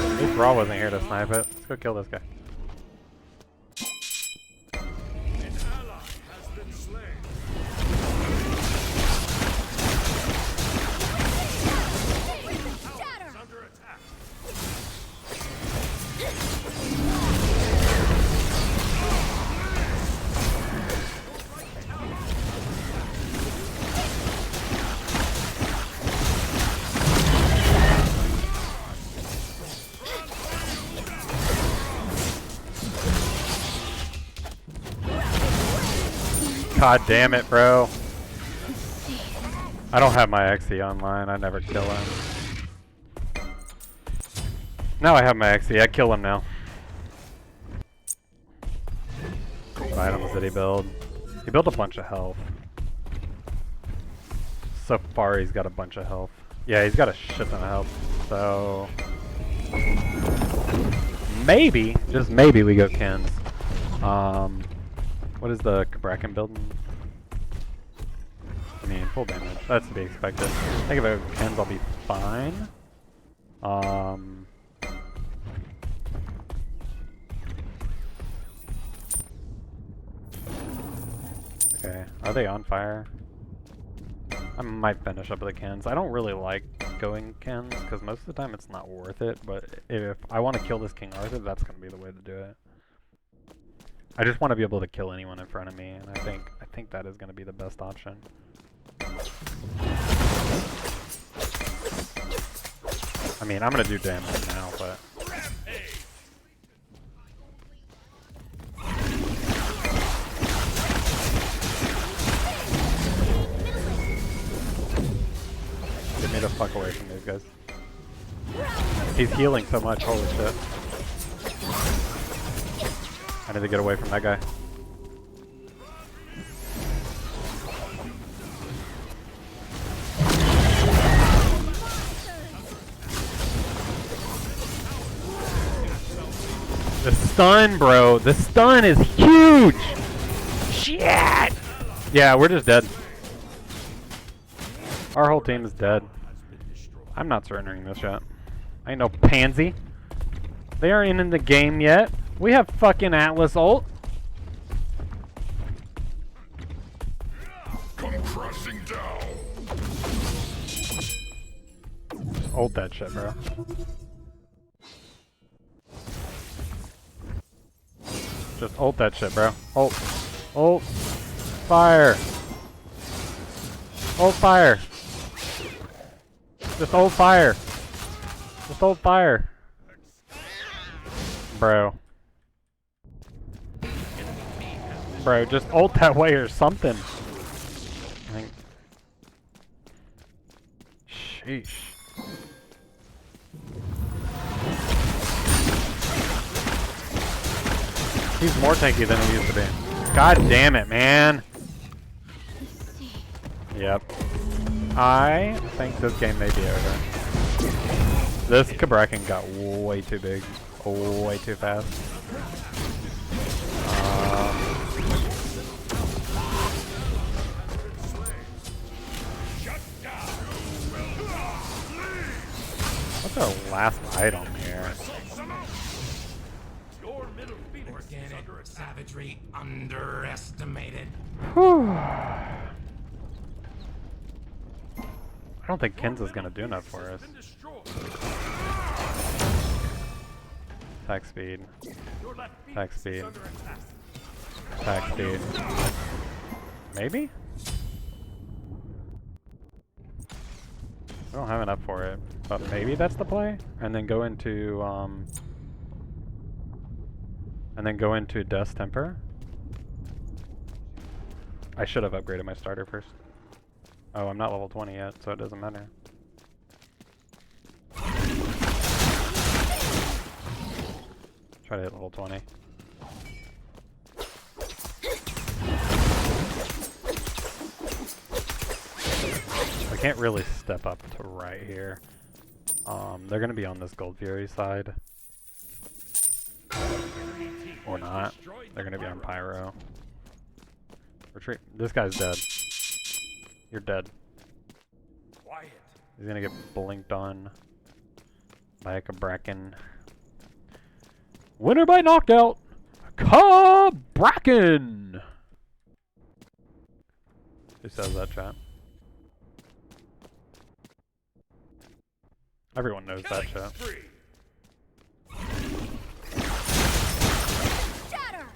At least Raw wasn't here to snipe it. Let's go kill this guy. An ally has been slain. Tower is under attack. God damn it, bro. I don't have my XE online. I never kill him. Now I have my XE. I kill him now. What items did he build? He built a bunch of health. So far, he's got a bunch of health. Yeah, he's got a shit ton of health. So maybe, just maybe, we go Kens. What is the Kraken building? I mean, full damage. That's to be expected. I think if it Kens, I'll be fine. Okay, are they on fire? I might finish up with the Kens. I don't really like going Kens, because most of the time it's not worth it, but if I want to kill this King Arthur, that's going to be the way to do it. I just want to be able to kill anyone in front of me, and I think that is going to be the best option. I mean, I'm going to do damage now, but... Get me the fuck away from these guys. He's healing so much, holy shit. I need to get away from that guy. The stun, bro. The stun is huge! Shit! Yeah, we're just dead. Our whole team is dead. I'm not surrendering this yet. I ain't no pansy. They aren't in the game yet. We have fucking Atlas ult. Come crashing down. Ult that shit, bro. Just ult that shit, bro. Ult. Ult. Fire. Ult fire. Just ult fire. Just ult fire. Bro. Bro, just ult that way or something. I think. Sheesh. He's more tanky than he used to be. God damn it, man. Yep. I think this game may be over. This Cabrakan got way too big, way too fast. What's our last item here? Organic savagery underestimated. Whew. I don't think Kenza's gonna do enough for us. Attack speed. Attack speed. Attack speed. Maybe? I don't have enough for it, but maybe that's the play. And then go into Death's Temper. I should have upgraded my starter first. Oh, I'm not level 20 yet, so it doesn't matter. Try to hit level 20. I can't really step up to right here. They're gonna be on this Gold Fury side. Or not. They're gonna be on Pyro. Retreat. This guy's dead. You're dead. He's gonna get blinked on by a Cabrakan. Winner by knockout, Cabrakan! Who says that, chat? Everyone knows that, chat. Shatter!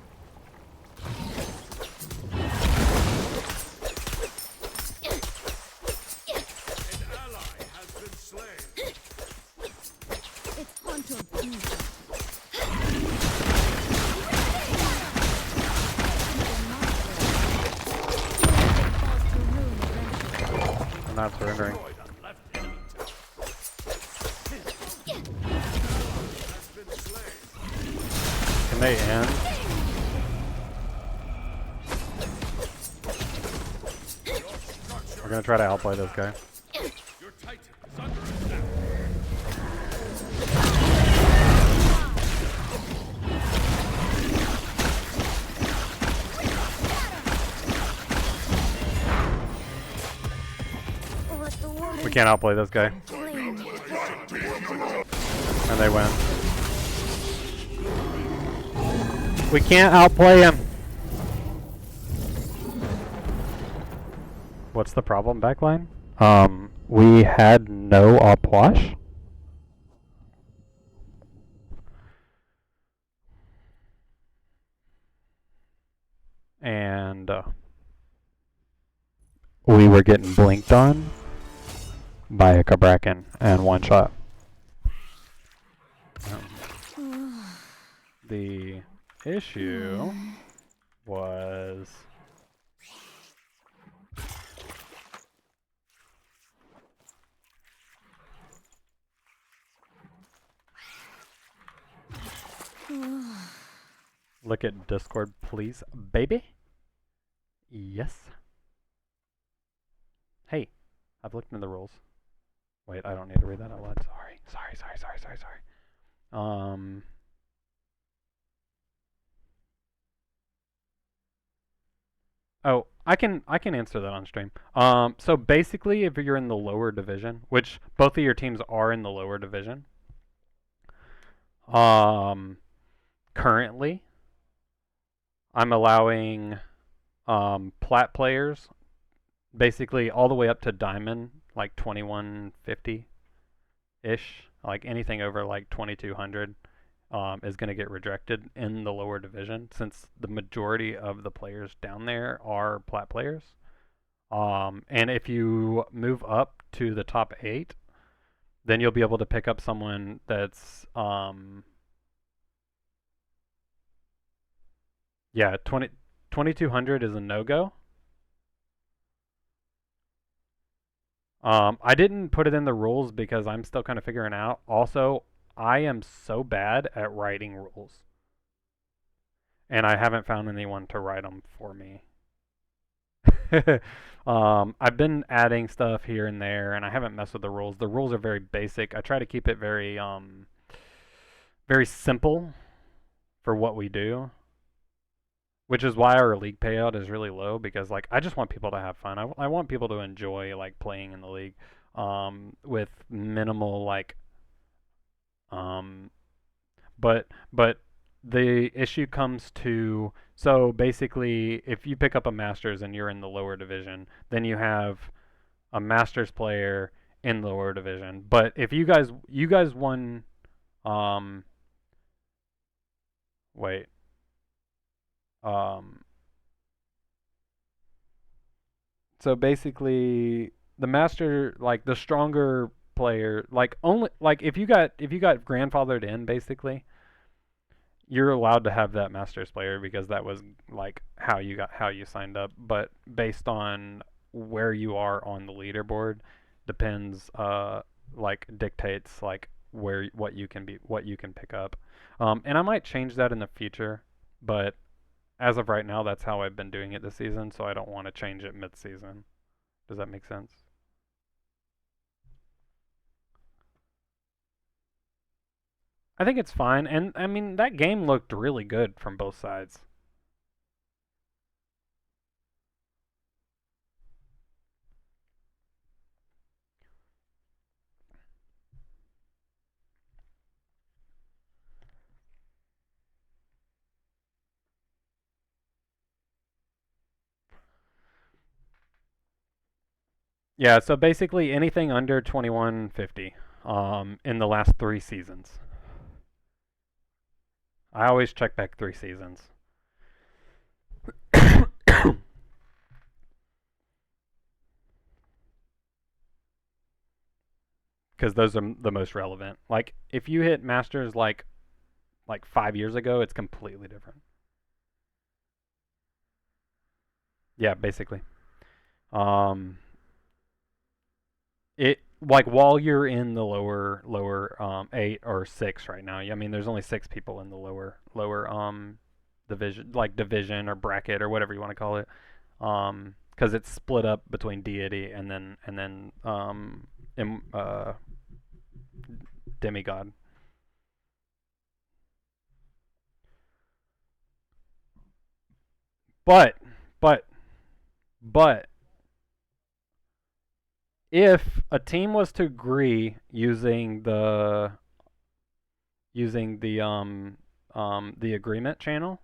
An ally has been slain. It's Hunter Fusion. I'm not surrendering. Can they end? We're gonna try to outplay this guy. Your Titan is under attack. We can't outplay this guy. And they win. We can't outplay him. What's the problem, backline? We had no upwash. And we were getting blinked on by a Cabrakan and one shot. The issue was look at Discord, please, baby. Yes. Hey, I've looked into the rules. Wait, I don't need to read that out loud. Sorry. Oh, I can answer that on stream. So basically, if you're in the lower division, which both of your teams are in the lower division, currently, I'm allowing plat players, basically all the way up to diamond, like 2150-ish, like anything over like 2200 is going to get rejected in the lower division, since the majority of the players down there are plat players. And if you move up to the top 8, then you'll be able to pick up someone that's yeah, 2200 is a no-go. I didn't put it in the rules because I'm still kind of figuring out. Also, I am so bad at writing rules. And I haven't found anyone to write them for me. I've been adding stuff here and there, and I haven't messed with the rules. The rules are very basic. I try to keep it very simple for what we do, which is why our league payout is really low because like I just want people to have fun. I want people to enjoy like playing in the league, with minimal like, um, but the issue comes to, so basically if you pick up a masters and you're in the lower division, then you have a masters player in the lower division. But if you guys won, um wait um so basically the master, like the stronger player, like only like if you got grandfathered in, basically you're allowed to have that masters player because that was like how you signed up. But based on where you are on the leaderboard, depends, like dictates like where what you can pick up. And I might change that in the future, but as of right now that's how I've been doing it this season, so I don't want to change it mid-season. Does that make sense? I think it's fine, and I mean that game looked really good from both sides. Yeah, so basically anything under 2150, in the last 3 seasons. I always check back 3 seasons. Because those are the most relevant. Like if you hit masters like 5 years ago, it's completely different. Yeah, basically. Um, it like while you're in the lower 8 or 6 right now. I mean, there's only 6 people in the lower division or bracket or whatever you want to call it. Because it's split up between deity and then im, demigod. But but but if a team was to agree using the agreement channel,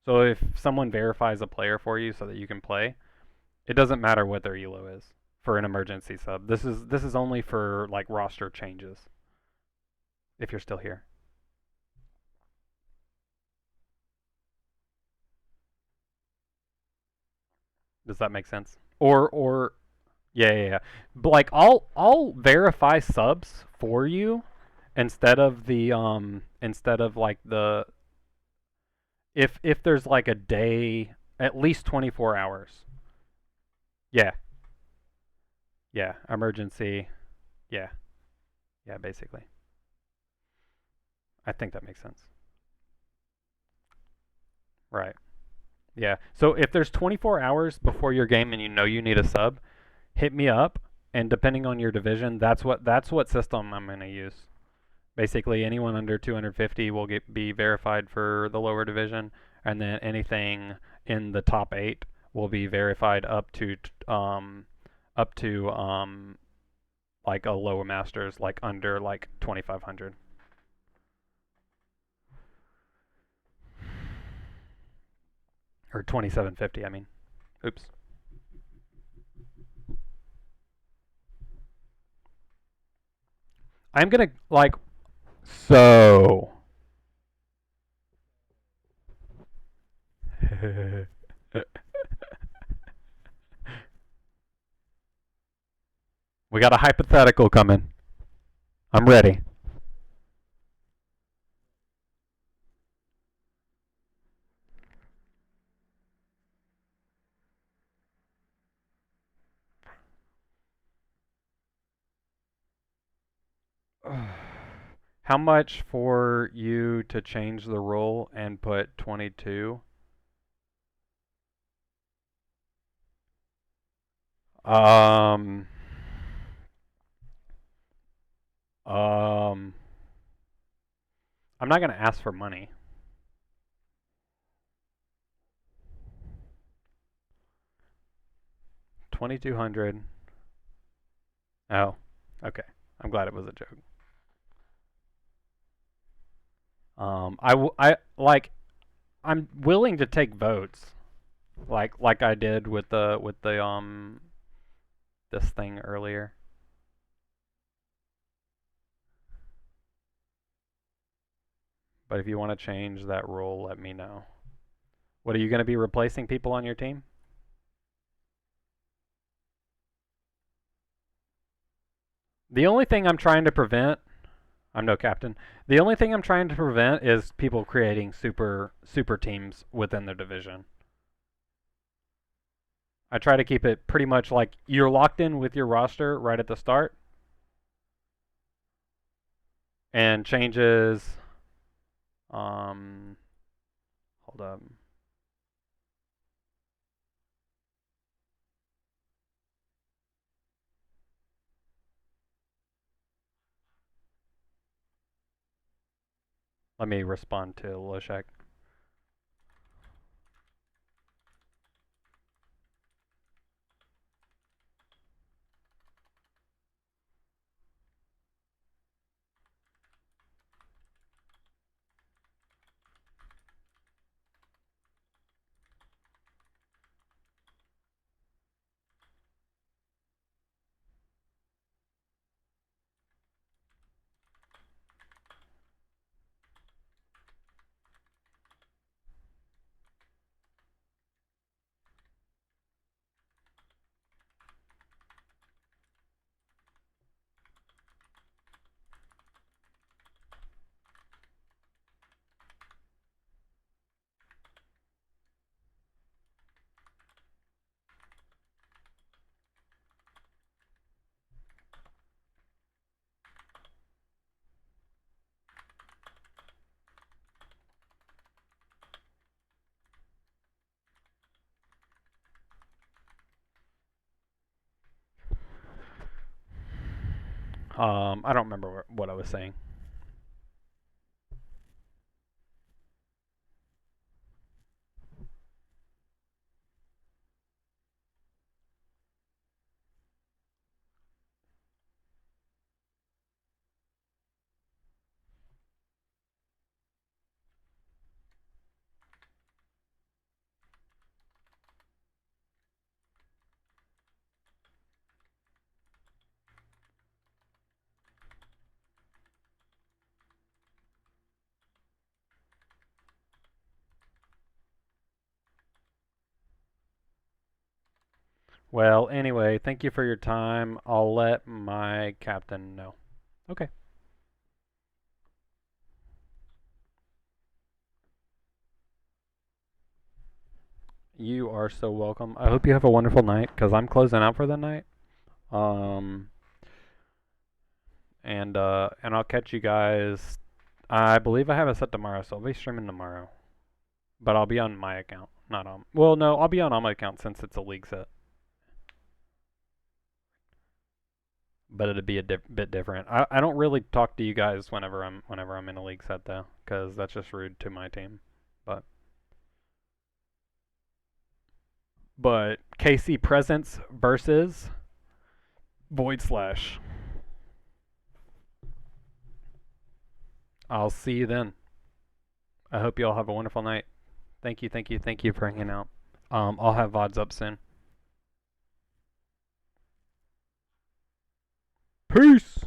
so if someone verifies a player for you so that you can play, it doesn't matter what their elo is for an emergency sub. This is only for like roster changes. If you're still here, does that make sense? Or yeah, yeah, yeah. But like I'll verify subs for you instead of like the, if there's like a day, at least 24 hours. Yeah. Yeah, emergency. Yeah. Yeah, basically. I think that makes sense. Right. Yeah. So if there's 24 hours before your game and you know you need a sub, hit me up, and depending on your division, that's what system I'm going to use. Basically, anyone under 250 will be verified for the lower division, and then anything in the top 8 will be verified up to like a lower masters, like under like 2500 or 2750. I mean, oops. I'm gonna like so. We got a hypothetical coming. I'm ready. How much for you to change the rule and put 22? Um. Um. I'm not gonna ask for money. $2,200. Oh, okay. I'm glad it was a joke. I like. I'm willing to take votes, like I did with the this thing earlier. But if you want to change that rule, let me know. What are you going to be replacing people on your team? The only thing I'm trying to prevent, I'm no captain. The only thing I'm trying to prevent is people creating super teams within their division. I try to keep it pretty much like you're locked in with your roster right at the start. And changes hold up. Let me respond to Loshek. I don't remember what I was saying. Well, anyway, thank you for your time. I'll let my captain know. Okay. You are so welcome. I hope you have a wonderful night because I'm closing out for the night. Um, and I'll catch you guys. I believe I have a set tomorrow, so I'll be streaming tomorrow. But I'll be on my account, not on. Well, no, I'll be on my account since it's a league set. But it'd be a bit different. I don't really talk to you guys whenever I'm in a league set though, because that's just rude to my team. But KC Presence versus Void Slash. I'll see you then. I hope you all have a wonderful night. Thank you for hanging out. I'll have VODs up soon. Peace!